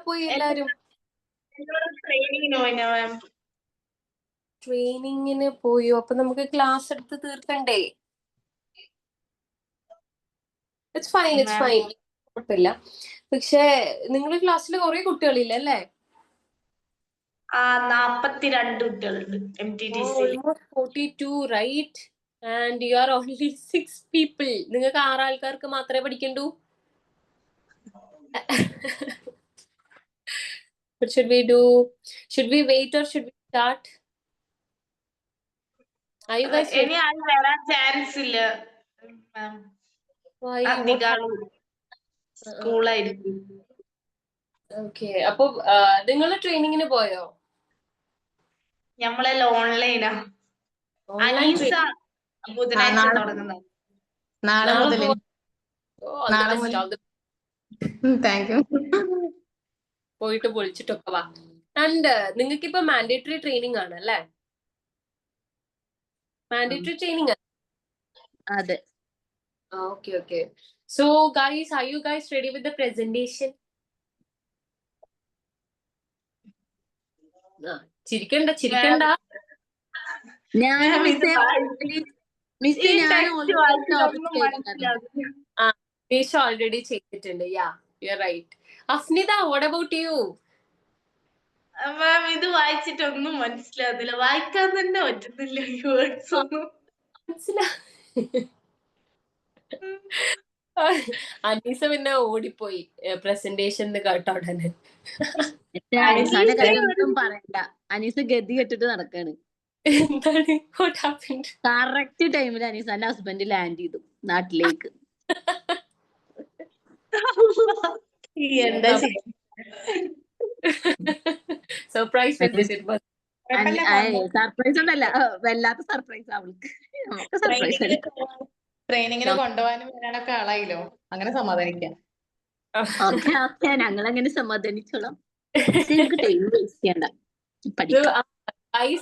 പോയി എല്ലാരും ട്രെയിനിങ്ങിന് പോയോ? അപ്പൊ നമുക്ക് ക്ലാസ് എടുത്ത് തീർക്കണ്ടേ? ഇറ്റ്സ് ഫൈൻ, ഇറ്റ്സ് ഫൈൻ, കുഴപ്പമില്ല. പക്ഷെ നിങ്ങളുടെ ക്ലാസ്സിൽ കുറെ കുട്ടികളില്ല അല്ലേ? 42 കുട്ടികളുണ്ട് almost 42, right? And you are only 6 people. നിങ്ങൾക്ക് 6 ആൾക്കാർക്ക് മാത്രമേ പഠിക്കണ്ടൂ. What should we do? Should we wait or should we start? Are you guys ready? ഇനി ആരും വരാൻ ചാൻസ് ഇല്ല. Why? What അധികം സ്കൂളായിരിക്കും. ഓക്കെ, അപ്പൊ നിങ്ങൾ ട്രെയിനിങ്ങിന് പോയോ? നമ്മളെല്ലാം ഓൺലൈനാ. അനീസ ബുധനാഴ്ച തുടങ്ങുന്നത്. നാളെ മുതൽ. Thank you. പോയിട്ട് പൊളിച്ചിട്ടൊക്കെ വാ. ആൻഡ് നിങ്ങൾക്ക് ഇപ്പൊ മാൻഡേറ്ററി ട്രെയിനിങ് ആണ് അല്ലേ? Mandatory training. അതെ. Okay okay. So guys, are you guys ready with the presentation? ചിരിക്കണ്ട ചിരിക്കണ്ട. ഓൾറെഡി ചെയ്തിട്ടുണ്ട്. Yeah, you are right. Afnitha, what about you? Ma'am, ഇത് വായിച്ചിട്ടൊന്നും മനസ്സിലാകുന്നില്ല. വായിക്കാൻ തന്നെ പറ്റുന്നില്ല ഈ വേർഡ്സ് ഒന്നും. അനീസ പിന്നെ ഓടിപ്പോയി പ്രസന്റേഷൻ കേട്ട ഉടനെ. ഒന്നും പറയണ്ട, അനീസ് ഗതി കെട്ടിട്ട് നടക്കാണ്. എന്താണ്? What happened? കറക്റ്റ് ടൈമിൽ അനീസാന്റെ ഹസ്ബൻഡ് ലാൻഡ് ചെയ്തു നാട്ടിലേക്ക്. എന്താ സർപ്രൈസ് വിസിറ്റ്. സർപ്രൈസ് ഒന്നല്ല, വല്ലാത്ത സർപ്രൈസ് അവൾക്ക്. ട്രെയിനിങ്ങിന് കൊണ്ടുപോകാനും വരാനൊക്കെ ആളായില്ലോ, അങ്ങനെ സമാധാനിക്കാം. ഓക്കെ, ഞങ്ങളങ്ങനെ സമാധാനിച്ചോളാം. ടൈം വേസ്റ്റ് ചെയ്യണ്ട, പഠിക്കാം.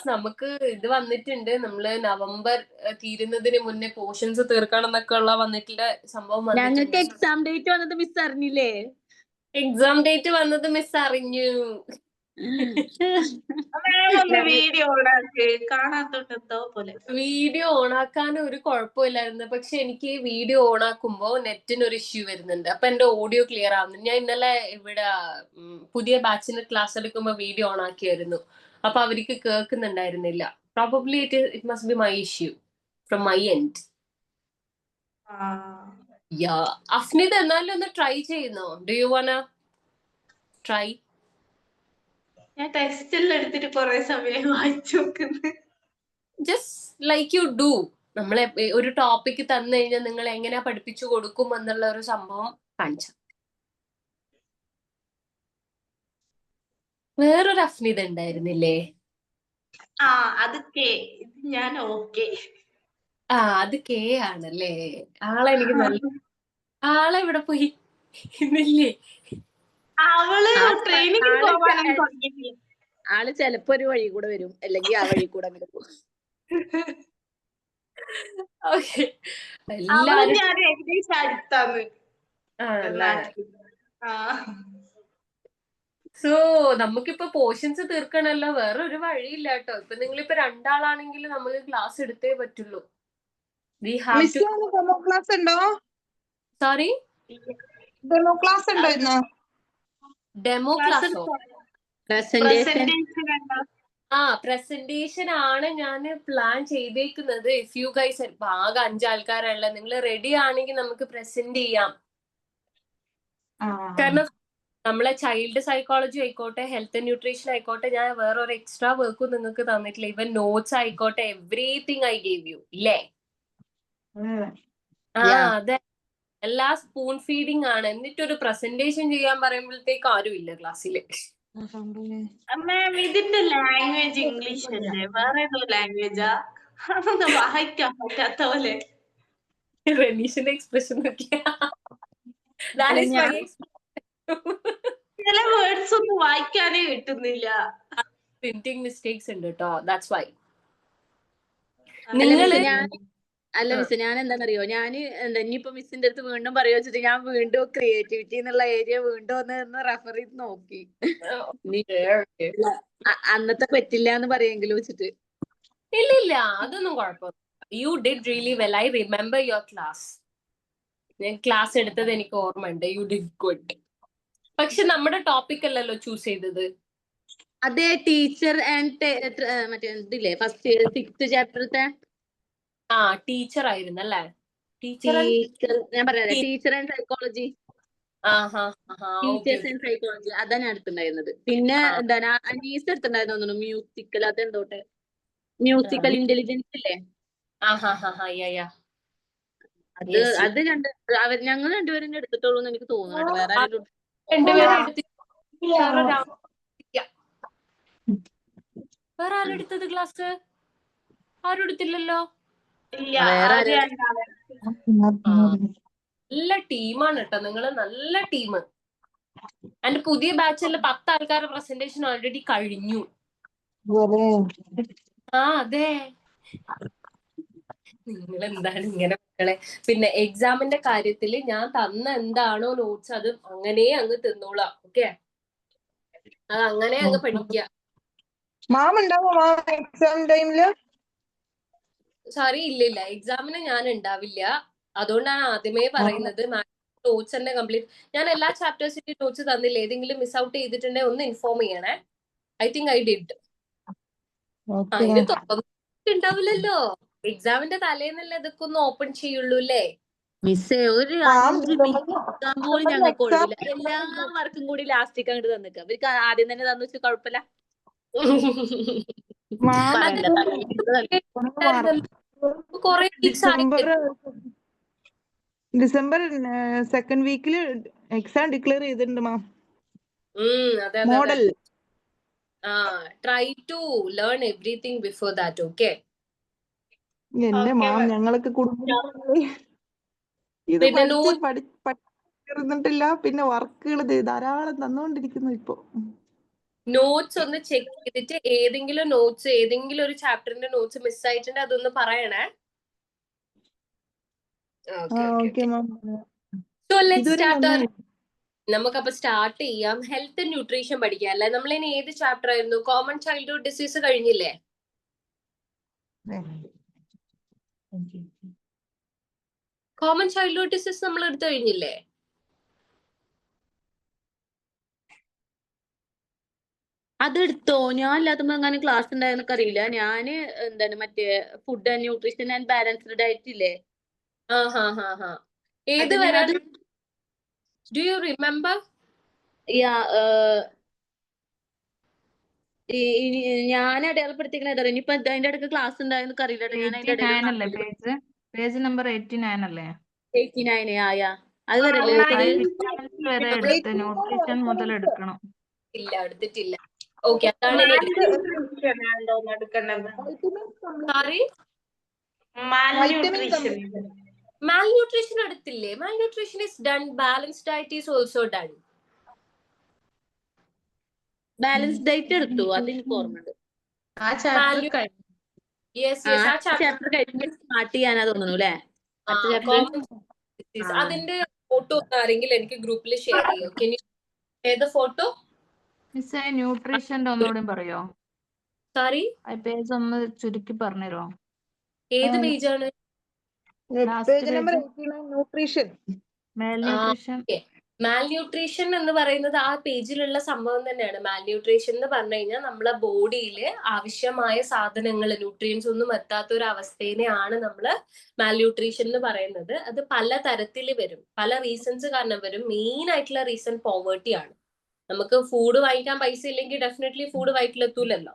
നമുക്ക് ഇത് വന്നിട്ടുണ്ട്. നമ്മള് നവംബർ തീരുന്നതിന് മുന്നേ പോർഷൻസ് തീർക്കണം എന്നൊക്കെ ഉള്ള വന്നിട്ടുള്ള സംഭവം. ഞങ്ങൾക്ക് എക്സാം ഡേറ്റ് വന്നത് മിസ് അറിഞ്ഞില്ലേ? എക്സാം ഡേറ്റ് വന്നത് മിസ് അറിഞ്ഞു. വീഡിയോ ഓണാക്കാൻ ഒരു കുഴപ്പമില്ലായിരുന്നു. പക്ഷെ എനിക്ക് വീഡിയോ ഓണാക്കുമ്പോ നെറ്റിന് ഒരു ഇഷ്യൂ വരുന്നുണ്ട്. അപ്പൊ എന്റെ ഓഡിയോ ക്ലിയർ ആവുന്നുണ്ട്. ഞാൻ ഇന്നലെ ഇവിടെ പുതിയ ബാച്ചിന് ക്ലാസ് എടുക്കുമ്പോ വീഡിയോ ഓണാക്കിയായിരുന്നു. അപ്പൊ അവർക്ക് കേൾക്കുന്നുണ്ടായിരുന്നില്ല. Probably it must be my issue from my end. Afnitha, എന്നാലും ഒന്ന് ട്രൈ ചെയ്യുന്നോ? Do you wanna try? ഞാൻ ടെസ്റ്റ് എടുത്തിട്ട് കുറെ സമയം വായിച്ചു നോക്കുന്നത്. Just like you do. നമ്മളെ ഒരു ടോപ്പിക് തന്നു കഴിഞ്ഞാൽ നിങ്ങൾ എങ്ങനെ പഠിപ്പിച്ചു കൊടുക്കും എന്നുള്ള ഒരു സംഭവം കാണിച്ചു. വേറൊരു അഫ്നിത ഉണ്ടായിരുന്നില്ലേ? അത് ഞാൻ ഓക്കെ. അത് കെ ആണല്ലേ? ആളെ എനിക്ക് നല്ല ആളെ ഇവിടെ പോയി ഇന്നില്ലേ? ആള് ചെലപ്പോ ഒരു വഴി കൂടെ വരും, അല്ലെങ്കിൽ ആ വഴി കൂടെ അങ്ങനെ പോകും. സോ നമുക്കിപ്പോ പോർഷൻസ് തീർക്കണല്ലോ, വേറെ ഒരു വഴിയില്ല കേട്ടോ. ഇപ്പൊ നിങ്ങളിപ്പോ 2 ആളാണെങ്കിൽ നമുക്ക് ക്ലാസ് എടുത്തേ പറ്റുള്ളൂ. സോറി, ഡെമോ ക്ലാസ് ഉണ്ടോ ഇന്ന്? ഡെമോ ക്ലാസ്സോ? പ്രസന്റേഷൻ ആണ് ഞാൻ പ്ലാൻ ചെയ്തേക്കുന്നത്. ഇഫ് യു ഗൈസ്, ആകെ 5 ആൾക്കാരല്ല, നിങ്ങൾ റെഡി ആണെങ്കിൽ നമുക്ക് പ്രസന്റ് ചെയ്യാം. കാരണം നമ്മളെ ചൈൽഡ് സൈക്കോളജി ആയിക്കോട്ടെ, ഹെൽത്ത് ആൻഡ് ന്യൂട്രീഷൻ ആയിക്കോട്ടെ, ഞാൻ വേറെ ഒരു എക്സ്ട്രാ വർക്കും നിങ്ങൾക്ക് തന്നിട്ടില്ല. ഇവൻ നോട്ട്സ് ആയിക്കോട്ടെ, എവ്രിതിങ് ഐ ഗേവ് യു. ഇല്ലേ? അതെ, എല്ലാ സ്പൂൺ ഫീഡിങ് ആണ്. എന്നിട്ടൊരു പ്രസന്റേഷൻ ചെയ്യാൻ പറയുമ്പോഴത്തേക്ക് ആരും ഇല്ല ക്ലാസ്സില്. ഇതിന്റെ ലാംഗ്വേജ് ഇംഗ്ലീഷ് അല്ലേ? വേറെ ഏതോ ലാംഗ്വേജാ? വായിക്കാൻ പറ്റാത്ത പോലെ. റെനീഷിന്റെ എക്സ്പ്രഷൻ നോക്കിയാ ചില വേർഡ്സ് ഒന്നും വായിക്കാനേ കിട്ടുന്നില്ല. പ്രിന്റിംഗ് മിസ്റ്റേക്സ് ഉണ്ട് കേട്ടോ. That's why. അല്ല മിസ്, ഞാൻ എന്താണെന്നറിയോ, ഞാൻ ഇനിയിപ്പോ മിസ്സിന്റെ അടുത്ത് വീണ്ടും പറയുക വെച്ചിട്ട് ഞാൻ വീണ്ടും ക്രിയേറ്റിവിറ്റി എന്നുള്ള ഏരിയ വീണ്ടും ഒന്ന് റെഫർ ചെയ്ത് നോക്കി. ഇനി അന്നത്തെ പറ്റില്ല എന്ന് പറയെങ്കിലും വെച്ചിട്ട്. ഇല്ല അതൊന്നും കുഴപ്പമില്ല. You did really well. I remember your class. ഞാൻ ക്ലാസ് എടുത്തത് എനിക്ക് ഓർമ്മയുണ്ട്. You did good. പക്ഷെ നമ്മുടെ ടോപ്പിക് അല്ലല്ലോ ചൂസ് ചെയ്തത്. അതെ, ടീച്ചർ ആൻഡ് മറ്റേ ഇതില്ലേ ഫസ്റ്റ് 6th ചാപ്റ്ററത്തെ ടീച്ചർ ആയിരുന്നു അല്ലേ? ഞാൻ പറയാം, teacher and psychology, teachers and psychology അതാ ഞാൻ എടുത്തിട്ടുണ്ടായിരുന്നത്. പിന്നെ എന്താണ് അനീസ് എടുത്തിട്ടുണ്ടായിരുന്നു തോന്നുന്നു, മ്യൂസിക്കൽ. അതെന്തോട്ടെ മ്യൂസിക്കൽ ഇന്റലിജൻസ് ഇല്ലേ? അത് ഞങ്ങൾ രണ്ടുപേരും എടുത്തിട്ടുള്ളൂ എന്ന് എനിക്ക് തോന്നുന്നു. വേറെ ആരും വേറെ ആരെടുത്തത് ക്ലാസ്? ആരും എടുത്തില്ലല്ലോ. നല്ല ടീമാണ് കേട്ടോ നിങ്ങള്, നല്ല ടീം. എന്റെ പുതിയ ബാച്ചിൽ 10 ആൾക്കാരുടെ പ്രസന്റേഷൻ ഓൾറെഡി കഴിഞ്ഞു. അതെ. നിങ്ങൾ എന്താണ് ഇങ്ങനെ മക്കളെ? പിന്നെ എക്സാമിന്റെ കാര്യത്തിൽ ഞാൻ തന്ന എന്താണോ നോട്ട്സ് അത് അങ്ങനെ അങ്ങ് തിന്നോളാം. ഓക്കെ, അത് അങ്ങനെ അങ്ങ് പഠിക്കുക. സോറി, ഇല്ല എക്സാമിന് ഞാൻ ഉണ്ടാവില്ല. അതുകൊണ്ടാണ് ആദ്യമേ പറയുന്നത് നോട്ട്സ് തന്നെ കംപ്ലീറ്റ്. ഞാൻ എല്ലാ ചാപ്റ്റേഴ്സിന്റെ നോട്ട്സ് തന്നില്ല. ഏതെങ്കിലും മിസ് ഔട്ട് ചെയ്തിട്ടുണ്ടെങ്കിൽ ഒന്ന് ഇൻഫോം ചെയ്യണേ. I think I did. ഇത് ഉണ്ടാവില്ലല്ലോ. എക്സാമിന്റെ തലേന്നല്ലേ ഇതൊക്കെ ഒന്ന് ഓപ്പൺ ചെയ്യുള്ളൂ അല്ലേ? മിസ്സേ, ഒരു 5 മിനിറ്റ് പോലും ഞങ്ങൾക്ക് ഒഴിവില്ല. എല്ലാ വർക്കും കൂടി ലാസ്റ്റിക്ക് അങ്ങോട്ട് തന്നിക്കാം. അവർക്ക് ആദ്യം തന്നെ തന്നു വെച്ചാൽ കുഴപ്പമില്ല. ഡിസംബർ 2nd വീക്കില് എക്സാം ഡിക്ലെയർ ചെയ്തിട്ടുണ്ട് ma'am. Model. Try to learn everything before that. Okay എന്റെ മാം, ഞങ്ങളൊക്കെ ഇത് പഠിച്ചിരുന്നിട്ടില്ല. പിന്നെ വർക്കുകൾ ധാരാളം തന്നുകൊണ്ടിരിക്കുന്നു ഇപ്പൊ. നോട്ട്സ് ഒന്ന് ചെക്ക് ചെയ്തിട്ട് ഏതെങ്കിലും നോട്ട്സ്, ഏതെങ്കിലും ഒരു ചാപ്റ്ററിന്റെ നോട്ട്സ് മിസ് ആയിട്ടുണ്ട് അതൊന്ന് പറയണേ. നമുക്കപ്പൊ സ്റ്റാർട്ട് ചെയ്യാം. ഹെൽത്ത് ആൻഡ് ന്യൂട്രീഷൻ പഠിക്കാം അല്ലെ? നമ്മൾ ഇനി ഏത് ചാപ്റ്റർ ആയിരുന്നു? കോമൺ ചൈൽഡ്ഹുഡ് ഡിസീസ് കഴിഞ്ഞില്ലേ? കോമൺ ചൈൽഡ്ഹുഡ് ഡിസീസ് നമ്മൾ എടുത്തു കഴിഞ്ഞില്ലേ? അതെടുത്തോ? ഞാൻ ഇല്ലാത്തപ്പോ എങ്ങനെ ക്ലാസ് ഉണ്ടായെന്നൊക്കെ അറിയില്ല. ഞാന് മറ്റേ food and nutrition and balanced diet ഇല്ലേ? ഏത് വരാൻ? Do you remember? ഞാൻ അടയാളപ്പെടുത്തിക്കണ ഇനിയിപ്പോ അതിന്റെ ഇടയ്ക്ക് ക്ലാസ് ഉണ്ടായെന്നൊക്കെ അറിയില്ല. പേജ് നമ്പർ 89 അല്ലേ? 89. അത് വരെ ന്യൂട്രീഷൻ മുതൽ എടുക്കണം. ഇല്ല, എടുത്തിട്ടില്ല. ഓക്കെ, അതാണ് malnutrition എടുത്തില്ലേ? malnutrition is done. Balanced diet is also done. Balance diet എടുത്തു, അത് എനിക്ക് ഓർമ്മയുണ്ട്. ചാപ്റ്റർ കഴിഞ്ഞ് സ്റ്റാർട്ട് ചെയ്യാനാ തോന്നുന്നു അല്ലേ? അതിന്റെ ഫോട്ടോ ആരെങ്കിലും എനിക്ക് ഗ്രൂപ്പിൽ ഷെയർ ചെയ്യോ? ഏത് ഫോട്ടോ? ന്യൂട്രീഷന്റെ ഒന്നുകൂടി പറയോ? സോറി, പേജ് ഒന്ന് ചുരുക്കി പറഞ്ഞുതരോ? ഏത് പേജാണ്? മാൽന്യൂട്രീഷൻ എന്ന് പറയുന്നത് ആ പേജിലുള്ള സംഭവം തന്നെയാണ്. മാൽന്യൂട്രീഷൻ എന്ന് പറഞ്ഞു കഴിഞ്ഞാൽ നമ്മളെ ബോഡിയിൽ ആവശ്യമായ സാധനങ്ങൾ, ന്യൂട്രിയൻസ് ഒന്നും എത്താത്ത ഒരു അവസ്ഥേനെയാണ് നമ്മള് മാൽന്യൂട്രീഷൻ എന്ന് പറയുന്നത്. അത് പല തരത്തിൽ വരും, പല റീസൺസ് കാരണം വരും. മെയിൻ ആയിട്ടുള്ള റീസൺ പോവേർട്ടി ആണ്. നമുക്ക് ഫുഡ് വാങ്ങിക്കാൻ പൈസ ഇല്ലെങ്കിൽ ഡെഫിനറ്റ്ലി ഫുഡ് വയറ്റിലെത്തൂലല്ലോ.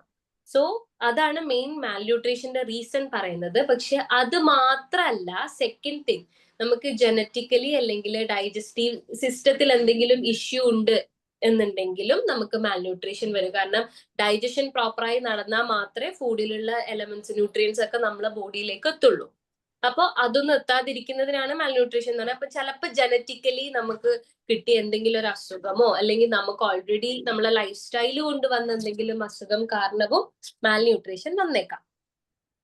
സോ അതാണ് മെയിൻ മാൽന്യൂട്രീഷന്റെ റീസൺ പറയുന്നത്. പക്ഷെ അത് മാത്രല്ല, സെക്കൻഡ് തിങ്, നമുക്ക് ജനറ്റിക്കലി അല്ലെങ്കിൽ ഡൈജസ്റ്റീവ് സിസ്റ്റത്തിൽ എന്തെങ്കിലും ഇഷ്യൂ ഉണ്ട് എന്നുണ്ടെങ്കിലും നമുക്ക് മാൽന്യൂട്രീഷൻ വരും. കാരണം ഡൈജഷൻ പ്രോപ്പറായി നടന്നാൽ മാത്രമേ ഫുഡിലുള്ള എലമെന്റ്സ്, ന്യൂട്രിയൻസ് ഒക്കെ നമ്മളെ ബോഡിയിലേക്ക് എത്തുള്ളൂ. അപ്പോൾ അതൊന്നും എത്താതിരിക്കുന്നതിനാണ് മാൽന്യൂട്രീഷൻ എന്ന് പറയുന്നത്. അപ്പൊ ചിലപ്പോൾ ജനറ്റിക്കലി നമുക്ക് കിട്ടിയ എന്തെങ്കിലും ഒരു അസുഖമോ അല്ലെങ്കിൽ നമുക്ക് ഓൾറെഡി നമ്മളെ ലൈഫ് സ്റ്റൈൽ കൊണ്ട് വന്ന എന്തെങ്കിലും അസുഖം കാരണവും മാൽന്യൂട്രീഷൻ വന്നേക്കാം.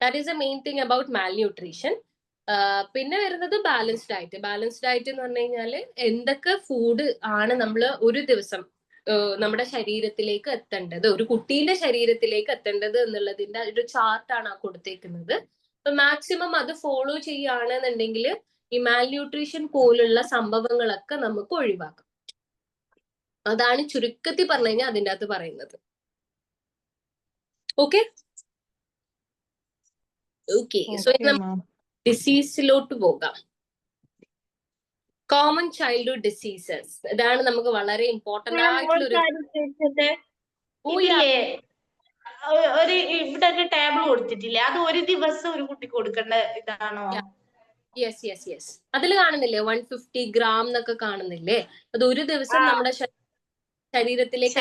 That is A main thing about malnutrition. പിന്നെ വരുന്നത് ബാലൻസ്ഡ് ഡയറ്റ്. ബാലൻസ്ഡ് ഡയറ്റ് എന്ന് പറഞ്ഞു കഴിഞ്ഞാല് എന്തൊക്കെ ഫുഡ് ആണ് നമ്മൾ ഒരു ദിവസം നമ്മുടെ ശരീരത്തിലേക്ക് എത്തേണ്ടത്, ഒരു കുട്ടീന്റെ ശരീരത്തിലേക്ക് എത്തേണ്ടത് എന്നുള്ളതിന്റെ ഒരു ചാർട്ടാണ് കൊടുത്തേക്കുന്നത്. അപ്പൊ മാക്സിമം അത് ഫോളോ ചെയ്യുകയാണെന്നുണ്ടെങ്കിൽ ഈ മാൽന്യൂട്രീഷൻ പോലുള്ള സംഭവങ്ങളൊക്കെ നമുക്ക് ഒഴിവാക്കാം. അതാണ് ചുരുക്കത്തിൽ പറഞ്ഞു കഴിഞ്ഞാൽ അതിൻ്റെ അകത്ത് പറയുന്നത്. ഓക്കെ ഓക്കെ സോ ഡിസീസിലോട്ട് പോകാം. കോമൺ ചൈൽഡ്ഹുഡ് ഡിസീസസ്, ഇതാണ് നമുക്ക് വളരെ ഇമ്പോർട്ടന്റ് ആയിട്ടുള്ള ഒരു ഇവിടെ ഒരു ടേബിൾ കൊടുത്തിട്ടില്ലേ, അത് ഒരു ദിവസം ഒരു കുട്ടിക്ക് കൊടുക്കേണ്ട ഇതാണോ? യെസ് യെസ് യെസ്, അതിൽ കാണുന്നില്ലേ 150 gram എന്നൊക്കെ കാണുന്നില്ലേ, അത് ഒരു ദിവസം നമ്മുടെ ശരീരത്തിലേക്ക്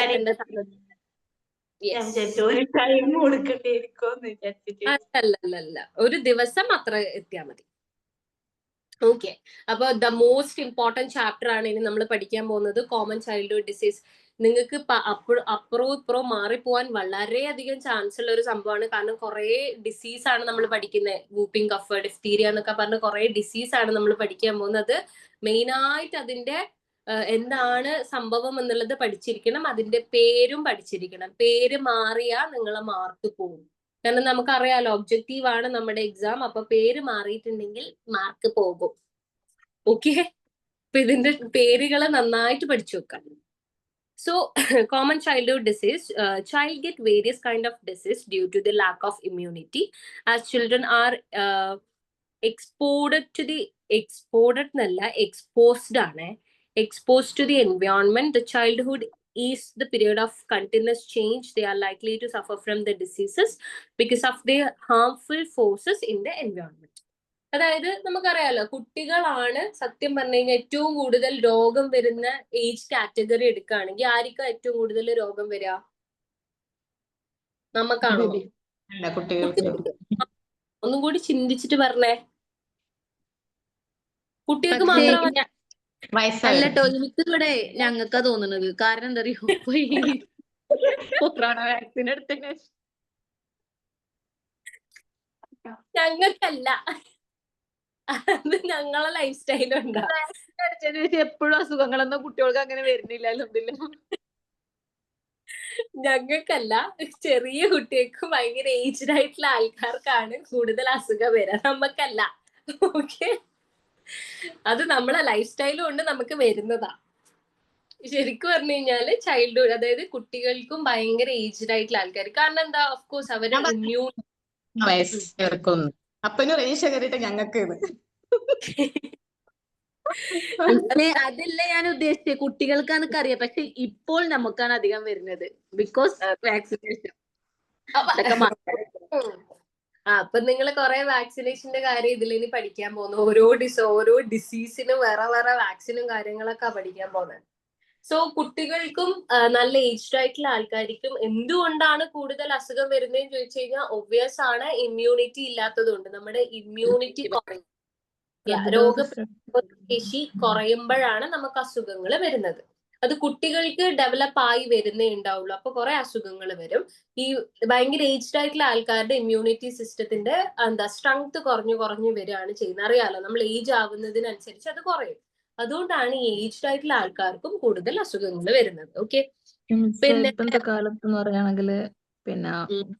അല്ലല്ല, ഒരു ദിവസം അത്ര എത്തിയാൽ മതി. ഓക്കെ, അപ്പൊ ദ മോസ്റ്റ് ഇമ്പോർട്ടന്റ് ചാപ്റ്റർ ആണ് ഇനി നമ്മൾ പഠിക്കാൻ പോകുന്നത്, കോമൺ ചൈൽഡ്ഹുഡ് ഡിസീസ്. നിങ്ങൾക്ക് അപ്പുറവും ഇപ്പുറവും മാറിപ്പോവാൻ വളരെയധികം ചാൻസ് ഉള്ള ഒരു സംഭവമാണ്. കാരണം കുറെ ഡിസീസാണ് നമ്മൾ പഠിക്കുന്നത്. വൂപ്പിംഗ് കഫ്, ഡിഫ്തീരിയ എന്നൊക്കെ പറഞ്ഞ കുറെ ഡിസീസാണ് നമ്മൾ പഠിക്കാൻ പോകുന്നത്. മെയിനായിട്ട് അതിന്റെ എന്താണ് സംഭവം എന്നുള്ളത് പഠിച്ചിരിക്കണം, അതിന്റെ പേരും പഠിച്ചിരിക്കണം. പേര് മാറിയാ നിങ്ങളെ മാർക്ക് പോകും. കാരണം നമുക്കറിയാലോ ഒബ്ജക്റ്റീവ് ആണ് നമ്മുടെ എക്സാം, അപ്പൊ പേര് മാറിയിട്ടുണ്ടെങ്കിൽ മാർക്ക് പോകും. ഓക്കെ, അപ്പൊ ഇതിന്റെ പേരുകൾ നന്നായിട്ട് പഠിച്ചു വെക്കാം. So, common childhood disease, child get various kind of disease due to the lack of immunity. As children are exposed to the environment, the childhood is the period of continuous change. They are likely to suffer from the diseases because of the harmful forces in the environment. അതായത് നമുക്കറിയാലോ കുട്ടികളാണ് സത്യം പറഞ്ഞു കഴിഞ്ഞാൽ ഏറ്റവും കൂടുതൽ രോഗം വരുന്ന ഏജ് കാറ്റഗറി എടുക്കുകയാണെങ്കിൽ ആർക്കാ ഏറ്റവും കൂടുതൽ രോഗം വരിക? നമുക്കാണോ? ഒന്നും കൂടി ചിന്തിച്ചിട്ട് പറഞ്ഞേ. കുട്ടികൾക്ക് മാത്രമല്ല അല്ലട്ടോ, എനിക്കിവിടെ ഞങ്ങൾക്കാ തോന്നുന്നത്. കാരണം എന്താ അറിയോ, കൊറോണ വാക്സിൻ എടുത്തതിന് ഞങ്ങൾക്കല്ല, അത് ഞങ്ങളെ ലൈഫ് സ്റ്റൈൽ ഉണ്ടാ. എപ്പോഴും അസുഖങ്ങളൊന്നും കുട്ടികൾക്ക് അങ്ങനെ വരുന്നില്ല. ഞങ്ങൾക്കല്ല, ചെറിയ കുട്ടികൾക്ക് ഭയങ്കര ഏജ്ഡ് ആയിട്ടുള്ള ആൾക്കാർക്കാണ് കൂടുതൽ അസുഖം വരാം, നമുക്കല്ല. ഓക്കെ, അത് നമ്മളെ ലൈഫ് സ്റ്റൈലും കൊണ്ട് നമുക്ക് വരുന്നതാ. ശരിക്കും പറഞ്ഞു കഴിഞ്ഞാല് ചൈൽഡ്ഹുഡ്, അതായത് കുട്ടികൾക്കും ഭയങ്കര ഏജ്ഡ് ആയിട്ടുള്ള ആൾക്കാർ. കാരണം എന്താ, ഓഫ് കോഴ്സ് അവര് ഇമ്മ്യൂൺ ഞങ്ങൾക്ക് അതല്ല ഞാൻ ഉദ്ദേശിച്ചത്, കുട്ടികൾക്കാന്നൊക്കെ അറിയാം. പക്ഷെ ഇപ്പോൾ നമുക്കാണ് അധികം വരുന്നത്, ബിക്കോസ് വാക്സിനേഷൻ. അപ്പൊ നിങ്ങൾ കുറെ വാക്സിനേഷന്റെ കാര്യം ഇതിൽ ഇനി പഠിക്കാൻ പോകുന്നു. ഓരോ ഡിസീസിനും വേറെ വേറെ വാക്സിനും കാര്യങ്ങളൊക്കെ പഠിക്കാൻ പോകുന്നത്. സോ കുട്ടികൾക്കും നല്ല ഏജ്ഡ് ആയിട്ടുള്ള ആൾക്കാർക്കും എന്തുകൊണ്ടാണ് കൂടുതൽ അസുഖം വരുന്നതെന്ന് ചോദിച്ചു കഴിഞ്ഞാൽ ഒബ്വിയസ് ആണ്, ഇമ്മ്യൂണിറ്റി ഇല്ലാത്തത് കൊണ്ട്. നമ്മുടെ ഇമ്മ്യൂണിറ്റി കുറയും, രോഗപ്രതിരോധശേഷി കുറയുമ്പോഴാണ് നമുക്ക് അസുഖങ്ങൾ വരുന്നത്. അത് കുട്ടികൾക്ക് ഡെവലപ്പ് ആയി വരുന്നേ ഉണ്ടാവുള്ളൂ, അപ്പൊ കുറെ അസുഖങ്ങൾ വരും. ഈ ഭയങ്കര ഏജ്ഡ് ആയിട്ടുള്ള ആൾക്കാരുടെ ഇമ്മ്യൂണിറ്റി സിസ്റ്റത്തിന്റെ സ്ട്രെങ്ത് കുറഞ്ഞു വരികയാണ് ചെയ്യുന്നത്. അറിയാലോ, നമ്മൾ ഏജ് ആവുന്നതിനനുസരിച്ച് അത് കുറയും. അതുകൊണ്ടാണ് ഈ ഏജ്ഡ് ആയിട്ടുള്ള ആൾക്കാർക്കും കൂടുതൽ അസുഖങ്ങൾ വരുന്നത്. ഓക്കെ, പിന്നെ ഇപ്പോഴത്തെ കാലത്ത് എന്ന് പറയുകയാണെങ്കിൽ പിന്നെ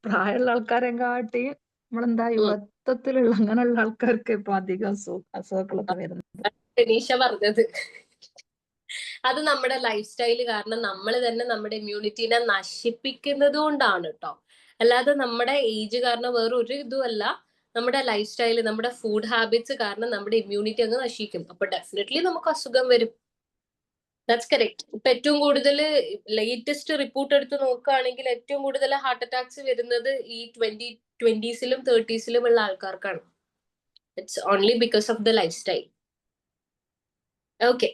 പ്രായമുള്ള ആൾക്കാരെ കാട്ടി നമ്മളെന്താ യുവത്വത്തിലുള്ള അങ്ങനെയുള്ള ആൾക്കാർക്ക് ഇപ്പൊ അധികം അസുഖങ്ങളൊക്കെ വരുന്നത്. ടനീഷ പറഞ്ഞത് അത് നമ്മുടെ ലൈഫ് സ്റ്റൈല് കാരണം നമ്മൾ തന്നെ നമ്മുടെ ഇമ്മ്യൂണിറ്റിനെ നശിപ്പിക്കുന്നത് കൊണ്ടാണ് കേട്ടോ. അല്ലാതെ നമ്മുടെ ഏജ് കാരണം വേറെ ഒരു ഇതുമല്ല. നമ്മുടെ ലൈഫ് സ്റ്റൈല്, നമ്മുടെ ഫുഡ് ഹാബിറ്റ്സ് കാരണം നമ്മുടെ ഇമ്മ്യൂണിറ്റി അങ്ങ് നശിക്കും. അപ്പൊ ഡെഫിനറ്റ്ലി നമുക്ക് അസുഖം വരും. That's correct. ഇപ്പൊ ഏറ്റവും കൂടുതൽ ലേറ്റസ്റ്റ് റിപ്പോർട്ട് എടുത്ത് നോക്കുകയാണെങ്കിൽ ഏറ്റവും കൂടുതൽ ഹാർട്ട് അറ്റാക്സ് വരുന്നത് ഈ 20s 30s ഉള്ള ആൾക്കാർക്കാണ്. It's only because of the life style. Okay,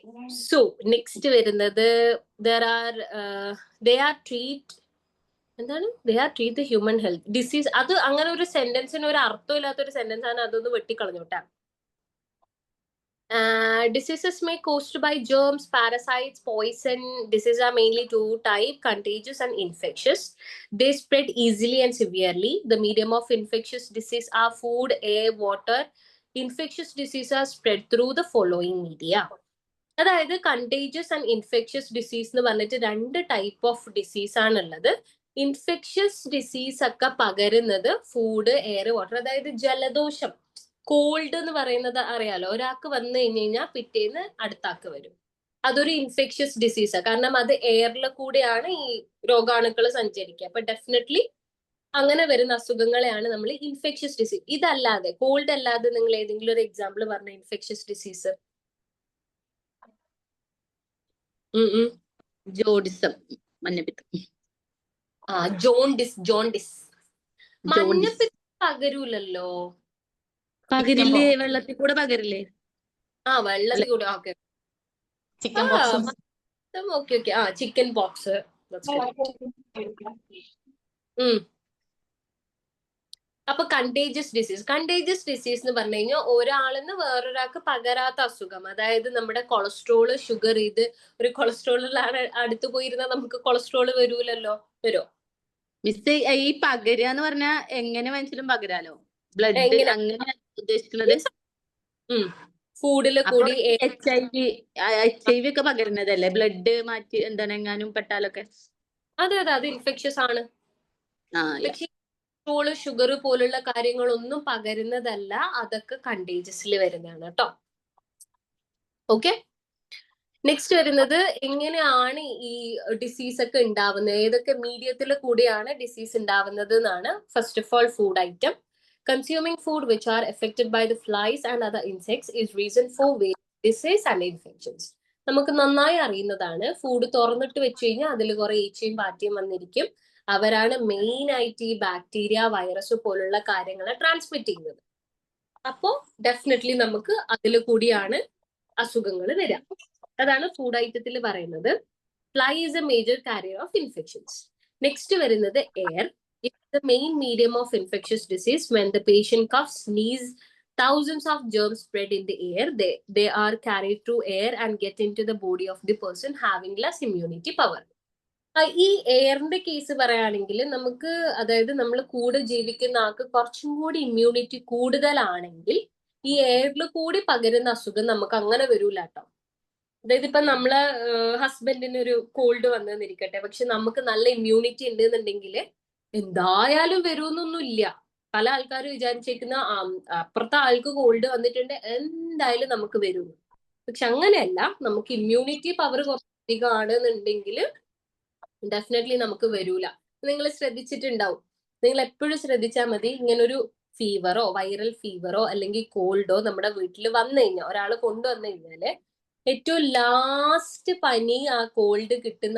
so next വരുന്നത് they are treat the human health disease. അത് അങ്ങനെ ഒരു സെന്റൻസിന് ഒരു അർത്ഥം ഇല്ലാത്ത ഒരു സെന്റൻസ് ആണ്, അതൊന്ന് വെട്ടിക്കളഞ്ഞോട്ടാ. Diseases may caused by germs, parasites, poison. Diseases are mainly two types: contagious and infectious. They spread easily and severely. The medium of infectious disease are food, air, water, infectious disease are spread through the following media. അതായത് contagious and infectious disease എന്ന് പറഞ്ഞിട്ട് 2 type of disease ആണുള്ളത്. Infectious disease ഒക്കെ പകരുന്നത് food, air, water. അതായത് ജലദോഷം, called എന്ന് പറയുന്നത് അറിയാലോ, ഒരാൾക്ക് വന്നു കഴിഞ്ഞാൽ പിറ്റേന്ന് അടുത്ത ആൾക്ക് വരും. അതൊരു ഇൻഫെക്ഷ്യസ് ഡിസീസാണ്. കാരണം അത് എയറിൽ കൂടെയാണ് ഈ രോഗാണുക്കൾ സഞ്ചരിക്കുക. അപ്പൊ ഡെഫിനറ്റ്ലി അങ്ങനെ വരുന്ന അസുഖങ്ങളെയാണ് നമ്മൾ ഇൻഫെക്ഷ്യസ് ഡിസീസ്. ഇതല്ലാതെ, കോൾഡ് അല്ലാതെ നിങ്ങൾ ഏതെങ്കിലും ഒരു എക്സാമ്പിൾ പറഞ്ഞ ഇൻഫെക്ഷ്യസ് ഡിസീസ്? ജോഡിസം, മഞ്ഞപ്പിത്തം. ജോണ്ടിസ്. മഞ്ഞപ്പിത്തം പകരൂലല്ലോ. പകരില്ലേ? വെള്ളത്തിൽ കൂടെ പകരില്ലേ? വെള്ളത്തിൽ കൂടെ. Okay, chicken box. Okay. Chicken pox. അപ്പൊ കണ്ടേജിയസ് ഡിസീസ് എന്ന് പറഞ്ഞു കഴിഞ്ഞാൽ ഒരാളിന്ന് വേറൊരാൾക്ക് പകരാത്ത അസുഖം. അതായത് നമ്മുടെ കൊളസ്ട്രോള്, ഷുഗർ, ഇത് ഒരു കൊളസ്ട്രോളിലാണ് അടുത്ത് പോയിരുന്നാൽ നമുക്ക് കൊളസ്ട്രോള് വരൂലല്ലോ. വരുമോ മിസ്? ഈ പകരുക എന്ന് പറഞ്ഞാ എങ്ങനെ മനസ്സിലും പകരാലോ? ബ്ലഡ് അങ്ങനെ ഉദ്ദേശിക്കുന്നത്? ഫുഡില് കൂടി HIV ഒക്കെ പകരുന്നതല്ലേ? ബ്ലഡ് മാറ്റി എന്താണ് എങ്ങാനും പെട്ടാലൊക്കെ. അതെ, അത് ഇൻഫെക്ഷ്യസ് ആണ്. കൊളസ്ട്രോള്, ഷുഗർ പോലുള്ള കാര്യങ്ങളൊന്നും പകരുന്നതല്ല. അതൊക്കെ കണ്ടേജിയസിൽ വരുന്നതാണ് കേട്ടോ. ഓക്കെ, നെക്സ്റ്റ് വരുന്നത് എങ്ങനെയാണ് ഈ ഡിസീസ് ഒക്കെ ഉണ്ടാവുന്നത്, ഏതൊക്കെ മീഡിയത്തിൽ കൂടിയാണ് ഡിസീസ് ഉണ്ടാവുന്നത് എന്നാണ്. First of all, food item. Consuming food which are affected by the flies and other insects is reason for disease and infections. നമുക്ക് നന്നായി അറിയുന്നതാണ്, ഫുഡ് തുറന്നിട്ട് വെച്ച് കഴിഞ്ഞാൽ അതിൽ കുറെ ഈച്ചയും പാറ്റയും വന്നിരിക്കും. അവരാണ് മെയിൻ ആയിട്ട് ഈ ബാക്ടീരിയ, വൈറസ് പോലുള്ള കാര്യങ്ങളെ ട്രാൻസ്മിറ്റ് ചെയ്യുന്നത്. അപ്പോ ഡെഫിനറ്റ്ലി നമുക്ക് അതിൽ കൂടിയാണ് അസുഖങ്ങൾ വരിക. അതാണ് ഫുഡ് ഐറ്റത്തിൽ പറയുന്നത്. Fly is A major carrier of infections. Next വരുന്നത് air. It's the main medium of infectious disease. When the patient coughs, sneeze, thousands of germs spread in the air. They are carried through air and get into the body of the person having less immunity power. ഈ എയറിന്റെ case പറയുകയാണെങ്കിൽ നമുക്ക്, അതായത് നമ്മൾ കൂടെ ജീവിക്കുന്ന ആൾക്ക് കുറച്ചും കൂടി ഇമ്മ്യൂണിറ്റി കൂടുതലാണെങ്കിൽ ഈ എയറിൽ കൂടി പകരുന്ന അസുഖം നമുക്ക് അങ്ങനെ വരൂല കേട്ടോ. അതായത് ഇപ്പൊ നമ്മളെ ഹസ്ബൻഡിന് ഒരു കോൾഡ് വന്നെന്നിരിക്കട്ടെ, പക്ഷെ നമുക്ക് നല്ല ഇമ്മ്യൂണിറ്റി ഉണ്ട് എന്നുണ്ടെങ്കിൽ എന്തായാലും വരുമെന്നൊന്നുമില്ല. പല ആൾക്കാരും വിചാരിച്ചേക്കുന്ന അപ്പുറത്തെ ആൾക്ക് കോൾഡ് വന്നിട്ടുണ്ട് എന്തായാലും നമുക്ക് വരും. പക്ഷെ അങ്ങനെയല്ല, നമുക്ക് ഇമ്മ്യൂണിറ്റി പവർ കുറച്ചധികമാണ് എന്നുണ്ടെങ്കിൽ ഡെഫിനറ്റ്ലി നമുക്ക് വരൂല. നിങ്ങൾ ശ്രദ്ധിച്ചിട്ടുണ്ടാവും, നിങ്ങൾ എപ്പോഴും ശ്രദ്ധിച്ചാൽ മതി, ഇങ്ങനൊരു ഫീവറോ വൈറൽ ഫീവറോ അല്ലെങ്കിൽ കോൾഡോ നമ്മുടെ വീട്ടിൽ വന്നു കഴിഞ്ഞാൽ, ഒരാൾ കൊണ്ടുവന്നു കഴിഞ്ഞാല് ഏറ്റവും ലാസ്റ്റ് പനി ആ കോൾഡ് കിട്ടുന്ന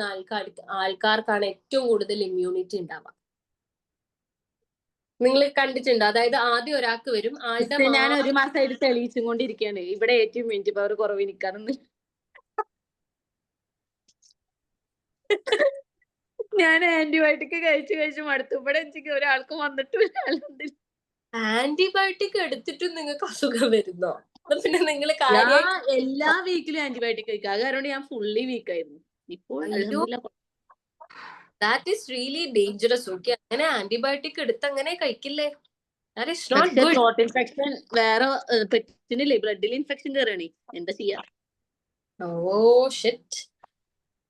ആൾക്കാർക്കാണ് ഏറ്റവും കൂടുതൽ ഇമ്മ്യൂണിറ്റി ഉണ്ടാവുക. നിങ്ങൾ കണ്ടിട്ടുണ്ടോ? അതായത് ആദ്യം ഒരാൾക്ക് വരും, ആളുടെ ഞാൻ 1 മാസമായിട്ട് തെളിയിച്ചും കൊണ്ടിരിക്കുകയാണ് ഇവിടെ ഏറ്റവും ഇമ്മ്യൂണിറ്റി പവർ കുറവ് എനിക്കാണെന്ന്. ഞാൻ ആന്റിബയോട്ടിക് കഴിച്ചു മടുത്തു. ഇവിടെ എനിക്ക് ഒരാൾക്ക് വന്നിട്ടില്ല. ആന്റിബയോട്ടിക് എടുത്തിട്ടും നിങ്ങൾക്ക് അസുഖം വരുന്നോ? പിന്നെ നിങ്ങൾ എല്ലാ വീക്കിലും ആന്റിബയോട്ടിക് കഴിക്കുക. അത് കാരണം ഞാൻ ഫുള്ളി വീക്കായിരുന്നു. ഇപ്പോൾ that is really dangerous. Okay, അങ്ങനെ ആന്റിബയോട്ടിക് എടുത്ത് അങ്ങനെ കഴിക്കില്ലേ? ത്രോട്ട് ഇൻഫെക്ഷൻ വേറെ പറ്റുന്നില്ലേ? ബ്ലഡിൽ ഇൻഫെക്ഷൻ കയറണേ, എന്താ ചെയ്യാ? Shit,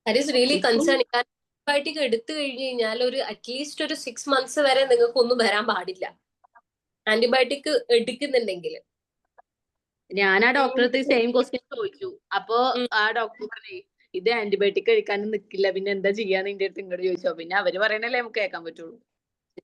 that is really concerning. Antibiotic എടുത്തു കഴിഞ്ഞു കഴിഞ്ഞാൽ അറ്റ്ലീസ്റ്റ് ഒരു 6 months വരെ നിങ്ങൾക്ക് ഒന്നും വരാൻ പാടില്ല ആന്റിബയോട്ടിക് എടുക്കുന്നുണ്ടെങ്കിൽ. ഞാൻ ആ ഡോക്ടറെ സെയിം ക്വസ്റ്റ്യൻ ചോദിച്ചു. അപ്പൊ ആ ഡോക്ടർ പറഞ്ഞേ, ഇത് ആന്റിബയോട്ടിക് കഴിക്കാനും നിൽക്കില്ല, പിന്നെ എന്താ ചെയ്യാന്ന് എന്റെ അടുത്ത് ഇങ്ങോട്ട് ചോദിച്ചോ. പിന്നെ അവര് പറയണല്ലേ നമുക്ക് കേൾക്കാൻ പറ്റുള്ളൂ.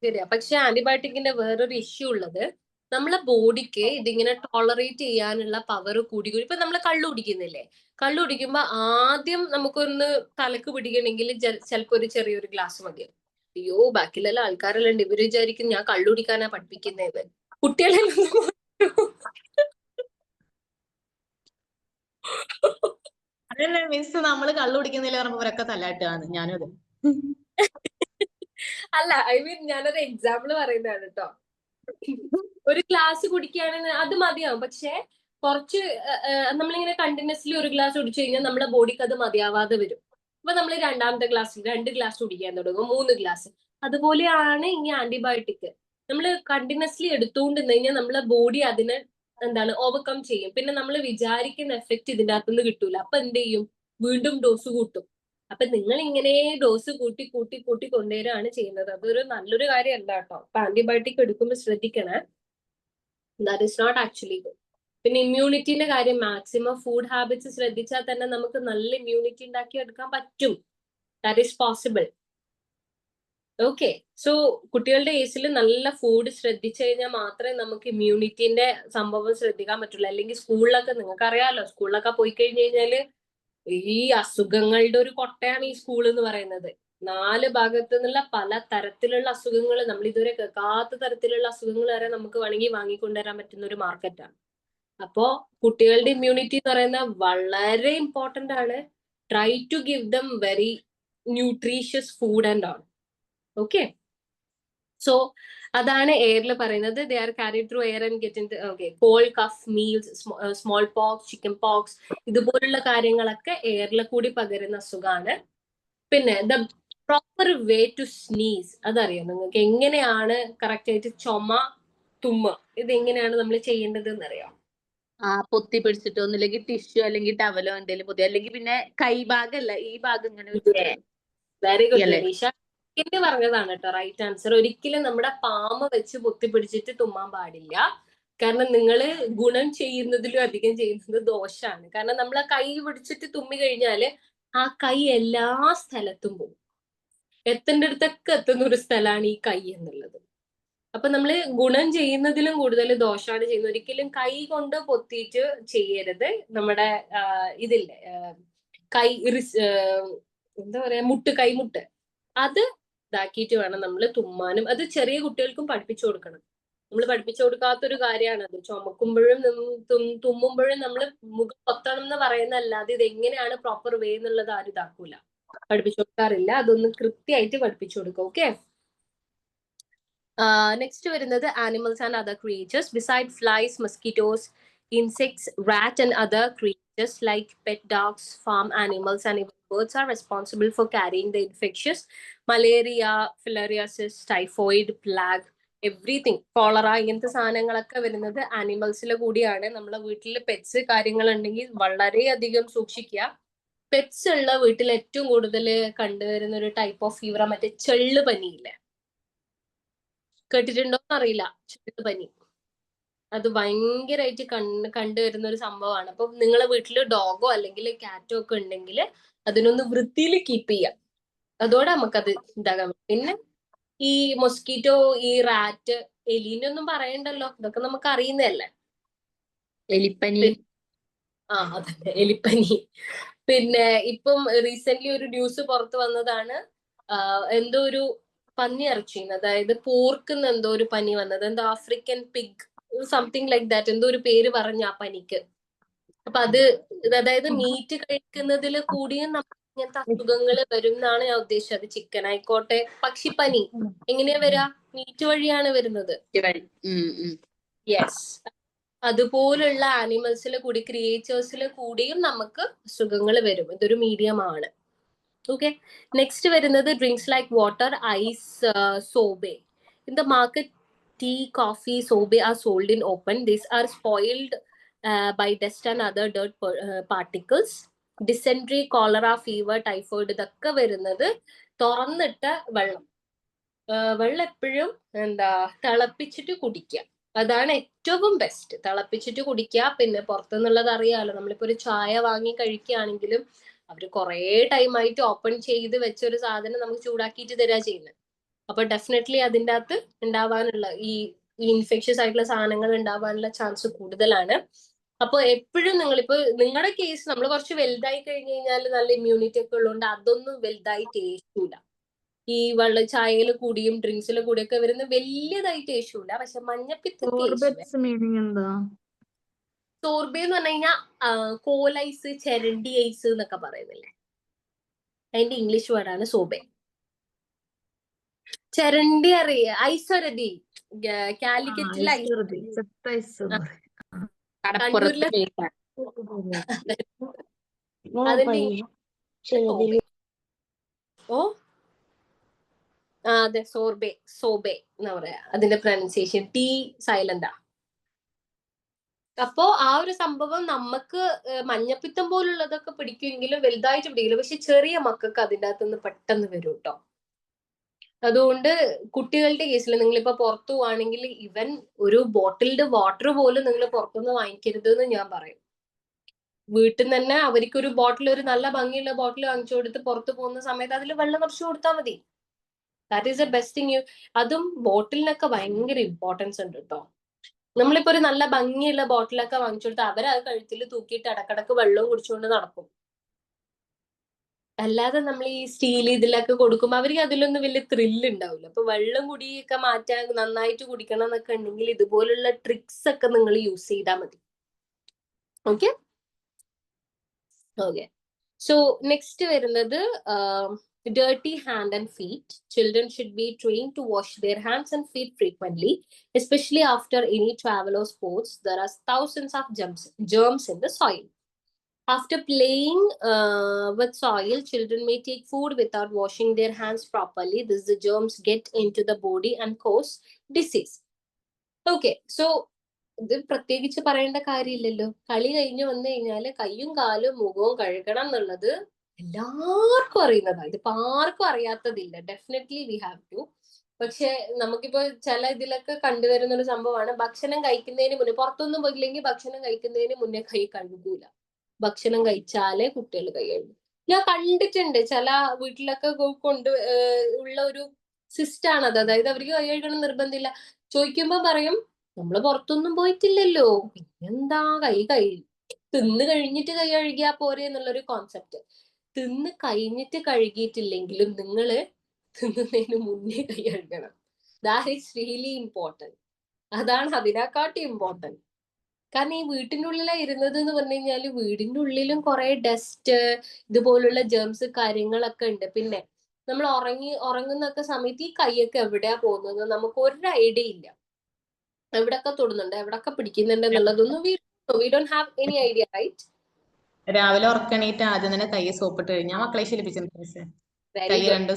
ശരിയാ, പക്ഷെ ആന്റിബയോട്ടിക്കിന്റെ വേറൊരു ഇഷ്യൂ ഉള്ളത്, നമ്മളെ ബോഡിക്ക് ഇതിങ്ങനെ ടോളറേറ്റ് ചെയ്യാനുള്ള പവർ കൂടി. ഇപ്പൊ നമ്മൾ കള്ളു കുടിക്കുന്നില്ലേ, കള്ളു കുടിക്കുമ്പോ ആദ്യം നമുക്കൊന്ന് തലക്ക് പിടിക്കണമെങ്കിൽ ചിലപ്പോ ഒരു ചെറിയൊരു ഗ്ലാസ് മതി. അയ്യോ, ബാക്കിയുള്ള ആൾക്കാരെല്ലാം ഉണ്ട്, ഇവര് വിചാരിക്കും ഞാൻ കള്ളു കുടിക്കാനാ പഠിപ്പിക്കുന്നത്. കുട്ടികളെല്ലാം അതല്ലേ മിസ്, നമ്മള് കള്ളു കുടിക്കുന്നില്ല പറയുമ്പോ ഇവരൊക്കെ തല്ലാട്ടാണ്. ഞാനും അതെ. അല്ല, ഐ മീൻ ഞാനൊരു എക്സാമ്പിൾ പറയുന്നതാണ് കേട്ടോ. ഒരു ഗ്ലാസ് കുടിക്കുകയാണെങ്കിൽ അത് മതിയാവും. പക്ഷെ കുറച്ച് നമ്മളിങ്ങനെ കണ്ടിന്യൂസ്ലി ഒരു ഗ്ലാസ് കുടിച്ചു കഴിഞ്ഞാൽ നമ്മുടെ ബോഡിക്ക് അത് മതിയാവാതെ വരും. അപ്പൊ നമ്മൾ രണ്ടാമത്തെ ഗ്ലാസ് 2 ഗ്ലാസ് കുടിക്കാൻ തുടങ്ങും, 3 ഗ്ലാസ്. അതുപോലെയാണ് ഈ ആന്റിബയോട്ടിക്. നമ്മൾ കണ്ടിന്യൂസ്ലി എടുത്തുകൊണ്ട് കഴിഞ്ഞാൽ നമ്മളെ ബോഡി അതിനെ എന്താണ് ഓവർകം ചെയ്യും. പിന്നെ നമ്മൾ വിചാരിക്കുന്ന എഫക്റ്റ് ഇതിന്റെ അകത്തുനിന്ന് കിട്ടൂല. അപ്പൊ എന്ത് ചെയ്യും? വീണ്ടും ഡോസ് കൂട്ടും. അപ്പൊ നിങ്ങൾ ഇങ്ങനെ ഡോസ് കൂട്ടി കൂട്ടി കൂട്ടി കൊണ്ടുവരികയാണ് ചെയ്യുന്നത്. അതൊരു നല്ലൊരു കാര്യമല്ല കേട്ടോ. അപ്പൊ ആന്റിബയോട്ടിക് എടുക്കുമ്പോൾ ശ്രദ്ധിക്കണേ. That is not actually good. പിന്നെ ഇമ്മ്യൂണിറ്റിന്റെ കാര്യം, മാക്സിമം ഫുഡ് ഹാബിറ്റ്സ് ശ്രദ്ധിച്ചാൽ തന്നെ നമുക്ക് നല്ല ഇമ്മ്യൂണിറ്റി ഉണ്ടാക്കി എടുക്കാൻ പറ്റും. That is possible. Okay. So കുട്ടികളുടെ കേസിൽ നല്ല ഫുഡ് ശ്രദ്ധിച്ചു കഴിഞ്ഞാൽ മാത്രമേ നമുക്ക് ഇമ്മ്യൂണിറ്റിന്റെ സംഭവം ശ്രദ്ധിക്കാൻ പറ്റുള്ളൂ. അല്ലെങ്കിൽ സ്കൂളിലൊക്കെ നിങ്ങൾക്ക് അറിയാലോ, സ്കൂളിലൊക്കെ പോയി കഴിഞ്ഞു കഴിഞ്ഞാല് ഈ അസുഖങ്ങളുടെ ഒരു കൊട്ടയാണ് ഈ സ്കൂൾ എന്ന് പറയുന്നത്. 4 ഭാഗത്തു നിന്നുള്ള പല തരത്തിലുള്ള അസുഖങ്ങൾ, നമ്മൾ ഇതുവരെ കേൾക്കാത്ത തരത്തിലുള്ള അസുഖങ്ങൾ വരെ നമുക്ക് വേണമെങ്കിൽ വാങ്ങിക്കൊണ്ടുവരാൻ പറ്റുന്ന ഒരു മാർക്കറ്റാണ്. അപ്പോ കുട്ടികളുടെ ഇമ്മ്യൂണിറ്റി എന്ന് പറയുന്നത് വളരെ ഇമ്പോർട്ടന്റ് ആണ്. Try to give them very nutritious food and all. Okay. So അതാണ് എയറിൽ പറയുന്നത്. They are carried through air and get in okay. Cold, cough, measles, small pox, chicken pox, ഇതുപോലുള്ള കാര്യങ്ങളൊക്കെ എയറിൽ കൂടി പകരുന്ന അസുഖമാണ്. പിന്നെ the proper way to sneeze, അതറിയാം നിങ്ങൾക്ക്? എങ്ങനെയാണ് കറക്റ്റ് ആയിട്ട് ചുമ, തുമ്മ, ഇത് എങ്ങനെയാണ് നമ്മൾ ചെയ്യേണ്ടത് എന്നറിയാം? പൊത്തി പിടിച്ചിട്ടോ, ഒന്നില്ലെങ്കിൽ ടിഷ്യൂ അല്ലെങ്കിൽ ടവലോ എന്തെങ്കിലും പൊത്തി, അല്ലെങ്കിൽ പിന്നെ കൈ ഭാഗമല്ല ഈ ഭാഗം ഇങ്ങനെ വെരി ഗുഡ് അല്ലേ? ജനീഷ. പറഞ്ഞതാണ് കേട്ടോ റൈറ്റ് ആൻസർ. ഒരിക്കലും നമ്മുടെ പാമ വെച്ച് പൊത്തി പിടിച്ചിട്ട് തുമ്മാൻ പാടില്ല. കാരണം നിങ്ങൾ ഗുണം ചെയ്യുന്നതിലും അധികം ചെയ്യുന്നത് ദോഷമാണ്. കാരണം നമ്മൾ ആ കൈ പിടിച്ചിട്ട് തുമ്മി കഴിഞ്ഞാല് ആ കൈ എല്ലാ സ്ഥലത്തും പോകും. എത്തേണ്ട അടുത്തൊക്കെ എത്തുന്ന ഒരു സ്ഥലമാണ് ഈ കൈ എന്നുള്ളത്. അപ്പൊ നമ്മള് ഗുണം ചെയ്യുന്നതിലും കൂടുതൽ ദോഷമാണ് ചെയ്യുന്നത്. ഒരിക്കലും കൈ കൊണ്ട് പൊത്തിയിട്ട് ചെയ്യരുത്. നമ്മുടെ ഇതില്ലേ കൈ എന്താ പറയാ, കൈമുട്ട്, അത് ഇതാക്കിയിട്ട് വേണം നമ്മൾ തുമ്മാനും. അത് ചെറിയ കുട്ടികൾക്കും പഠിപ്പിച്ചു കൊടുക്കണം. നമ്മൾ പഠിപ്പിച്ചു കൊടുക്കാത്തൊരു കാര്യമാണ് അത്. ചുമക്കുമ്പോഴും തുമ്മുമ്പോഴും നമ്മൾ മുഖം പൊത്തണം എന്ന് പറയുന്നതല്ലാതെ ഇത് എങ്ങനെയാണ് പ്രോപ്പർ വേ എന്നുള്ളത് ആരും ഇതാക്കൂല, പഠിപ്പിച്ചു കൊടുക്കാറില്ല. അതൊന്ന് കൃത്യമായിട്ട് പഠിപ്പിച്ചു കൊടുക്കും. ഓക്കെ. നെക്സ്റ്റ് വരുന്നത് animals and other creatures. Beside flies, mosquitoes, insects, rat and other creatures like pet dogs, farm animals and even birds are responsible for carrying the infectious malaria, filariasis, typhoid, plague, everything. Cholera, ഇങ്ങനത്തെ സാധനങ്ങളൊക്കെ വരുന്നത് ആനിമൽസിൽ കൂടിയാണ്. നമ്മളെ വീട്ടിൽ pets കാര്യങ്ങൾ ഉണ്ടെങ്കിൽ വളരെയധികം സൂക്ഷിക്കുക. പെറ്റ്സ് ഉള്ള വീട്ടിൽ ഏറ്റവും കൂടുതൽ കണ്ടുവരുന്ന ഒരു ടൈപ്പ് ഓഫ് ഫീവർ മറ്റേ ചെള്ളു പനിയില്ലേ, കേട്ടിട്ടുണ്ടോന്ന് അറിയില്ല. ചെള്ളുപനി അത് ഭയങ്കരമായിട്ട് കണ്ടുവരുന്ന ഒരു സംഭവമാണ്. അപ്പൊ നിങ്ങളെ വീട്ടിൽ ഡോഗോ അല്ലെങ്കിൽ കാറ്റോ ഒക്കെ ഉണ്ടെങ്കിൽ അതിനൊന്ന് വൃത്തിയിൽ കീപ്പ് ചെയ്യാം. അതോടെ നമുക്കത് ഇതാകാൻ. പിന്നെ ഈ മൊസ്കിറ്റോ, ഈ റാറ്റ്, എലീനെ ഒന്നും പറയണ്ടല്ലോ, ഇതൊക്കെ നമുക്ക് അറിയുന്നതല്ലേ. എലിപ്പനി. അതെ, എലിപ്പനി. പിന്നെ ഇപ്പം റീസെന്റ് ഒരു ന്യൂസ് പുറത്തു വന്നതാണ്. എന്തോ ഒരു പന്നി ഇറച്ചിന്ന്, അതായത് പോർക്കുന്ന എന്തോ ഒരു പനി വന്നത്, എന്തോ African pig something like that, എന്തോ ഒരു പേര് പറഞ്ഞ ആ പനിക്ക്. അപ്പൊ അത് അതായത് മീറ്റ് കഴിക്കുന്നതിൽ കൂടിയും നമുക്ക് ഇങ്ങനത്തെ അസുഖങ്ങൾ വരും എന്നാണ് ഞാൻ ഉദ്ദേശിച്ചത്. ചിക്കൻ ആയിക്കോട്ടെ, പക്ഷിപ്പനി എങ്ങനെയാ വരാ? മീറ്റ് വഴിയാണ് വരുന്നത്. യെസ്. അതുപോലുള്ള ആനിമൽസിൽ കൂടി, ക്രിയേച്ചേഴ്സിൽ കൂടിയും നമുക്ക് അസുഖങ്ങൾ വരും. ഇതൊരു മീഡിയം ആണ്. Okay. Next വരുന്നത് drinks like water, ice, sobe. In the market, tea, coffee, sobe are sold in open. These are spoiled by dust and other dirt particles. Dysentery, cholera, fever, typhoid ഇതൊക്കെ വരുന്നത് തുറന്നിട്ട വെള്ളം. വെള്ളം എപ്പോഴും തിളപ്പിച്ചിട്ട് കുടിക്കുക. അതാണ് ഏറ്റവും ബെസ്റ്റ്. തിളപ്പിച്ചിട്ട് കുടിക്കുക. പിന്നെ പുറത്തുനിന്നുള്ളത് അറിയാലോ, നമ്മളിപ്പോ ഒരു ചായ വാങ്ങി കഴിക്കുകയാണെങ്കിലും അവര് കുറെ ടൈമായിട്ട് ഓപ്പൺ ചെയ്ത് വെച്ച ഒരു സാധനം നമുക്ക് ചൂടാക്കിയിട്ട് തരാ ചെയ്യുന്നത്. അപ്പൊ ഡെഫിനറ്റ്ലി അതിൻ്റെ അകത്ത് ഉണ്ടാവാനുള്ള ഈ ഇൻഫെക്ഷ്യസ് ആയിട്ടുള്ള സാധനങ്ങൾ ഉണ്ടാവാനുള്ള ചാൻസ് കൂടുതലാണ്. അപ്പൊ എപ്പോഴും നിങ്ങളിപ്പോ നിങ്ങളുടെ കേസ് നമ്മൾ കുറച്ച് വലുതായി കഴിഞ്ഞു കഴിഞ്ഞാൽ നല്ല ഇമ്മ്യൂണിറ്റി ഒക്കെ ഉള്ളതുകൊണ്ട് അതൊന്നും വലുതായി ടേസ്റ്റൂല. ഈ ചായയിൽ കൂടിയും ഡ്രിങ്ക്സിൽ കൂടിയൊക്കെ വരുന്ന വലിയതായിട്ട് ടേസ്റ്റൂല. പക്ഷെ മഞ്ഞപ്പിത്തം മീനിങ് എന്താ? സോർബെ എന്ന് പറഞ്ഞു കഴിഞ്ഞാൽ കോലൈസ്, ചെരണ്ടി ഐസ് എന്നൊക്കെ പറയുന്നില്ലേ, അതിന്റെ ഇംഗ്ലീഷ് വേർഡാണ് സോബെ. ചെരണ്ടി അറിയ, ഐശ്വരതി കാലിക്കറ്റിലെ അതെ സോർബെ, സോബെ എന്നാ പറയാ. അതിന്റെ പ്രൊനൗൺസിയേഷൻ ടി സൈലന്റാ. അപ്പോ ആ ഒരു സംഭവം നമുക്ക് മഞ്ഞപ്പിത്തം പോലുള്ളതൊക്കെ പിടിക്കുമെങ്കിലും വലുതായിട്ട് പിടിക്കില്ല. പക്ഷെ ചെറിയ മക്കൾക്ക് അതിൻ്റെ അകത്തുനിന്ന് പെട്ടെന്ന് വരും കേട്ടോ. അതുകൊണ്ട് കുട്ടികളുടെ കേസിൽ നിങ്ങളിപ്പോ പുറത്തു പോവാണെങ്കിൽ ഇവൻ ഒരു ബോട്ടിൽഡ് വാട്ടർ പോലും നിങ്ങൾ പുറത്തുനിന്ന് വാങ്ങിക്കരുത് എന്ന് ഞാൻ പറയും. വീട്ടിൽ നിന്ന് തന്നെ അവർക്കൊരു ബോട്ടിൽ, ഒരു നല്ല ഭംഗിയുള്ള ബോട്ടിൽ വാങ്ങിച്ചു കൊടുത്ത് പുറത്തു പോകുന്ന സമയത്ത് അതിൽ വെള്ളം നിറച്ചു കൊടുത്താൽ മതി. That is A best thing. അതും ബോട്ടിലിനൊക്കെ ഭയങ്കര ഇമ്പോർട്ടൻസ് ഉണ്ട് കേട്ടോ. നമ്മളിപ്പോ ഒരു നല്ല ഭംഗിയുള്ള ബോട്ടിലൊക്കെ വാങ്ങിച്ചു കൊടുത്താൽ അവരത് കഴുത്തിൽ തൂക്കിയിട്ട് ഇടക്കിടക്ക് വെള്ളവും കുടിച്ചുകൊണ്ട് നടക്കും. അല്ലാതെ നമ്മൾ ഈ സ്റ്റീൽ ഇതിലൊക്കെ കൊടുക്കുമ്പോൾ അവർക്ക് അതിലൊന്നും വലിയ ത്രില്ല് ഉണ്ടാവില്ല. അപ്പൊ വെള്ളം കുടിയൊക്കെ മാറ്റാൻ, നന്നായിട്ട് കുടിക്കണം എന്നൊക്കെ ഉണ്ടെങ്കിൽ ഇതുപോലുള്ള ട്രിക്സ് ഒക്കെ നിങ്ങൾ യൂസ് ചെയ്താൽ മതി. Okay okay. സോ നെക്സ്റ്റ് വരുന്നത് dirty hand and feet. Children should be trained to wash their hands and feet frequently, especially after any travel or sports. There are thousands of germs in the soil. After playing with soil, children may take food without washing their hands properly. This the germs get into the body and cause disease. Okay, so ഇത് പ്രത്യേകിച്ച് പറയേണ്ട കാര്യമില്ലല്ലോ. കളി കഴിഞ്ഞ് വന്നു കഴിഞ്ഞാല് കയ്യും കാലും മുഖവും കഴുകണം എന്നുള്ളത് എല്ലാവർക്കും അറിയുന്നതാണ്. ഇതിപ്പോ ആർക്കും അറിയാത്തതില്ല. Definitely we have to. പക്ഷെ നമുക്കിപ്പോ ചില ഇതിലൊക്കെ കണ്ടുവരുന്ന ഒരു സംഭവമാണ്, ഭക്ഷണം കഴിക്കുന്നതിന് മുന്നേ, പുറത്തൊന്നും പോയില്ലെങ്കിൽ ഭക്ഷണം കഴിക്കുന്നതിന് മുന്നേ കൈ കഴുകൂല. ഭക്ഷണം കഴിച്ചാലേ കുട്ടികൾ കൈ കഴുകും. ഞാൻ കണ്ടിട്ടുണ്ട് ചില വീട്ടിലൊക്കെ കൊണ്ട് ഉള്ള ഒരു സിസ്റ്റാണത്. അതായത് അവർക്ക് കൈ കഴുകണം നിർബന്ധമില്ല. ചോദിക്കുമ്പോ പറയും നമ്മള് പുറത്തൊന്നും പോയിട്ടില്ലല്ലോ, പിന്നെന്താ കൈ തിന്ന് കഴിഞ്ഞിട്ട് കൈ കഴുകിയാ പോരെ എന്നുള്ളൊരു കോൺസെപ്റ്റ്. തിന്ന് കഴിഞ്ഞിട്ട് കഴുകിയിട്ടില്ലെങ്കിലും നിങ്ങള് തിന്നുന്നതിന് മുന്നേ കൈ കഴുകണം. That is really important. അതാണ് അതിനെക്കാട്ടി ഇമ്പോർട്ടൻറ്റ്. കാരണം ഈ വീട്ടിനുള്ളിലാണ് ഇരുന്നത് എന്ന് പറഞ്ഞു കഴിഞ്ഞാല് വീടിന്റെ ഉള്ളിലും കുറെ ഡസ്റ്റ്, ഇതുപോലുള്ള ജേംസ് കാര്യങ്ങളൊക്കെ ഉണ്ട്. പിന്നെ നമ്മൾ ഉറങ്ങുന്നൊക്കെ സമയത്ത് ഈ കൈയൊക്കെ എവിടെയാ പോകുന്നത് നമുക്ക് ഒരു ഐഡിയ ഇല്ല. എവിടൊക്കെ തൊടുന്നുണ്ട്, എവിടൊക്കെ പിടിക്കുന്നുണ്ട് എന്നുള്ളതൊന്നും we don't have any idea, right? രാവിലെ ഉറക്കണീറ്റ് ആദ്യം തന്നെ കൈ സോപ്പിട്ട് കഴിഞ്ഞാൽ മക്കളെ ശീലിപ്പിച്ചിട്ടുണ്ട്. കൈ രണ്ടു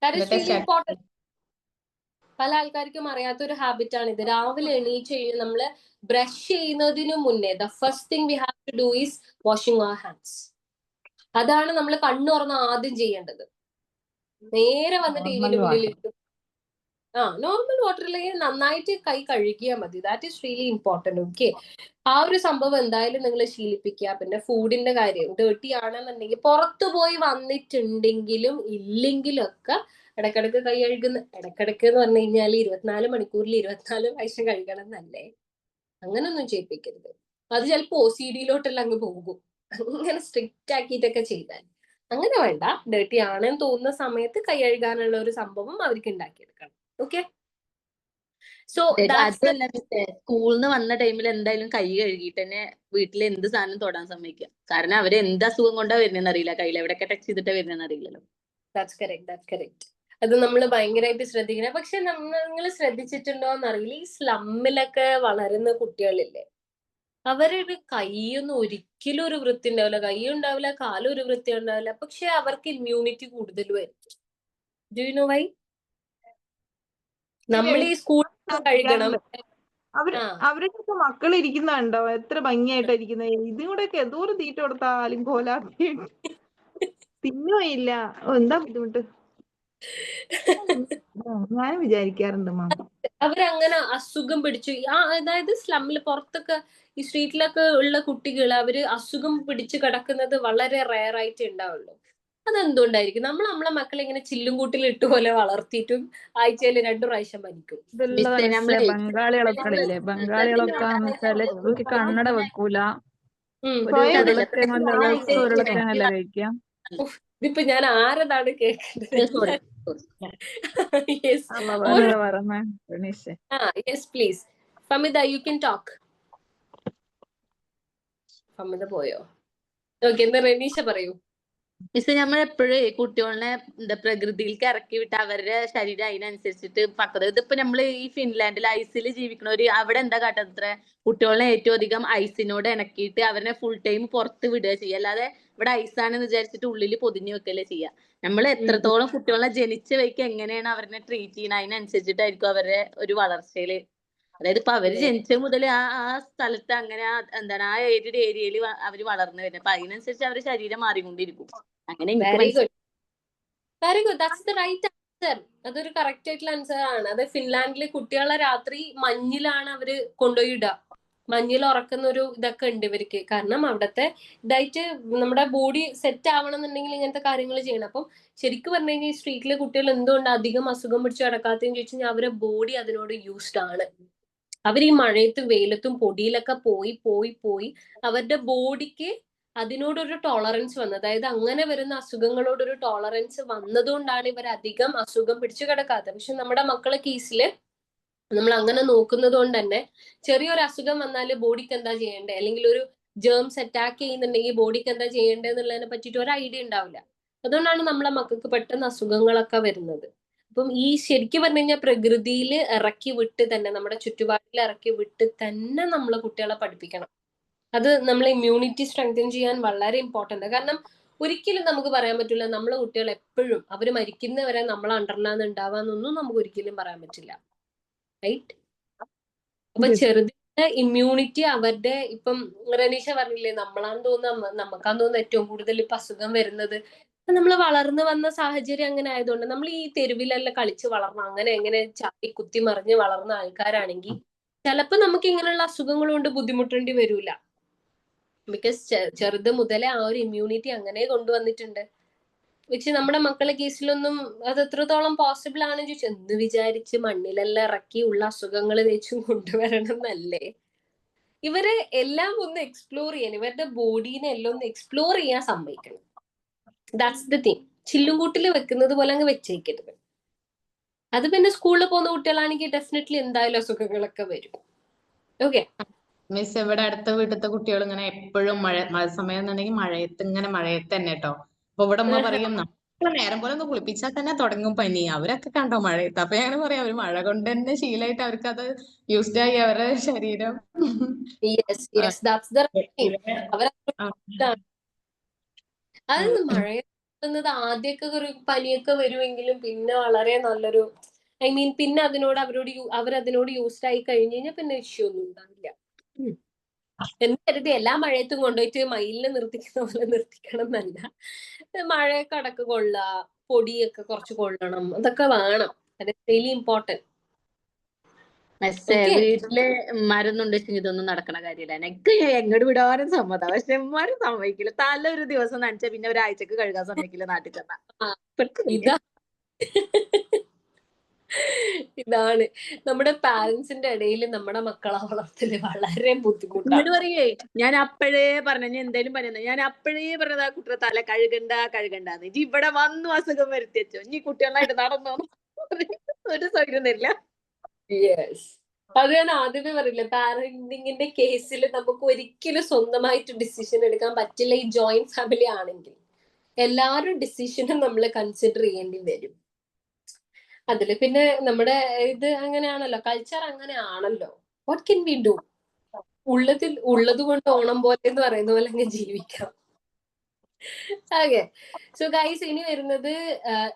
That is really important. പല ആൾക്കാർക്കും അറിയാത്തൊരു ഹാബിറ്റ് ആണ് ഇത്. രാവിലെ എണീച്ച് കഴിഞ്ഞാൽ നമ്മള് ബ്രഷ് ചെയ്യുന്നതിന് മുന്നേ the first thing we have to do is washing our hands. അതാണ് നമ്മൾ കണ്ണു തുറന്ന് ആദ്യം ചെയ്യേണ്ടത്. നേരെ വന്ന് ടിവിന്റെ മുന്നിൽ ഇട്ടു നോർമൽ വാട്ടറിലേക്ക് നന്നായിട്ട് കൈ കഴുകിയാൽ മതി. That is really important. Okay, ആ ഒരു സംഭവം എന്തായാലും നിങ്ങൾ ശീലിപ്പിക്കുക. പിന്നെ ഫുഡിന്റെ കാര്യം ഡേർട്ടി ആണെന്നുണ്ടെങ്കിൽ പുറത്തു പോയി വന്നിട്ടുണ്ടെങ്കിലും ഇല്ലെങ്കിലും ഒക്കെ ഇടക്കിടക്ക് കൈ കഴുകുന്ന, ഇടക്കിടക്ക് എന്ന് പറഞ്ഞു കഴിഞ്ഞാൽ 24 മണിക്കൂറിൽ 24 പ്രാവശ്യം കഴുകണം എന്നല്ലേ. അങ്ങനൊന്നും ചെയ്യിപ്പിക്കരുത്. അത് ചിലപ്പോൾ OCD-ലോട്ടെല്ലാം അങ്ങ് പോകും. അങ്ങനെ സ്ട്രിക്റ്റ് ആക്കിയിട്ടൊക്കെ ചെയ്താൽ അങ്ങനെ വേണ്ട. ഡേർട്ടി ആണെന്ന് തോന്നുന്ന സമയത്ത് കൈ കഴുകാനുള്ള ഒരു സംഭവം അവർക്ക് ഉണ്ടാക്കിയെടുക്കണം. ഓക്കെ, സോ അതല്ല സ്കൂളിൽ നിന്ന് വന്ന ടൈമിൽ എന്തായാലും കൈ കഴുകിയിട്ട് തന്നെ വീട്ടിൽ എന്ത് സാധനം തൊടാൻ സമ്മതിക്കുക. കാരണം അവര് എന്ത് അസുഖം കൊണ്ടാ വരുന്നതെന്ന് അറിയില്ല, കയ്യിൽ എവിടെയൊക്കെ ടച്ച് ചെയ്തിട്ടാ വരുന്നതെന്ന് അറിയില്ലല്ലോ. That's correct. അത് നമ്മൾ ഭയങ്കരമായിട്ട് ശ്രദ്ധിക്കണം. പക്ഷെ നിങ്ങൾ ശ്രദ്ധിച്ചിട്ടുണ്ടോ എന്നറിയില്ല, ഈ സ്ലമ്മിലൊക്കെ വളരുന്ന കുട്ടികളില്ലേ, അവരുടെ കൈയൊന്നും ഒരിക്കലും ഒരു വൃത്തി ഉണ്ടാവില്ല. കൈ ഉണ്ടാവില്ല, കാലും ഒരു വൃത്തി ഉണ്ടാവില്ല. പക്ഷെ അവർക്ക് ഇമ്മ്യൂണിറ്റി കൂടുതലുമായിരിക്കും. Do you know why? നമ്മൾ ഈ സ്കൂളിൽ കഴുകണം. അവരുടെ മക്കൾ ഇരിക്കുന്നുണ്ടോ, എത്ര ഭംഗിയായിട്ടാ ഇരിക്കുന്നത്. ഇതും കൂടെ ഒക്കെ എന്തോരം തീറ്റ കൊടുത്താലും കോലാക്കി തിന്നുമില്ല. എന്താ ബുദ്ധിമുട്ട് ഞാൻ വിചാരിക്കാറുണ്ട് മാം. അവരങ്ങനെ അസുഖം പിടിച്ചു, അതായത് സ്ലമ്മിൽ പുറത്തൊക്കെ ഈ സ്ട്രീറ്റിലൊക്കെ ഉള്ള കുട്ടികൾ അവര് അസുഖം പിടിച്ച് കിടക്കുന്നത് വളരെ റെയർ ആയിട്ട് ഉണ്ടാവുള്ളൂ. അതെന്തുകൊണ്ടായിരിക്കും? നമ്മളെ മക്കളെ ഇങ്ങനെ ചില്ലും കൂട്ടിൽ ഇട്ട് പോലെ വളർത്തിയിട്ടും ആഴ്ചയിൽ 2 പ്രാവശ്യം പനിക്കും. ബംഗാളികളൊക്കെ ഇല്ലേ, ബംഗാളികളൊക്കെ വെച്ചാല് കണ്ണട വെക്കൂല, ഉരുളക്കിഴങ്ങല്ല കഴിക്കാം. ഇതിപ്പോ ഞാൻ ആരതാണ് കേൾക്കുന്നത്? Yes please Famita, you can talk. Famita പോയോ? ഓക്കെ, എന്താ റെനീഷ പറയൂ. മിസ്, നമ്മൾ എപ്പോഴും കുട്ടികളെ പ്രകൃതിയിലേക്ക് ഇറക്കി വിട്ട് അവരുടെ ശരീരം അതിനനുസരിച്ചിട്ട് പക്വത. ഇതിപ്പോ നമ്മള് ഈ ഫിൻലാൻഡിൽ ഐസിൽ ജീവിക്കണവര് അവിടെ എന്താ കാട്ടത്ര, കുട്ടികളെ ഏറ്റവും അധികം ഐസിനോട് ഇണക്കിയിട്ട് അവരെ ഫുൾ ടൈം പുറത്ത് വിടുക ചെയ്യുക. അല്ലാതെ ഇവിടെ ഐസാണെന്ന് വിചാരിച്ചിട്ട് ഉള്ളിൽ പൊതിഞ്ഞു വെക്കല്ലേ ചെയ്യുക. നമ്മൾ എത്രത്തോളം കുട്ടികളെ ജനിച്ച വയ്ക്ക് എങ്ങനെയാണ് അവരെ ട്രീറ്റ് ചെയ്യണം അതിനനുസരിച്ചിട്ടായിരിക്കും അവരുടെ ഒരു വളർച്ചയില് അതായത് ഇപ്പൊ അവര് ജനിച്ച മുതൽ ആ സ്ഥലത്ത് അങ്ങനെ എന്താണ് ആ ഏരിയയിൽ അവര് വളർന്നു വരുന്നത്. അപ്പൊ അതിനനുസരിച്ച് അവരുടെ ശരീരം മാറിക്കൊണ്ടിരിക്കും. അങ്ങനെ എനിക്ക് വെരി മനസ്സിലായി. Good, very good, that's the right answer. അതൊരു കറക്റ്റ് ആയിട്ടുള്ള ആൻസർ ആണ്. അത് ഫിൻലാൻഡില് കുട്ടികളെ രാത്രി മഞ്ഞിലാണ് അവര് കൊണ്ടുപോയി ഇടുക. മഞ്ഞിൽ ഉറക്കുന്ന ഒരു ഇതൊക്കെ ഉണ്ട് ഇവർക്ക്. കാരണം അവിടത്തെ ഇതായിട്ട് നമ്മുടെ ബോഡി സെറ്റ് ആവണം എന്നുണ്ടെങ്കിൽ ഇങ്ങനത്തെ കാര്യങ്ങൾ ചെയ്യണം. അപ്പം ശരിക്കും പറഞ്ഞു കഴിഞ്ഞാൽ ഈ സ്ട്രീറ്റിലെ കുട്ടികൾ എന്തുകൊണ്ട് അധികം അസുഖം പിടിച്ച് കിടക്കാത്തതെന്ന് ചോദിച്ചു കഴിഞ്ഞാൽ അവരുടെ ബോഡി അതിനോട് യൂസ്ഡ് ആണ്. അവർ ഈ മഴയത്തും വെയിലത്തും പൊടിയിലൊക്കെ പോയി പോയി പോയി അവരുടെ ബോഡിക്ക് അതിനോടൊരു ടോളറൻസ് വന്നത്. അതായത് അങ്ങനെ വരുന്ന അസുഖങ്ങളോടൊരു ടോളറൻസ് വന്നതുകൊണ്ടാണ് ഇവർ അധികം അസുഖം പിടിച്ചു കിടക്കാത്തത്. പക്ഷെ നമ്മുടെ മക്കളെ കേസില് നമ്മൾ അങ്ങനെ നോക്കുന്നത് കൊണ്ട് തന്നെ ചെറിയൊരു അസുഖം വന്നാൽ ബോഡിക്ക് എന്താ ചെയ്യേണ്ടത്, അല്ലെങ്കിൽ ഒരു ജേംസ് അറ്റാക്ക് ചെയ്യുന്നുണ്ടെങ്കിൽ ബോഡിക്ക് എന്താ ചെയ്യേണ്ടത് എന്നുള്ളതിനെ പറ്റിയിട്ട് ഒരു ഐഡിയ ഉണ്ടാവില്ല. അതുകൊണ്ടാണ് നമ്മളെ മക്കൾക്ക് പെട്ടെന്ന് അസുഖങ്ങളൊക്കെ വരുന്നത്. അപ്പം ഈ ശരിക്കും പറഞ്ഞു കഴിഞ്ഞാൽ പ്രകൃതിയിൽ ഇറക്കി വിട്ട് തന്നെ, നമ്മുടെ ചുറ്റുപാടിൽ ഇറക്കി വിട്ട് തന്നെ നമ്മളെ കുട്ടികളെ പഠിപ്പിക്കണം. അത് നമ്മളെ ഇമ്മ്യൂണിറ്റി സ്ട്രെങ്തൻ ചെയ്യാൻ വളരെ ഇമ്പോർട്ടന്റ്. കാരണം ഒരിക്കലും നമുക്ക് പറയാൻ പറ്റില്ല നമ്മളെ കുട്ടികൾ എപ്പോഴും അവര് മരിക്കുന്നവരെ നമ്മളെ അണ്ടറിലാണ് ഉണ്ടാവാന്നൊന്നും നമുക്ക് ഒരിക്കലും പറയാൻ പറ്റില്ല. റൈറ്റ്? അപ്പൊ ചെറുതിന്റെ ഇമ്മ്യൂണിറ്റി അവരുടെ, ഇപ്പം റനീഷ പറഞ്ഞില്ലേ നമ്മളാന്ന് തോന്നുന്നു, നമുക്കാന്ന് തോന്നുന്നു ഏറ്റവും കൂടുതൽ ഇപ്പൊ അസുഖം വരുന്നത്. നമ്മൾ വളർന്നു വന്ന സാഹചര്യം അങ്ങനെ ആയതുകൊണ്ട്, നമ്മൾ ഈ തെരുവിലെല്ലാം കളിച്ച് വളർന്ന, അങ്ങനെ എങ്ങനെ ചാടി കുത്തി മറിഞ്ഞ് വളർന്ന ആൾക്കാരാണെങ്കിൽ ചിലപ്പോ നമുക്ക് ഇങ്ങനെയുള്ള അസുഖങ്ങൾ കൊണ്ട് ബുദ്ധിമുട്ടേണ്ടി വരൂല. ബിക്കോസ് ചെറുത് മുതലേ ആ ഒരു ഇമ്മ്യൂണിറ്റി അങ്ങനെ കൊണ്ടുവന്നിട്ടുണ്ട്. പക്ഷെ നമ്മുടെ മക്കളെ കേസിലൊന്നും അത് എത്രത്തോളം പോസിബിൾ ആണെന്ന് ചോദിച്ചാൽ എന്ത് വിചാരിച്ച് മണ്ണിലെല്ലാം ഇറക്കി ഉള്ള അസുഖങ്ങൾ തേച്ചും കൊണ്ടുവരണം എന്നല്ലേ. ഇവരെ എല്ലാം ഒന്ന് എക്സ്പ്ലോർ ചെയ്യാൻ, ഇവരുടെ ബോഡീനെ എല്ലാം ഒന്ന് എക്സ്പ്ലോർ ചെയ്യാൻ സമ്മതിക്കണം. That's the thing. ചില്ലുംകൂട്ടിൽ വെക്കുന്നത് പോലെ അങ്ങ് വെച്ചേക്കരുത്. അത് പിന്നെ സ്കൂളിൽ പോകുന്ന കുട്ടികളാണെങ്കിൽ ഡെഫിനറ്റ്ലി എന്തായാലും അസുഖങ്ങളൊക്കെ വരും. ഓക്കെ മിസ്, ഇവിടെ അടുത്ത വീട്ടിലത്തെ കുട്ടികൾ ഇങ്ങനെ എപ്പോഴും മഴ സമയം എന്നുണ്ടെങ്കിൽ മഴയത്ത് തന്നെ കേട്ടോ. അപ്പൊ ഇവിടെ അമ്മ പറയും നമ്മളെ നേരം പോലെ ഒന്ന് കുളിപ്പിച്ചാൽ തന്നെ തുടങ്ങും പനി. അവരൊക്കെ കണ്ടോ മഴയത്ത്. അപ്പൊ ഞാൻ പറയാം അവര് മഴ കൊണ്ട് തന്നെ ശീലമായിട്ട് അവർക്ക് അത് യൂസ്ഡ് ആയി അവരുടെ ശരീരം. അത് മഴയത് ആദ്യമൊക്കെ ഒരു പനിയൊക്കെ വരുമെങ്കിലും പിന്നെ വളരെ നല്ലൊരു, ഐ മീൻ പിന്നെ അവരതിനോട് യൂസ്ഡ് ആയി കഴിഞ്ഞ് കഴിഞ്ഞാൽ പിന്നെ ഇഷ്യൂ ഒന്നും ഉണ്ടാവില്ല. എന്ന് കരുതി എല്ലാ മഴയത്തും കൊണ്ടുപോയിട്ട് മയിലിനെ നിർത്തിക്കുന്ന പോലെ നിർത്തിക്കണം എന്നല്ല. മഴയൊക്കെ അടക്കം കൊള്ളുക, പൊടിയൊക്കെ കുറച്ച് കൊള്ളണം, അതൊക്കെ വേണം. അത് റിയലി ഇമ്പോർട്ടന്റ്. വീട്ടില് ഉമ്മാരൊന്നും ഇതൊന്നും നടക്കണ കാര്യമില്ല. എനിക്ക് എങ്ങോട്ട് വിടാനും സമ്മതം. പക്ഷെ ഉമ്മാരും സമ്മതിക്കില്ല. തല ഒരു ദിവസം നനച്ചാൽ പിന്നെ ഒരാഴ്ചക്ക് കഴുകാൻ സമ്മതിക്കില്ല നാട്ടിൽ ചെന്നാ. ഇതാണ് നമ്മുടെ പാരന്റ്സിന്റെ ഇടയിൽ നമ്മുടെ മക്കളെ വളർത്തല് വളരെ ബുദ്ധിമുട്ടാണ്. പറയേ ഞാൻ അപ്പോഴേ പറഞ്ഞു, എന്തേലും പറയുന്നത് ഞാൻ അപ്പോഴേ പറഞ്ഞത് ആ കുട്ടിയുടെ തല കഴുകണ്ടെന്ന്. ഇവിടെ വന്നു അസുഖം വരുത്തി വെച്ചോ, ഇനി കുട്ടികളായിട്ട് നടന്നോ, ഒരു സൗകര്യം തരില്ല. യെസ്, അത് ഞാൻ ആദ്യമേ പറയില്ല. പാരന്റിങ്ങിന്റെ കേസിൽ നമുക്ക് ഒരിക്കലും സ്വന്തമായിട്ട് ഡിസിഷൻ എടുക്കാൻ പറ്റില്ല. ഈ ജോയിന്റ് ഫാമിലി ആണെങ്കിൽ എല്ലാവരും ഡിസിഷനും നമ്മൾ കൺസിഡർ ചെയ്യേണ്ടി വരും. അതില് പിന്നെ നമ്മുടെ ഇത് അങ്ങനെയാണല്ലോ, കൾച്ചർ അങ്ങനെ ആണല്ലോ. What can we do? ഉള്ളത് കൊണ്ട് ഓണം പോലെ എന്ന് പറയുന്ന പോലെ അങ്ങ് ജീവിക്കാം. ഓക്കെ, സോ ഗൈസ്, ഇനി വരുന്നത്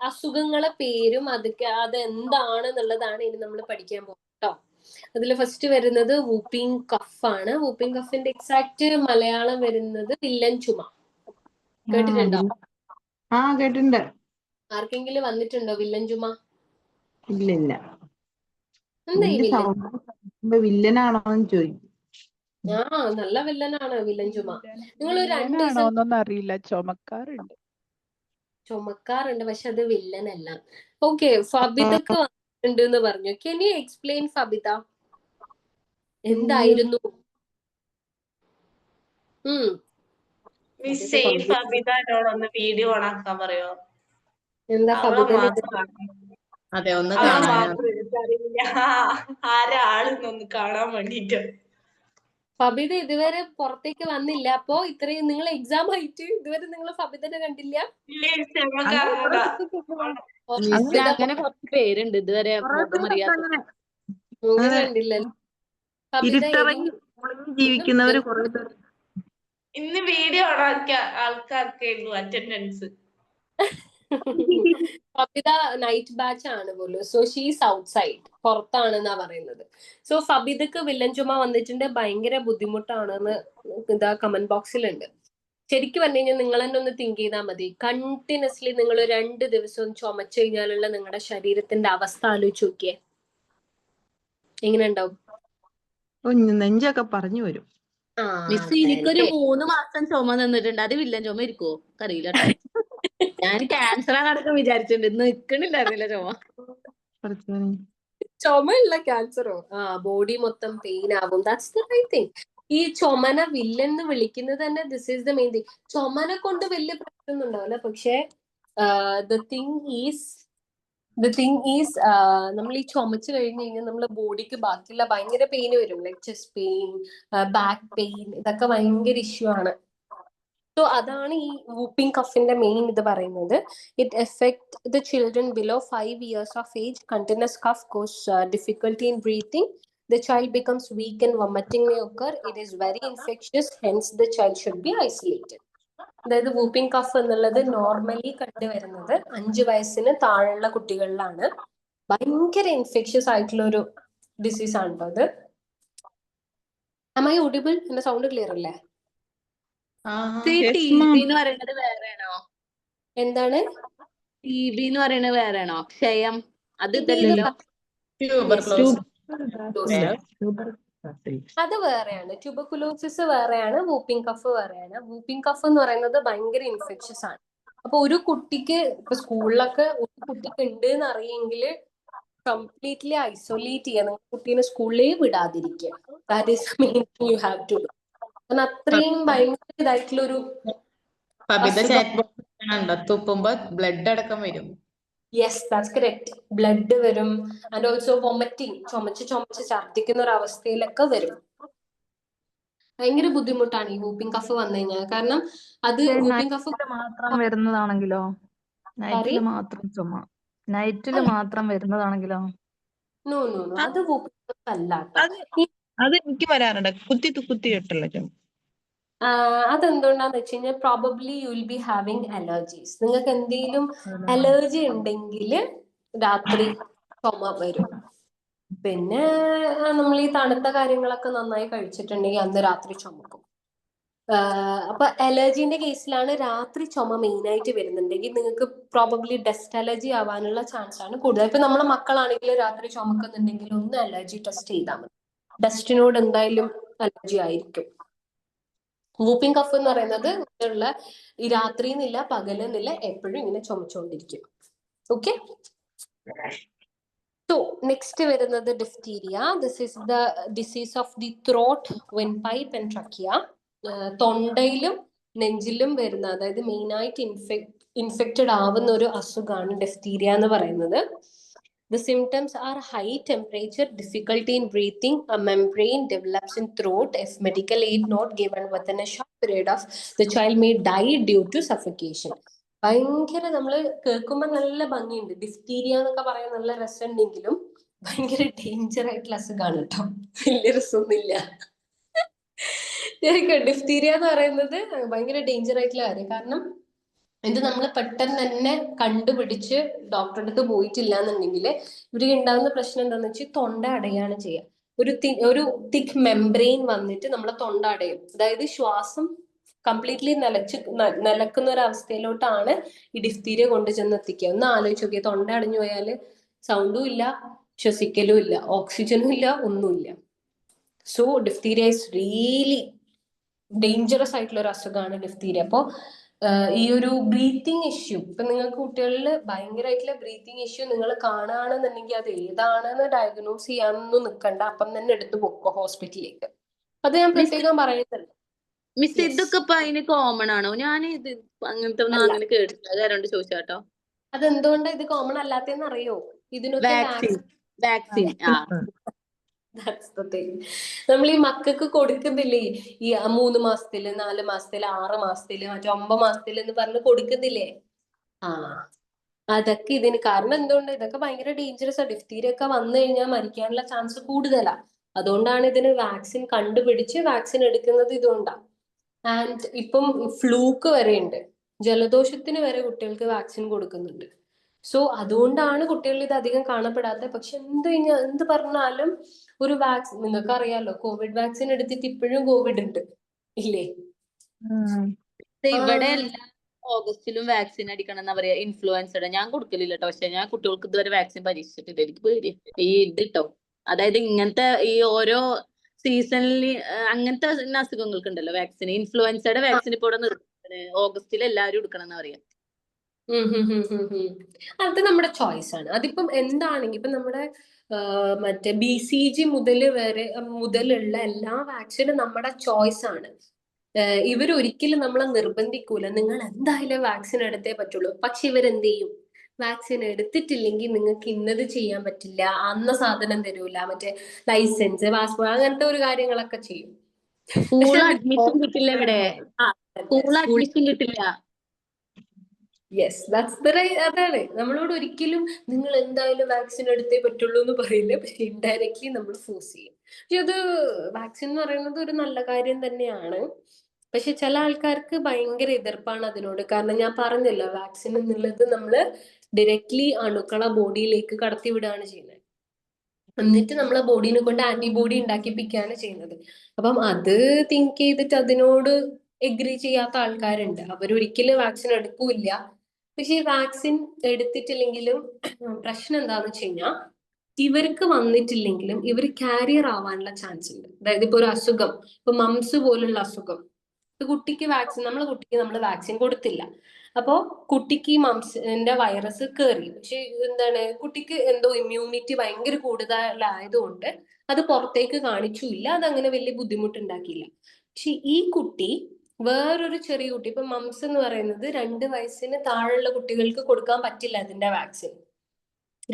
അസുഖങ്ങളെ പേരും അതെന്താണെന്നുള്ളതാണ് ഇനി നമ്മൾ പഠിക്കാൻ പോകുന്നത് കേട്ടോ. അതിൽ ഫസ്റ്റ് വരുന്നത് വൂപ്പിംഗ് കഫ് ആണ്. വൂപ്പിംഗ് കഫിന്റെ എക്സാക്ട് മലയാളം വരുന്നത് വില്ലൻ ചുമ. കേട്ടിട്ടുണ്ടോ? കേട്ടിട്ടുണ്ട്. ആർക്കെങ്കിലും വന്നിട്ടുണ്ടോ വില്ലൻ ചുമ? ഇല്ല. എന്താ ഈ വില്ലൻ? വില്ലനാണോ എന്ന് ചോദിക്കും. നല്ല വില്ലനാണ് വില്ലൻ ചുമ. നിങ്ങൾ 2 ദിവസം അറിയില്ല, ചുമക്കാറുണ്ട്, പക്ഷെ അത് വില്ലനല്ല. ഓക്കെ, ഫബിതക്ക് വന്നിട്ടുണ്ട് എന്ന് പറഞ്ഞു. കെൻ യു എക്സ്പ്ലെയിൻ ഫബിത, എന്തായിരുന്നു? ഫബിതയോടൊന്ന് വീഡിയോ ഓൺ ആക്കാൻ പറയോ? എന്താ ഫബിത? അതെ, ഒന്ന് ആരാളെന്നൊന്ന് കാണാൻ വേണ്ടിട്ട്. ഫബിത ഇതുവരെ പുറത്തേക്ക് വന്നില്ല. അപ്പോ ഇത്രയും നിങ്ങൾ എക്സാം ആയിട്ട് ഇതുവരെ നിങ്ങൾ ഫബിതനെ കണ്ടില്ല? അങ്ങനെ കുറച്ച് പേരുണ്ട് ഇതുവരെ കണ്ടില്ലല്ലോ. ജീവിക്കുന്നവര് കുറെ പേര്. ഇന്ന് വീഡിയോ ഓണാക്കിയ ആൾക്കാർക്കായിരുന്നു അറ്റൻഡൻസ്. ഫബിത നൈറ്റ് ബാച്ച് ആണ് പോലും. സോ ഷീസ് ഔട്ട്സൈഡ്, പുറത്താണെന്നാ പറയുന്നത്. സോ ഫബിതക്ക് വില്ലൻ ചുമ വന്നിട്ടുണ്ട്, ഭയങ്കര ബുദ്ധിമുട്ടാണെന്ന് ഇതാ കമന്റ് ബോക്സിലുണ്ട്. ശരിക്കും പറഞ്ഞു കഴിഞ്ഞാൽ നിങ്ങൾ തന്നെ ഒന്ന് തിങ്ക് ചെയ്താൽ മതി. കണ്ടിന്യൂസ്ലി നിങ്ങൾ 2 ദിവസം ചുമച്ചു കഴിഞ്ഞാലുള്ള നിങ്ങളുടെ ശരീരത്തിന്റെ അവസ്ഥ ആലോചിച്ച് നോക്കിയേ, എങ്ങനെ ഉണ്ടാവും? നെഞ്ചൊക്കെ പറഞ്ഞു വരും. മിസ് എനിക്കൊരു 3 മാസം ചുമ നിന്നിട്ടുണ്ട്. അത് വില്ലൻ ചുമ ഇരിക്കുവോ അറിയില്ല കേട്ടോ. ഞാൻ ക്യാൻസർ അടക്കം വിചാരിച്ചിട്ടുണ്ട്, നിക്കണില്ലായിരുന്നില്ല ചുമ. ചുമയുള്ള ക്യാൻസറോ? ബോഡി മൊത്തം പെയിൻ ആവും. That's the right thing. ഈ ചുമന വില്ലൻ എന്ന് വിളിക്കുന്നത് തന്നെ this is the main thing. ചുമന കൊണ്ട് വലിയ പ്രശ്നമൊന്നും ഉണ്ടാവില്ല, പക്ഷെ ദ തിങ് ഈസ് നമ്മൾ ഈ ചുമച്ചു കഴിഞ്ഞ് കഴിഞ്ഞാൽ നമ്മളെ ബോഡിക്ക് ബാക്കിയുള്ള ഭയങ്കര പെയിൻ വരും. Like chest pain, back pain, ഇതൊക്കെ ഭയങ്കര ഇഷ്യൂ ആണ്. സോ അതാണ് ഈ വൂപ്പിംഗ് കഫിന്റെ മെയിൻ ഇത് പറയുന്നത്. It effect the children below 5 years of age. Continuous cough cause difficulty in breathing. The child becomes weak and vomiting may occur. It is very infectious, hence the child should be isolated. അതായത് whooping cough എന്നുള്ളത് normally കണ്ടുവരുന്നത് 5 വയസ്സിന് താഴെയുള്ള കുട്ടികളിലാണ്. ഭയങ്കര infectious ആയിട്ടുള്ള ഒരു disease ആണ് കേട്ടോ അത്. Am I audible? എന്റെ സൗണ്ട് ക്ലിയർ അല്ലേ? TB എന്ന് പറയുന്നത് വേറെയാണോ? എന്താണ് TB എന്ന് പറയുന്നത് വേറെയാണോ? ക്ഷയം അത് അത് വേറെയാണ്. ട്യൂബർകുലോസിസ് വേറെയാണ്, വൂപ്പിംഗ് കഫ് വേറെയാണ്. വൂപ്പിംഗ് കഫ് എന്ന് പറയുന്നത് ഭയങ്കര ഇൻഫെക്ഷ്യസ് ആണ്. അപ്പൊ ഒരു കുട്ടിക്ക് ഇപ്പൊ സ്കൂളിലൊക്കെ ഒരു കുട്ടിക്ക് ഉണ്ട് എന്ന് അറിയെങ്കിൽ കംപ്ലീറ്റ്ലി ഐസൊലേറ്റ് ചെയ്യുക, നിങ്ങൾ കുട്ടീനെ സ്കൂളിലേ വിടാതിരിക്കുക. That is main thing you have to do. കാരണം അത്രയും ഭയങ്കര ഇതായിട്ടുള്ളൊരു തുപ്പുമ്പോ ബ്ലഡ് അടക്കം വരും. Yes, that's correct. ബ്ലഡ് വരും, ആൻഡ് ഓൾസോ വൊമിറ്റിംഗ്, ചുമച്ച് ഛർദ്ദിക്കുന്ന ഒരു അവസ്ഥയിലൊക്കെ വരും. ഭയങ്കര ബുദ്ധിമുട്ടാണ് ഈ വൂപ്പിംഗ് കഫ് വന്നു കഴിഞ്ഞാൽ. കാരണം അത് വൂപ്പിംഗ് കഫ് മാത്രം വരുന്നതാണെങ്കിലോ? നൈറ്റില് മാത്രം ചുമ, നൈറ്റില് മാത്രം വരുന്നതാണെങ്കിലോ? നോ, അത് വൂപ്പിംഗ് കഫ് അല്ല. അത് എനിക്ക് വരാറുണ്ട്, കുത്തി കെട്ടുള്ള ചുമ. അതെന്തുകൊണ്ടാന്ന് വെച്ച് കഴിഞ്ഞാൽ probably you will be having allergies. നിങ്ങൾക്ക് എന്തെങ്കിലും അലർജി ഉണ്ടെങ്കിൽ രാത്രി ചുമ വരും. പിന്നെ നമ്മൾ ഈ തണുത്ത കാര്യങ്ങളൊക്കെ നന്നായി കഴിച്ചിട്ടുണ്ടെങ്കിൽ അന്ന് രാത്രി ചുമക്കും. അപ്പൊ അലർജിന്റെ കേസിലാണ് രാത്രി ചുമ മെയിൻ ആയിട്ട് വരുന്നുണ്ടെങ്കിൽ നിങ്ങൾക്ക് പ്രോബബ്ലി ഡസ്റ്റ് അലർജി ആവാനുള്ള ചാൻസ് ആണ് കൂടുതൽ. ഇപ്പൊ നമ്മളെ മക്കളാണെങ്കിൽ രാത്രി ചുമക്കുന്നുണ്ടെങ്കിൽ ഒന്ന് അലർജി ടെസ്റ്റ് ചെയ്താൽ മതി. ഡസ്റ്റിനോട് എന്തായാലും അലർജി ആയിരിക്കും. വൂപ്പിംഗ് കഫ് എന്ന് പറയുന്നത് ഉള്ള ഈ രാത്രിന്നില്ല പകലെന്നില്ല എപ്പോഴും ഇങ്ങനെ ചുമച്ചുകൊണ്ടിരിക്കും. ഓക്കെ, സോ നെക്സ്റ്റ് വരുന്നത് diphtheria. This is the disease of the throat, windpipe and trachea. തൊണ്ടയിലും നെഞ്ചിലും വരുന്ന, അതായത് മെയിൻ ആയിട്ട് ഇൻഫെക്റ്റഡ് ആവുന്ന ഒരു അസുഖമാണ് ഡിഫ്തീരിയ എന്ന് പറയുന്നത്. The symptoms are high temperature, difficulty in breathing, a membrane develops in throat. If medical aid not given within a short period of, the child may die due to suffocation. ഭയങ്കര നമ്മള് കേൾക്കുമ്പോ നല്ല ഭംഗിയുണ്ട്, diphtheria എന്നൊക്കെ പറയാൻ നല്ല രസമുണ്ടെങ്കിലും ഭയങ്കര danger ആയിട്ടുള്ള അസുഖമാണ് കേട്ടോ. വലിയ രസമൊന്നുമില്ല. ഡിഫ്തീരിയ എന്ന് പറയുന്നത് ഭയങ്കര ഡേഞ്ചർ ആയിട്ടുള്ള കാര്യം. കാരണം ഇത് നമ്മൾ പെട്ടെന്ന് തന്നെ കണ്ടുപിടിച്ച് ഡോക്ടറുടെ അടുത്ത് പോയിട്ടില്ല എന്നുണ്ടെങ്കിൽ ഇവർക്ക് ഉണ്ടാകുന്ന പ്രശ്നം എന്താണെന്ന് വെച്ചാൽ തൊണ്ട അടയാണ് ചെയ്യുക. ഒരു തിക്ക് മെംബ്രെയിൻ വന്നിട്ട് നമ്മളെ തൊണ്ട അടയും. അതായത് ശ്വാസം കംപ്ലീറ്റ്ലി നിലക്കുന്ന ഒരു അവസ്ഥയിലോട്ടാണ് ഈ ഡിഫ്തീരിയ കൊണ്ട് ചെന്ന് എത്തിക്കുക. ഒന്ന് ആലോചിച്ച് നോക്കിയാൽ തൊണ്ട അടഞ്ഞു പോയാൽ സൗണ്ടും ഇല്ല, ശ്വസിക്കലും ഇല്ല, ഓക്സിജനും ഇല്ല, ഒന്നുമില്ല. So diphtheria is really dangerous ആയിട്ടുള്ള ഒരു അസുഖമാണ് ഡിഫ്തീരിയ. അപ്പോൾ ഈ ഒരു ബ്രീത്തിങ് ഇഷ്യൂ, ഇപ്പൊ നിങ്ങൾക്ക് കുട്ടികളിൽ ഭയങ്കരമായിട്ടുള്ള ബ്രീത്തിങ് ഇഷ്യൂ നിങ്ങൾ കാണുകയാണെന്നുണ്ടെങ്കിൽ അത് ഏതാണെന്ന് ഡയഗ്നോസ് ചെയ്യാനൊന്നും നിൽക്കണ്ട, അപ്പം തന്നെ എടുത്ത് പോക്കോ ഹോസ്പിറ്റലിലേക്ക്. അത് ഞാൻ പ്രത്യേകം പറയുന്നുണ്ട്. മിസ്, ഇതൊക്കെ ഇപ്പൊ അതിന് കോമൺ ആണോ? ഞാൻ ഇത് അങ്ങനത്തെ ഒന്നും അങ്ങനെ കേട്ടില്ല, അതുകൊണ്ട് ചോദിച്ചാട്ടോ. അതെന്തുകൊണ്ടാണ് ഇത് കോമൺ അല്ലാത്തതെന്ന് അറിയോ? ഇതിനൊക്കെ വാക്സിൻ നമ്മൾ ഈ മക്കൾക്ക് കൊടുക്കുന്നില്ലേ, ഈ 3 മാസത്തില് 4 മാസത്തില് 6 മാസത്തില് 9 മാസത്തില് എന്ന് പറഞ്ഞ് കൊടുക്കുന്നില്ലേ? അതൊക്കെ ഇതിന് കാരണം. എന്തുകൊണ്ട്? ഇതൊക്കെ ഭയങ്കര ഡേഞ്ചറസ് ആ. ഡിഫ്തീരിയ ഒക്കെ വന്നു കഴിഞ്ഞാൽ മരിക്കാനുള്ള ചാൻസ് കൂടുതലാ. അതുകൊണ്ടാണ് ഇതിന് വാക്സിൻ കണ്ടുപിടിച്ച് വാക്സിൻ എടുക്കുന്നത് ഇതുകൊണ്ടാണ്. ആൻഡ് ഇപ്പം ഫ്ലൂക്ക് വരെ ഉണ്ട്. ജലദോഷത്തിന് വരെ കുട്ടികൾക്ക് വാക്സിൻ കൊടുക്കുന്നുണ്ട്. സോ അതുകൊണ്ടാണ് കുട്ടികളിൽ ഇത് അധികം കാണപ്പെടാത്തത്. പക്ഷെ എന്ത് പറഞ്ഞാലും ഒരു വാക്സിൻ, നിങ്ങൾക്ക് അറിയാലോ, കോവിഡ് വാക്സിൻ എടുത്തിട്ട് ഇപ്പോഴും കോവിഡ് ഉണ്ട് ഇല്ലേ? ഇവിടെ എല്ലാ ഓഗസ്റ്റിലും വാക്സിൻ അടിക്കണം എന്നാ പറയാ, ഇൻഫ്ലുവൻസയുടെ. ഞാൻ കൊടുക്കലില്ല കേട്ടോ, പക്ഷെ ഞാൻ കുട്ടികൾക്ക് ഇതുവരെ വാക്സിൻ പരീക്ഷിച്ചിട്ടില്ല. എനിക്ക് പേടിയാ ഈ ഇതിട്ടോ, അതായത് ഇങ്ങനത്തെ ഈ ഓരോ സീസണിൽ അങ്ങനത്തെ അസുഖങ്ങൾക്ക് ഉണ്ടല്ലോ വാക്സിൻ. ഇൻഫ്ലുവൻസയുടെ വാക്സിൻ ഇപ്പൊ ഇവിടെ നിർത്തുന്നത് ഓഗസ്റ്റിൽ എല്ലാവരും എടുക്കണം എന്നാ പറയാ. അത് നമ്മുടെ ചോയ്സ് ആണ്. അതിപ്പം എന്താണെങ്കിൽ ഇപ്പൊ നമ്മുടെ മറ്റേ BCG മുതലുള്ള എല്ലാ വാക്സിനും നമ്മുടെ ചോയ്സ് ആണ്. ഇവരൊരിക്കലും നമ്മളെ നിർബന്ധിക്കൂല നിങ്ങൾ എന്തായാലും വാക്സിൻ എടുത്തേ പറ്റുള്ളൂ. പക്ഷെ ഇവരെന്ത് ചെയ്യും? വാക്സിൻ എടുത്തിട്ടില്ലെങ്കിൽ നിങ്ങൾക്ക് ഇന്നത് ചെയ്യാൻ പറ്റില്ല, അന്ന സാധനം തരൂല, മറ്റേ ലൈസൻസ്, പാസ്പോർട്ട്, അങ്ങനത്തെ ഒരു കാര്യങ്ങളൊക്കെ ചെയ്യും. സ്കൂൾ അഡ്മിഷൻ കിട്ടില്ല ഇവിടെ, സ്കൂൾ അഡ്മിഷൻ കിട്ടില്ല. യെസ്, അതാണ് നമ്മളോട് ഒരിക്കലും നിങ്ങൾ എന്തായാലും വാക്സിൻ എടുത്തേ പറ്റുള്ളൂ എന്ന് പറയില്ല. പക്ഷെ ഇൻഡയറക്ട്ലി നമ്മൾ ഫോഴ്സ് ചെയ്യും. പക്ഷെ അത് വാക്സിൻ എന്ന് പറയുന്നത് ഒരു നല്ല കാര്യം തന്നെയാണ്. പക്ഷെ ചില ആൾക്കാർക്ക് ഭയങ്കര എതിർപ്പാണ് അതിനോട്. കാരണം ഞാൻ പറഞ്ഞല്ലോ, വാക്സിൻ എന്നുള്ളത് നമ്മള് ഡയറക്ട്ലി അണുക്കളെ ബോഡിയിലേക്ക് കടത്തിവിടുകയാണ് ചെയ്യുന്നത്. എന്നിട്ട് നമ്മളെ ബോഡീനെ കൊണ്ട് ആന്റിബോഡി ഉണ്ടാക്കിപ്പിക്കുകയാണ് ചെയ്യുന്നത്. അപ്പം അത് തിങ്ക് ചെയ്തിട്ട് അതിനോട് എഗ്രി ചെയ്യാത്ത ആൾക്കാരുണ്ട്. അവരൊരിക്കലും വാക്സിൻ എടുക്കൂല. പക്ഷെ ഈ വാക്സിൻ എടുത്തിട്ടില്ലെങ്കിലും പ്രശ്നം എന്താന്ന് വെച്ച് കഴിഞ്ഞാൽ, ഇവർക്ക് വന്നിട്ടില്ലെങ്കിലും ഇവർ കാരിയർ ആവാനുള്ള ചാൻസ് ഉണ്ട്. അതായത് ഇപ്പൊ ഒരു അസുഖം, ഇപ്പൊ മംസ് പോലുള്ള അസുഖം, കുട്ടിക്ക് നമ്മൾ വാക്സിൻ കൊടുത്തില്ല, അപ്പോ കുട്ടിക്ക് മംസിന്റെ വൈറസ് കയറി. പക്ഷെ എന്താണ്, കുട്ടിക്ക് എന്തോ ഇമ്മ്യൂണിറ്റി ഭയങ്കര കൂടുതലായതുകൊണ്ട് അത് പുറത്തേക്ക് കാണിച്ചില്ല, അതങ്ങനെ വലിയ ബുദ്ധിമുട്ടുണ്ടാക്കിയില്ല. പക്ഷെ ഈ കുട്ടി വേറൊരു ചെറിയ കുട്ടി, ഇപ്പൊ മംസ് എന്ന് പറയുന്നത് 2 വയസ്സിന് താഴെയുള്ള കുട്ടികൾക്ക് കൊടുക്കാൻ പറ്റില്ല അതിന്റെ വാക്സിൻ.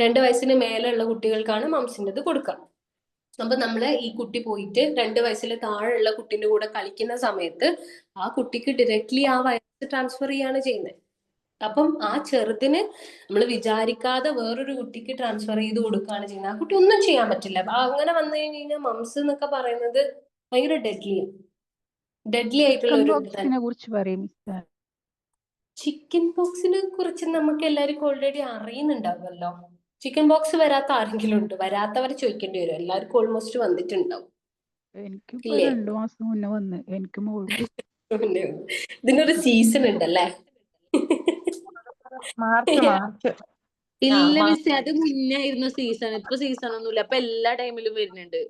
2 വയസ്സിന് മേലുള്ള കുട്ടികൾക്കാണ് മംസിൻ്റെത് കൊടുക്കുക. അപ്പൊ ഈ കുട്ടി പോയിട്ട് 2 വയസ്സിൽ താഴെയുള്ള കുട്ടിന്റെ കൂടെ കളിക്കുന്ന സമയത്ത് ആ കുട്ടിക്ക് ഡയറക്ട്ലി ആ വൈറസ് ട്രാൻസ്ഫർ ചെയ്യാണ് ചെയ്യുന്നത്. അപ്പം ആ ചെറുതിന് നമ്മൾ വിചാരിക്കാതെ വേറൊരു കുട്ടിക്ക് ട്രാൻസ്ഫർ ചെയ്ത് കൊടുക്കുകയാണ് ചെയ്യുന്നത്. ആ കുട്ടി ഒന്നും ചെയ്യാൻ പറ്റില്ല. അങ്ങനെ വന്നു കഴിഞ്ഞാൽ മംസ് എന്നൊക്കെ പറയുന്നത് ഭയങ്കര ഡെഡ്ലി ആയിട്ടുള്ള ഒരു ചിക്കൻ പോക്സിനെ കുറിച്ച് നമുക്ക് എല്ലാവർക്കും ഓൾറെഡി അറിയുന്നുണ്ടാവുമല്ലോ. ചിക്കൻ ബോക്സ് വരാത്ത ആരെങ്കിലും ഉണ്ട്? വരാത്തവരെ ചോദിക്കേണ്ടി വരും. എല്ലാവർക്കും ഓൾമോസ്റ്റ് വന്നിട്ടുണ്ടാവും. എനിക്കിപ്പോ 2 മാസം മുന്നേ വന്ന് എനിക്ക് ഇതിനൊരു സീസൺ ഉണ്ടല്ലേ? മാർച്ച് ഇല്ല മിസ്സേ, അത് മുന്നായിരുന്നു സീസൺ. ഇപ്പൊ സീസൺ ഒന്നുമില്ല, അപ്പൊ എല്ലാ ടൈമിലും വരുന്നുണ്ട്.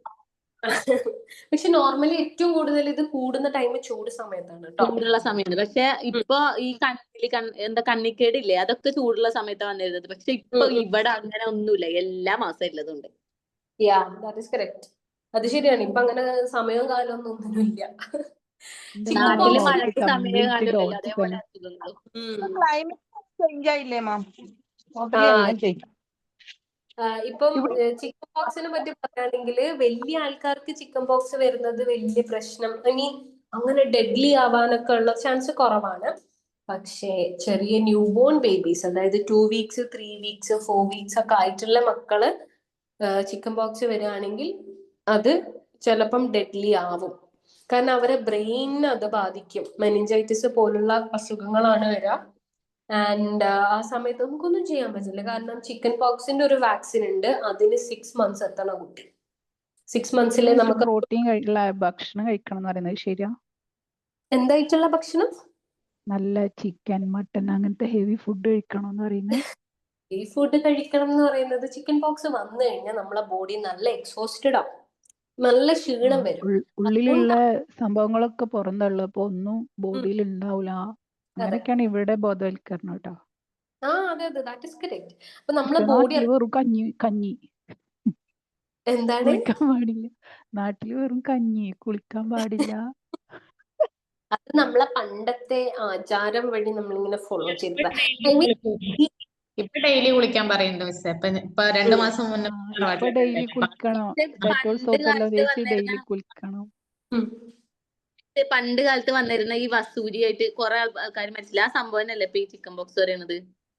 പക്ഷെ നോർമലി ഏറ്റവും കൂടുതൽ ഇത് കൂടുന്ന ടൈം ചൂട് സമയത്താണ് കേട്ടോ, ചൂടുള്ള സമയത്ത്. പക്ഷെ ഇപ്പൊ ഈ കണ്ണിക്കേടില്ലേ, അതൊക്കെ ചൂടുള്ള സമയത്താണ് വന്നിരുന്നത്. പക്ഷെ ഇപ്പൊ ഇവിടെ അങ്ങനെ ഒന്നുമില്ല, എല്ലാ മാസം ഉള്ളതുണ്ട്. അത് ശരിയാണ്. ഇപ്പൊ അങ്ങനെ സമയവും കാലവും ഒന്നുമില്ല. നാട്ടില് മഴയ്ക്ക് സമയം കാലമില്ലല്ലോ, അതേപോലെ അസുഖങ്ങളും. ക്ലൈമറ്റ് ചേഞ്ച് ആയില്ലേ മാം? ഇപ്പം ചിക്കൻ പോക്സിനെ പറ്റി പറയുകയാണെങ്കിൽ വലിയ ആൾക്കാർക്ക് ചിക്കൻ പോക്സ് വരുന്നത് വലിയ പ്രശ്നം, അങ്ങനെ ഡെഡ്ലി ആവാനൊക്കെ ഉള്ള ചാൻസ് കുറവാണ്. പക്ഷേ ചെറിയ ന്യൂ ബോൺ ബേബീസ്, അതായത് 2 വീക്സ് 3 വീക്സ് 4 വീക്സ് ഒക്കെ ആയിട്ടുള്ള മക്കള് ചിക്കൻ പോക്സ് വരികയാണെങ്കിൽ അത് ചിലപ്പം ഡെഡ്ലി ആവും. കാരണം അവരെ ബ്രെയിനിനെ അത് ബാധിക്കും. മെനിഞ്ചൈറ്റിസ് പോലുള്ള അസുഖങ്ങളാണ് വരിക. ആൻഡ് ആ സമയത്ത് നമുക്കൊന്നും ചെയ്യാൻ പറ്റില്ല. കാരണം ചിക്കൻ പോക്സിന്റെ ഒരു വാക്സിൻ ഉണ്ട്, അതിന് 6 മന്ത്സ് എത്തണം കുട്ടി. 6 മന്ത്സിലെ നമുക്ക് പ്രോട്ടീൻ ഭക്ഷണം കഴിക്കണം എന്ന് പറയുന്നത് ശരിയാ? എന്തായിട്ടുള്ള ഭക്ഷണം? നല്ല ചിക്കൻ, മട്ടൻ, അങ്ങനത്തെ ഹെവി ഫുഡ് കഴിക്കണം എന്ന് പറയുന്നത്. ഈ ഫുഡ് കഴിക്കണം എന്ന് പറയുന്നത്, ചിക്കൻ പോക്സ് വന്നു കഴിഞ്ഞാൽ നമ്മളെ ബോഡി നല്ല എക്സോസ്റ്റഡ് ആവും, നല്ല ക്ഷീണം വരും. ഉള്ളിലുള്ള സംഭവങ്ങളൊക്കെ പുറന്തള്ളും, അപ്പൊ ഒന്നും ബോഡിയിൽ ഉണ്ടാവില്ല. അങ്ങനെയൊക്കെയാണ് ഇവിടെ ബോധവൽക്കരണം കേട്ടോ. അതെ, ദാറ്റ് ഈസ് കറക്റ്റ്. അപ്പൊ നമ്മളെ ബോഡി വെറും കഞ്ഞി എന്താണ്, കുളിക്കാൻ പാടില്ല. നാട്ടില് വെറും കഞ്ഞി, കുളിക്കാൻ പാടില്ല. അത് നമ്മളെ പണ്ടത്തെ ആചാരം വഴി നമ്മളിങ്ങനെ ഫോളോ ചെയ്തതാ. ഇപ്പൊ ഡെയിലി കുളിക്കാൻ പറയുന്നുണ്ട് മിസ്സേ. ഇപ്പൊ 2 മാസം മുന്നേ ഡെയിലി കുളിക്കണം, ഡെറ്റോൾ സോപ്പെല്ലാം തേച്ച് ഡെയിലി കുളിക്കണം. പണ്ട് കാലത്ത് വന്നിരുന്ന ഈ വസൂരിയായിട്ട് കുറെ ആൾക്കാർ മനസ്സിലായി ആ സംഭവം തന്നെയല്ലേ ഇപ്പൊ ഈ ചിക്കൻ ബോക്സ് പറയുന്നത്?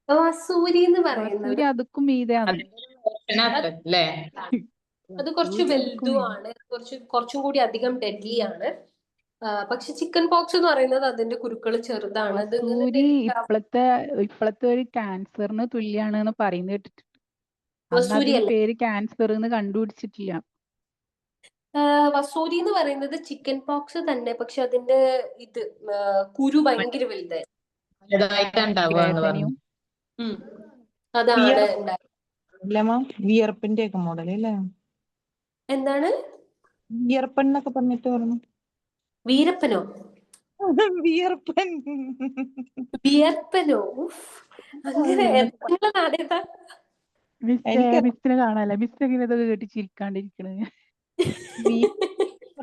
വസൂരി എന്ന് പറയുന്നത് അതുക്കും മീതെയാണ്. അത് കുറച്ച് വലുതുമാണ്, കുറച്ചും കൂടി അധികം ഡെഡ്ലി ആണ്. പക്ഷെ ചിക്കൻ പോക്സ് എന്ന് പറയുന്നത് അതിന്റെ കുരുക്കൾ ചെറുതാണ്. അത് ഇങ്ങനെ വസൂരി ഇപ്പോഴത്തെ ഒരു ക്യാൻസറിന് തുല്യാണ് എന്ന് പറയുന്നത് കേട്ടിട്ടുണ്ട്. അന്ന് വസൂരി അതിന് അല്ല. പേര് ക്യാൻസർ എന്ന് കണ്ടുപിടിച്ചിട്ടില്ല. വസൂരി എന്ന് പറയുന്നത് ചിക്കൻ പോക്സ് തന്നെ, പക്ഷെ അതിന്റെ ഇത് കുരു ഭയങ്കര വലുതായി. വലുതായിട്ടാ ഉണ്ടാവുക എന്ന് പറഞ്ഞു. അതാണ് വിയർ- ഉണ്ടായത്. ഇല്ലമ്മ വിയർപ്പിന്റെ ഒക്കെ മോഡൽ അല്ലേ? എന്താണ് വിയർപ്പൻ എന്നൊക്കെ പറഞ്ഞിട്ട് പറഞ്ഞു. വീരപ്പനോ വിയർപ്പൻ. വിയർപ്പനോ? ഉഫ്. അങ്ങനെ നിങ്ങളെ നാടേതാ? എനിക്ക് മിസ്സിനെ കാണാല്ല. മിസ് എങ്ങനെ ഇതൊക്കെ കേട്ട് ചിരിക്കാണ്ടിരിക്കണേ?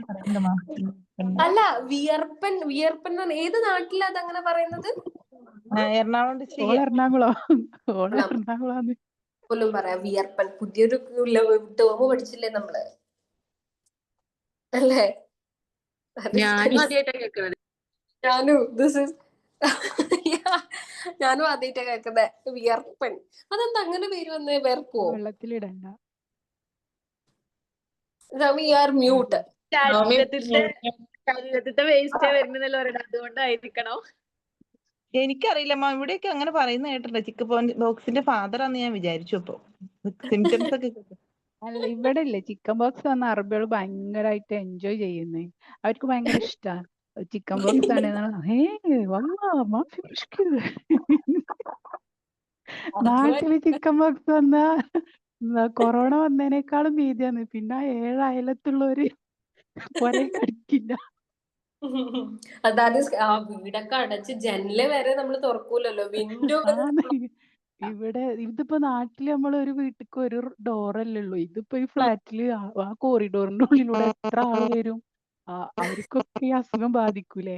പറയുന്നതാ. അല്ല, വിയർപ്പൻ വിയർപ്പൻ എന്ന് പറഞ്ഞാ ഏത് നാട്ടിലാ അതങ്ങനെ പറയുന്നത്? എറണാകുളം ഓള് ഡിസ്ട്രിക്ട്. എറണാകുളം. ഓള് എറണാകുളാന്ന്. പോലും പറയാം വിയർപ്പൻ. പുതിയൊരു ടേം പഠിച്ചില്ലേ നമ്മള്, അല്ലേ? ഞാനും ആദ്യമായിട്ടാ കേൾക്കുന്നത്. ഞാനും ഞാനും ആദ്യമായിട്ടാ കേൾക്കുന്നത് വിയർപ്പൻ. അതെന്താ അങ്ങനെ പേര് വന്നേ? വിയർപ്പോ? വെള്ളത്തിലിടണ്ട. We are mute. ശരീരത്തിന്റെ വേസ്റ്റ് വരുന്നല്ലോ പറയണത്, അതുകൊണ്ടായിരിക്കണോ? എനിക്കറിയില്ലമ്മ, ഇവിടെയൊക്കെ അങ്ങനെ പറയുന്ന കേട്ടിട്ടുണ്ട്. ചിക്കൻ ബോക്സിന്റെ ഫാദർ ആന്ന് ഞാൻ വിചാരിച്ചു. അപ്പൊ സിംറ്റംസ് ഒക്കെ അല്ല, ഇവിടെ ഇല്ലേ ചിക്കൻ ബോക്സ് വന്ന അറബികൾ ഭയങ്കരമായിട്ട് എൻജോയ് ചെയ്യുന്നേ. അവർക്ക് ഭയങ്കര ഇഷ്ടാ. ചിക്കൻ ബോക്സ് ആണ് നാട്ടില് ചിക്കൻ ബോക്സ് വന്നാ കൊറോണ വന്നതിനേക്കാളും ഭീതിയാണ്. പിന്നെ 7 അയലത്തുള്ളവര് പൊരേ കടിക്കില്ല. അതായത് ആ വീടൊക്കെ അടച്ച് ജനല് വരെ നമ്മൾ തുറക്കൂലല്ലോ, വിൻഡോ വരെ ഇവിടെ ഇതിപ്പോ നാട്ടില് നമ്മൾ ഒരു വീട്ടിക്ക് ഒരു ഡോറല്ലേ ഉള്ളൂ. ഇതിപ്പോ ഈ ഫ്ലാറ്റില് ആ കോറിഡോറിന്റെ ഉള്ളിലൂടെ എത്ര ആള് വരും. അവർക്കൊക്കെ ഈ അസുഖം ബാധിക്കൂലേ?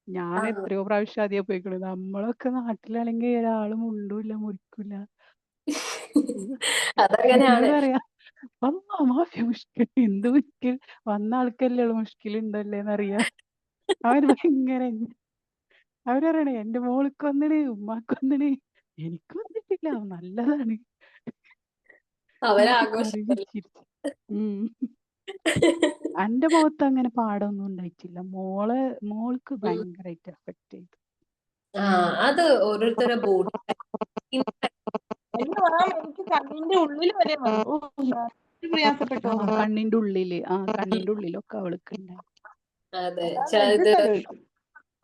ഞാൻ എത്രയോ പ്രാവശ്യം ആദ്യം പോയിക്കണു. നമ്മളൊക്കെ നാട്ടിലാണെങ്കിൽ ഒരാള് മുണ്ടൂല്ല മുറിക്കൂല. അതങ്ങനെയാണ്. എന്നോട് പറയാ മാഫിയ മുഷ്കിൽ. എന്ത് മുഷ്കിൽ? വന്ന ആൾക്കല്ലേ ഉള്ളു മുഷ്കിൽ ഉണ്ടല്ലേന്നറിയാ. അവര് ഭയങ്കര അവരറിയണേ എന്റെ മോൾക്ക് വന്നിന്, ഉമ്മാക്ക് വന്നിന്, എനിക്ക് വന്നിട്ടില്ല, നല്ലതാണ്. അവരാഘോഷം. എന്റെ മുഖത്ത് അങ്ങനെ പാടൊന്നും ഉണ്ടായിട്ടില്ല. മോൾക്ക് ഭയങ്കരമായിട്ട് എഫക്ട് ചെയ്തു. അത് ഓരോരുത്തരുടെ ബോഡി എനിക്ക് കണ്ണിന്റെ ഉള്ളിൽ വരെ വന്നു. പ്രയാസപ്പെട്ടു. കണ്ണിന്റെ ഉള്ളിലൊക്കെ അവൾക്ക് ഉണ്ടായി. അതെ,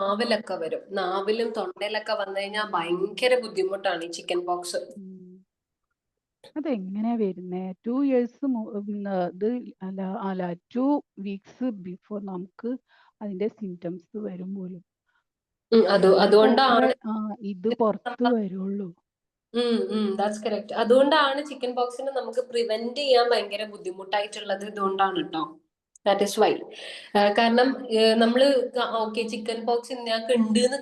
നാവിലൊക്കെ വരും. നാവിലും തൊണ്ടയിലൊക്കെ വന്നു കഴിഞ്ഞാൽ ഭയങ്കര ബുദ്ധിമുട്ടാണ് ഈ ചിക്കൻ പോക്സ്. അതെങ്ങനെയാ വരുന്നേ? 2 years ഇത് അല്ല 2 weeks ബിഫോർ നമുക്ക് അതിന്റെ സിംറ്റംസ് വരും പോലും. അതുകൊണ്ടാണ് ഇത് പുറത്ത് വരുള്ളൂ. That's correct. അതുകൊണ്ടാണ് ചിക്കൻ പോക്സിനെ നമുക്ക് പ്രിവെന്റ് ചെയ്യാൻ ഭയങ്കര ബുദ്ധിമുട്ടായിട്ടുള്ളത്. ഇതുകൊണ്ടാണ് കേട്ടോ. That is why. കാരണം നമ്മള് ഓക്കെ ചിക്കൻ പോക്സ് ഞങ്ങൾക്ക് ഉണ്ട് എന്ന്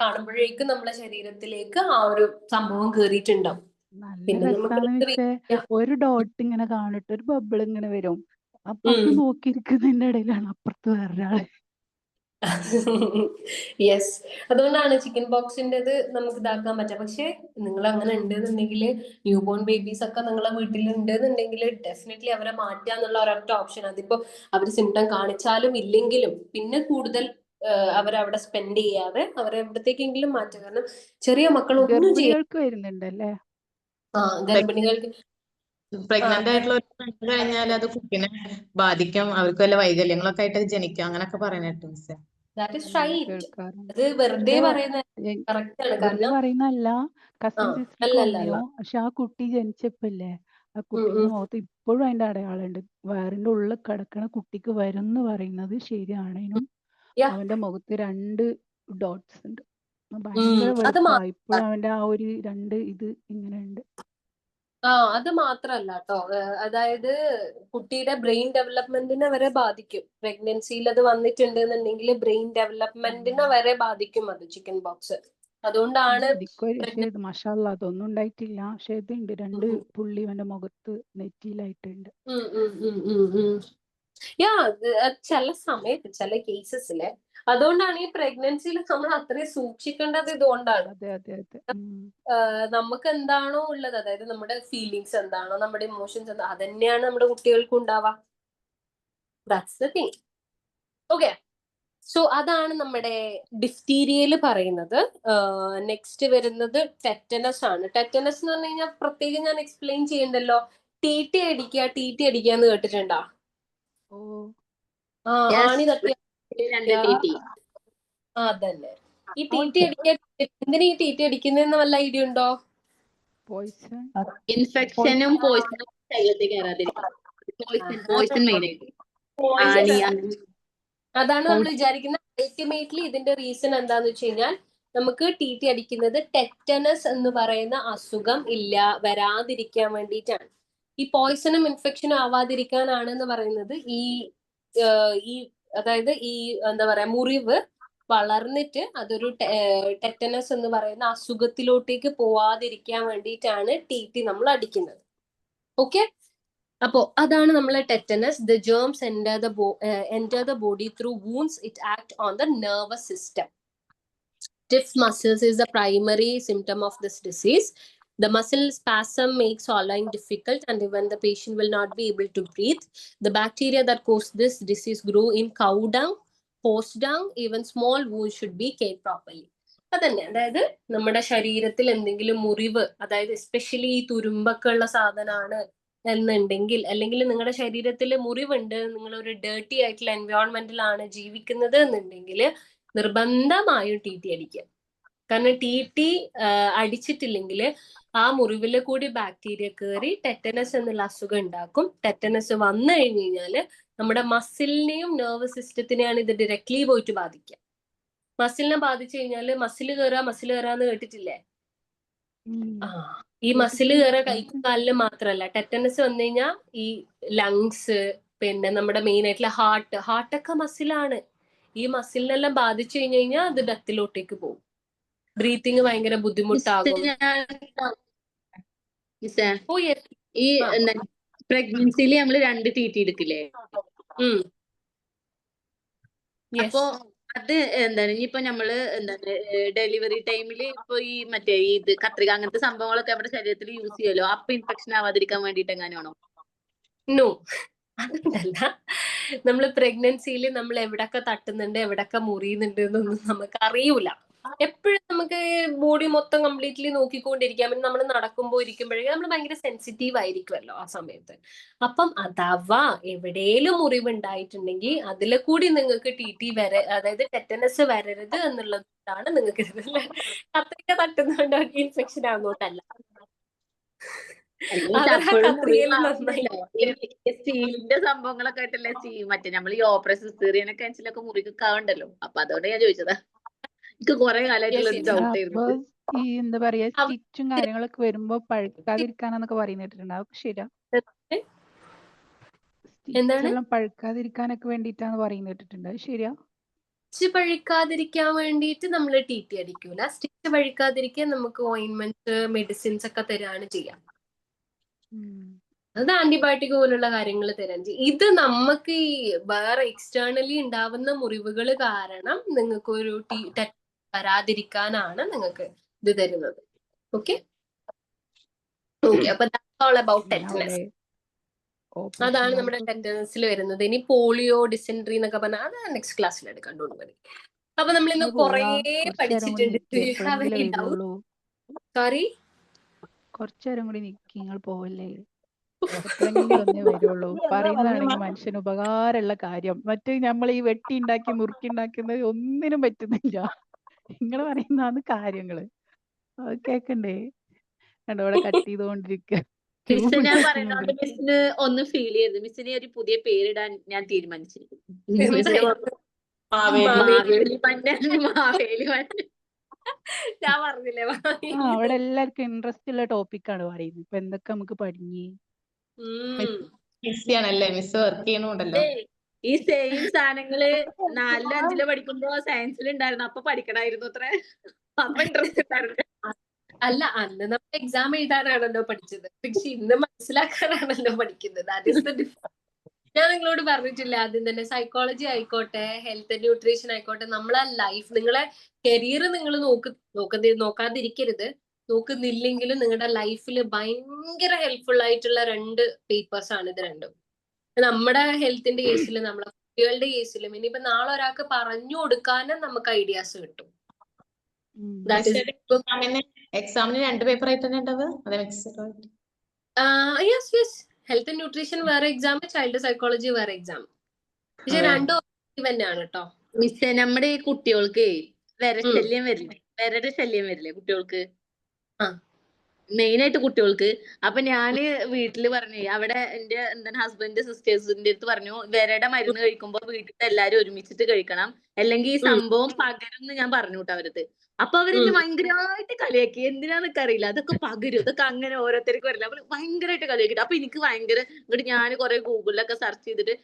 കാണുമ്പോഴേക്കും നമ്മുടെ ശരീരത്തിലേക്ക് ആ ഒരു സംഭവം കേറിയിട്ടുണ്ടാവും. നല്ല രസാന്ന് വെച്ചേ ഒരു ഡോട്ട് ഇങ്ങനെ കാണിട്ട് ഒരു ബബിൾ ഇങ്ങനെ വരും. അപ്പൊ അത് നോക്കിയിരിക്കുന്നതിന്റെ ഇടയിലാണ് അപ്പുറത്ത് വേറൊരാള്. യെസ്, അതുകൊണ്ടാണ് ചിക്കൻ പോക്സിൻ്റെത് നമുക്ക് ഇതാക്കാൻ പറ്റുക. പക്ഷെ നിങ്ങൾ അങ്ങനെ ഉണ്ടെന്നുണ്ടെങ്കിൽ, ന്യൂ ബോൺ ബേബീസ് ഒക്കെ നിങ്ങളെ വീട്ടിൽ ഉണ്ടെന്നുണ്ടെങ്കിൽ ഡെഫിനറ്റ്ലി അവരെ മാറ്റുക എന്നുള്ള ഒരൊറ്റ ഓപ്ഷൻ. അതിപ്പോ അവർ സിംറ്റം കാണിച്ചാലും ഇല്ലെങ്കിലും പിന്നെ കൂടുതൽ അവരവിടെ സ്പെൻഡ് ചെയ്യാതെ അവരെ എവിടത്തേക്കെങ്കിലും മാറ്റുക. കാരണം ചെറിയ മക്കൾ ഒന്നും ചെയ്യാൻ വരുന്നുണ്ടല്ലേ? ഗർഭിണികൾക്ക് പ്രഗ്നന്റ് ആയിട്ടുള്ള കണ്ടു കഴിഞ്ഞാൽ അത് കുട്ടിനെ ബാധിക്കും. അവർക്ക് വല്ല വൈകല്യങ്ങളൊക്കെ ആയിട്ട് ജനിക്കും അങ്ങനൊക്കെ പറയുന്നത്. That is right. അത് വെറുതെ പറയുന്നല്ല. കസിൻ സിസ്റ്റർക്ക് വന്നു. പക്ഷെ ആ കുട്ടി ജനിച്ചപ്പോല്ലേ, ആ കുട്ടീന്റെ മുഖത്ത് ഇപ്പോഴും അതിന്റെ അടയാളമുണ്ട്. വയറിന്റെ ഉള്ളിൽ കിടക്കണ കുട്ടിക്ക് വരുമെന്ന് പറയുന്നത് ശരിയാണേനും അവന്റെ മുഖത്ത് 2 ഡോട്ട്സ് ഉണ്ട്. ഭയങ്കര വെളുപ്പാ ഇപ്പോഴും അവന്റെ ആ ഒരു 2 ഇത് ഇങ്ങനെ ഉണ്ട്. അത് മാത്രല്ല കേട്ടോ, അതായത് കുട്ടിയുടെ ബ്രെയിൻ ഡെവലപ്മെന്റിനെ വരെ ബാധിക്കും. പ്രഗ്നൻസിയിൽ അത് വന്നിട്ടുണ്ടെന്നുണ്ടെങ്കിൽ ബ്രെയിൻ ഡെവലപ്മെന്റിനെ വരെ ബാധിക്കും അത് ചിക്കൻ പോക്സ്. അതുകൊണ്ടാണ് മാഷാഅല്ലാഹ് അതൊന്നും ഉണ്ടായിട്ടില്ല. പക്ഷെ ഇതുണ്ട് 2 പുള്ളി അവന്റെ മുഖത്ത് നെറ്റിയിലായിട്ടുണ്ട്. ചില സമയത്ത് ചില കേസസില് അതുകൊണ്ടാണ് ഈ പ്രഗ്നൻസിയിൽ നമ്മൾ അത്രയും സൂക്ഷിക്കേണ്ടത്. ഇതുകൊണ്ടാണ് നമുക്ക് എന്താണോ ഉള്ളത്, അതായത് നമ്മുടെ ഫീലിങ്സ് എന്താണോ, നമ്മുടെ ഇമോഷൻസ് എന്താണോ, അതന്നെയാണ് നമ്മുടെ കുട്ടികൾക്കും ഉണ്ടാവാ. That's the thing. Okay, so അതാണ് നമ്മുടെ ഡിഫ്തീരിയയിൽ പറയുന്നത്. നെക്സ്റ്റ് വരുന്നത് ടെറ്റനസ് ആണ്. ടെറ്റനസ് എന്ന് പറഞ്ഞു കഴിഞ്ഞാൽ പ്രത്യേകം ഞാൻ എക്സ്പ്ലെയിൻ ചെയ്യണ്ടല്ലോ. ടി അടിക്കുക എന്ന് കേട്ടിട്ടുണ്ടോ? ആണി തട്ടി അതന്നെ. ഈ ടി അടിക്കുക, എന്തിനാ ഈ ടി അടിക്കുന്നതെന്ന് വല്ല ഐഡിയ ഉണ്ടോ? ഇൻഫെക്ഷനും പോയിസണും ശരീരത്തിൽ കയറാതിരിക്കും. പോയിസൺ മെയിൻ ആയിട്ട്. അതാണ് നമ്മൾ വിചാരിക്കുന്നത്. അൾട്ടിമേറ്റ്ലി ഇതിന്റെ റീസൺ എന്താന്ന് വെച്ച് കഴിഞ്ഞാൽ നമുക്ക് ടി അടിക്കുന്നത് ടെറ്റനസ് എന്ന് പറയുന്ന അസുഖം വരാതിരിക്കാൻ വേണ്ടിയിട്ടാണ്. ഈ പോയിസണും ഇൻഫെക്ഷനും ആവാതിരിക്കാനാണെന്ന് പറയുന്നത്. അതായത് ഈ എന്താ പറയാ, മുറിവ് വളർന്നിട്ട് അതൊരു ടെറ്റനസ് എന്ന് പറയുന്ന അസുഖത്തിലോട്ടേക്ക് പോവാതിരിക്കാൻ വേണ്ടിയിട്ടാണ് ടി നമ്മൾ അടിക്കുന്നത്. ഓക്കെ, അപ്പോ അതാണ് നമ്മളെ tetanus. The germs enter the body through wounds. It act on the nervous system. Stiff muscles is the primary symptom of this disease. The muscle spasm makes swallowing difficult, and even the patient will not be able to breathe. The bacteria that cause this disease grow in cow dung, horse dung. Even small wounds should be cared properly. അതന്നെ, അതായത് നമ്മുടെ ശരീരത്തിൽ എന്തെങ്കിലും മുറിവ്, അതായത് especially ഈ തുരുമ്പൊക്കെ ഉള്ള സാധനമാണ് എന്നുണ്ടെങ്കിൽ, അല്ലെങ്കിൽ നിങ്ങളുടെ ശരീരത്തിൽ മുറിവുണ്ട്, നിങ്ങൾ ഒരു ഡേർട്ടി ആയിട്ടുള്ള എൻവയോൺമെന്റിലാണ് ജീവിക്കുന്നത് എന്നുണ്ടെങ്കിൽ നിർബന്ധമായും ടി അടിക്കുക. കാരണം ടി അടിച്ചിട്ടില്ലെങ്കിൽ ആ മുറിവിൽ കൂടി ബാക്ടീരിയ കയറി ടെറ്റനസ് എന്നുള്ള അസുഖം ഉണ്ടാക്കും. ടെറ്റനസ് വന്നു കഴിഞ്ഞു കഴിഞ്ഞാൽ നമ്മുടെ മസിലിനെയും നെർവസ് സിസ്റ്റത്തിനെയാണ് ഇത് ഡയറക്ട്ലി പോയിട്ട് ബാധിക്കുക. മസിലിനെ ബാധിച്ചു കഴിഞ്ഞാൽ മസിൽ കയറാന്ന് കേട്ടിട്ടില്ലേ? ഈ മസിൽ കയറാൻ കൈക്കും കാലിലും മാത്രമല്ല, ടെറ്റനസ് വന്നു കഴിഞ്ഞാൽ ഈ ലങ്സ്, പിന്നെ നമ്മുടെ മെയിൻ ആയിട്ടുള്ള ഹാർട്ടൊക്കെ മസിലാണ്. ഈ മസിലിനെല്ലാം ബാധിച്ചു കഴിഞ്ഞു കഴിഞ്ഞാൽ അത് ഡെത്തിലോട്ടേക്ക് പോകും. ബ്രീത്തിങ് ഭയങ്കര ബുദ്ധിമുട്ടാകും. ഈ പ്രഗ്നൻസിയിൽ നമ്മള് 2 ടി എടുക്കില്ലേ? അപ്പൊ അത് എന്താണ്, ഇനിയിപ്പോ നമ്മള് എന്താണ് ഡെലിവറി ടൈമില് ഇപ്പൊ ഈ മറ്റേ ഇത് കത്രിക അങ്ങനത്തെ സംഭവങ്ങളൊക്കെ നമ്മുടെ ശരീരത്തിൽ യൂസ് ചെയ്യുമല്ലോ, അപ്പൊ ഇൻഫെക്ഷൻ ആവാതിരിക്കാൻ വേണ്ടിട്ട് എങ്ങനെയാണോ? നോ, അതല്ല. നമ്മള് പ്രഗ്നൻസിയിൽ നമ്മൾ എവിടൊക്കെ തട്ടുന്നുണ്ട്, എവിടൊക്കെ മുറിയുന്നുണ്ട് എന്നൊന്നും നമുക്ക് അറിയൂല. എപ്പോഴും നമുക്ക് ബോഡി മൊത്തം കംപ്ലീറ്റ്ലി നോക്കിക്കൊണ്ടിരിക്കാൻ പറ്റും. നമ്മൾ നടക്കുമ്പോൾ ഇരിക്കുമ്പോഴേ നമ്മൾ ഭയങ്കര സെൻസിറ്റീവ് ആയിരിക്കുമല്ലോ ആ സമയത്ത്. അപ്പം അഥവാ എവിടെയും മുറിവുണ്ടായിട്ടുണ്ടെങ്കിൽ അതിലെ കൂടി നിങ്ങൾക്ക് അതായത് ടെറ്റനസ് വരരുത് എന്നുള്ളതാണ് നിങ്ങൾക്ക് കത്രിക തട്ടുന്നതുകൊണ്ട് ഇൻഫെക്ഷൻ ആകുന്നോണ്ടല്ല. സ്റ്റീലിന്റെ സംഭവങ്ങളൊക്കെ ആയിട്ടല്ലേ മറ്റേ നമ്മൾ ഈ ഓപ്പറേഷൻ സിസേറിയനൊക്കെ അനുസരിച്ചൊക്കെ മുറിക്കൊക്കെ ആവണ്ടല്ലോ. അപ്പൊ അതോടെ ഞാൻ ചോദിച്ചതാ. എനിക്ക് കുറെ കാലമായിട്ടുള്ള ഡൗട്ട് ആയിരുന്നു. ഈ എന്താ പറയാ, സ്റ്റിച്ചും കാര്യങ്ങളൊക്കെ വരുമ്പോ പഴുക്കാതിരിക്കാനൊക്കെ പറയുന്നിട്ടുണ്ട്. അതൊക്കെ ശരിയാ? സ്റ്റിച്ചെല്ലാം പഴുക്കാതിരിക്കാനൊക്കെ വേണ്ടിട്ടാന്ന് പറയുന്നിട്ടുണ്ട്. അത് ശരിയാ? സ്റ്റിച്ച് പഴുക്കാതിരിക്കാൻ വേണ്ടിയിട്ട് നമ്മൾ ടി അടിക്കൂല. സ്റ്റിച്ച് പഴുക്കാതിരിക്കാൻ നമുക്ക് ഓയിൻമെന്റ്, മെഡിസിൻസ് ഒക്കെ തരാണ് ചെയ്യാം. അത് ആന്റിബയോട്ടിക് പോലുള്ള കാര്യങ്ങൾ തരാൻ ചെയ്യും. ഇത് നമുക്ക് ഈ വേറെ എക്സ്റ്റേണലി ഉണ്ടാവുന്ന മുറിവുകൾ കാരണം നിങ്ങൾക്ക് ഒരു വരാതിരിക്കാനാണ് നിങ്ങൾക്ക് ഇത് തരുന്നത്. ഓക്കെ, അപ്പൊ ഓൾ അബൌട്ട് ടെറ്റനസ്. അതാണ് നമ്മുടെ ടെറ്റനസിൽ വരുന്നത്. ഇനി പോളിയോ, ഡിസെൻട്രി എന്നൊക്കെ പറഞ്ഞാൽ അത് നെക്സ്റ്റ് ക്ലാസ്സിൽ എടുക്കാം. Don't worry. അപ്പൊ നമ്മൾ ഇന്ന് കുറേ പഠിച്ചിട്ടുണ്ട്. സോറി, കുറച്ചേരം കൂടി നിങ്ങൾ പോവല്ലേ? എപ്പോഴെങ്കിലും ഒന്നേ വരുള്ളൂ. പറയുന്നതാണെങ്കിൽ മനുഷ്യന് ഉപകാരമുള്ള കാര്യം. മറ്റേ നമ്മൾ ഈ വെട്ടി ഉണ്ടാക്കി നുറുക്കി ഉണ്ടാക്കുന്നത് ഒന്നിനും പറ്റുന്നില്ല. നിങ്ങൾ പറയുന്നതാണ് കാര്യങ്ങള്. അത് കേക്കണ്ടേ? ഇവിടെ കട്ട് ചെയ്തുകൊണ്ടിരിക്കുക. ഞാൻ പറയുന്നത് മിസ്സിന് ഒന്ന് ഫീൽ ചെയ്തു. മിസ്സിന് ഒരു പുതിയ പേരിടാൻ ഞാൻ തീരുമാനിച്ചിരിക്കുന്നു. ഞാൻ പറഞ്ഞില്ലേ, അവിടെ എല്ലാവർക്കും ഇൻട്രസ്റ്റ് ഉള്ള ടോപ്പിക്കാണ് പറയുന്നത്. ഇപ്പൊ എന്തൊക്കെ നമുക്ക് പഠിഞ്ഞ് മിസ് വർക്ക് ചെയ്യുന്നുണ്ടല്ലോ. ഈ സെയിം സാധനങ്ങള് 4-ലും 5-ലും പഠിക്കുമ്പോ സയൻസിൽ ഉണ്ടായിരുന്നു. അപ്പൊ പഠിക്കണായിരുന്നു അത്ര. അപ്പൊ ഇൻട്രസ്റ്റ് ഉണ്ടായിരുന്നു. അല്ല, അന്ന് നമ്മൾ എക്സാം എഴുതാനാണല്ലോ പഠിച്ചത്, പക്ഷെ ഇന്ന് മനസ്സിലാക്കാനാണല്ലോ പഠിക്കുന്നത്. ഞാൻ നിങ്ങളോട് പറഞ്ഞിട്ടില്ല ആദ്യം തന്നെ, സൈക്കോളജി ആയിക്കോട്ടെ, ഹെൽത്ത് ആൻഡ് ന്യൂട്രീഷൻ ആയിക്കോട്ടെ, നമ്മളെ ലൈഫ്, നിങ്ങളെ കരിയർ നിങ്ങൾ നോക്കാതിരിക്കരുത്. നോക്കുന്നില്ലെങ്കിലും നിങ്ങളുടെ ലൈഫിൽ ഭയങ്കര ഹെൽപ്ഫുൾ ആയിട്ടുള്ള 2 പേപ്പേഴ്സ് ആണ് ഇത് രണ്ടും. നമ്മുടെ ഹെൽത്തിന്റെ കേസിൽ നമ്മളെ കുട്ടികളുടെ കേസിലും ഇനിയിപ്പോ നാളെ ഒരാൾക്ക് പറഞ്ഞു കൊടുക്കാനും നമുക്ക് ഐഡിയാസ് കിട്ടും. That is എക്സാമിന് 2 പേപ്പർ ആയിട്ട് തന്നെ ഉണ്ടാവുക? അതെ, yes, yes. Health and nutrition വേറെ എക്സാം, ചൈൽഡ് സൈക്കോളജി വേറെ എക്സാം. പക്ഷെ രണ്ടും തന്നെയാണ് കേട്ടോ. മിസ്സേ, നമ്മുടെ ഈ കുട്ടികൾക്ക് വിരശല്യം വരില്ലേ, വിരയുടെ ശല്യം വരില്ലേ കുട്ടികൾക്ക്, മെയിൻ ആയിട്ട് കുട്ടികൾക്ക്. അപ്പൊ ഞാന് വീട്ടില് പറഞ്ഞു, അവിടെ എന്റെ എന്താണ് ഹസ്ബൻഡ് സിസ്റ്റേഴ്സിന്റെ അടുത്ത് പറഞ്ഞു, വിരയുടെ മരുന്ന് കഴിക്കുമ്പോ വീട്ടിൽ എല്ലാരും ഒരുമിച്ചിട്ട് കഴിക്കണം, അല്ലെങ്കിൽ ഈ സംഭവം പകരുന്ന് ഞാൻ പറഞ്ഞു കേട്ടോ അവരത്. അപ്പൊ അവരെന്നെ ഭയങ്കരമായിട്ട് കളിയാക്കി. എന്തിനാന്നൊക്കെ അറിയില്ല, അതൊക്കെ പകരും, ഇതൊക്കെ അങ്ങനെ ഓരോരുത്തർക്ക് വരില്ല, അവര് ഭയങ്കരമായിട്ട് കളിയാക്കിട്ട്. അപ്പൊ എനിക്ക് ഭയങ്കര ഇങ്ങോട്ട് ഞാൻ കുറെ ഗൂഗിളിലൊക്കെ സെർച്ച് ചെയ്തിട്ട്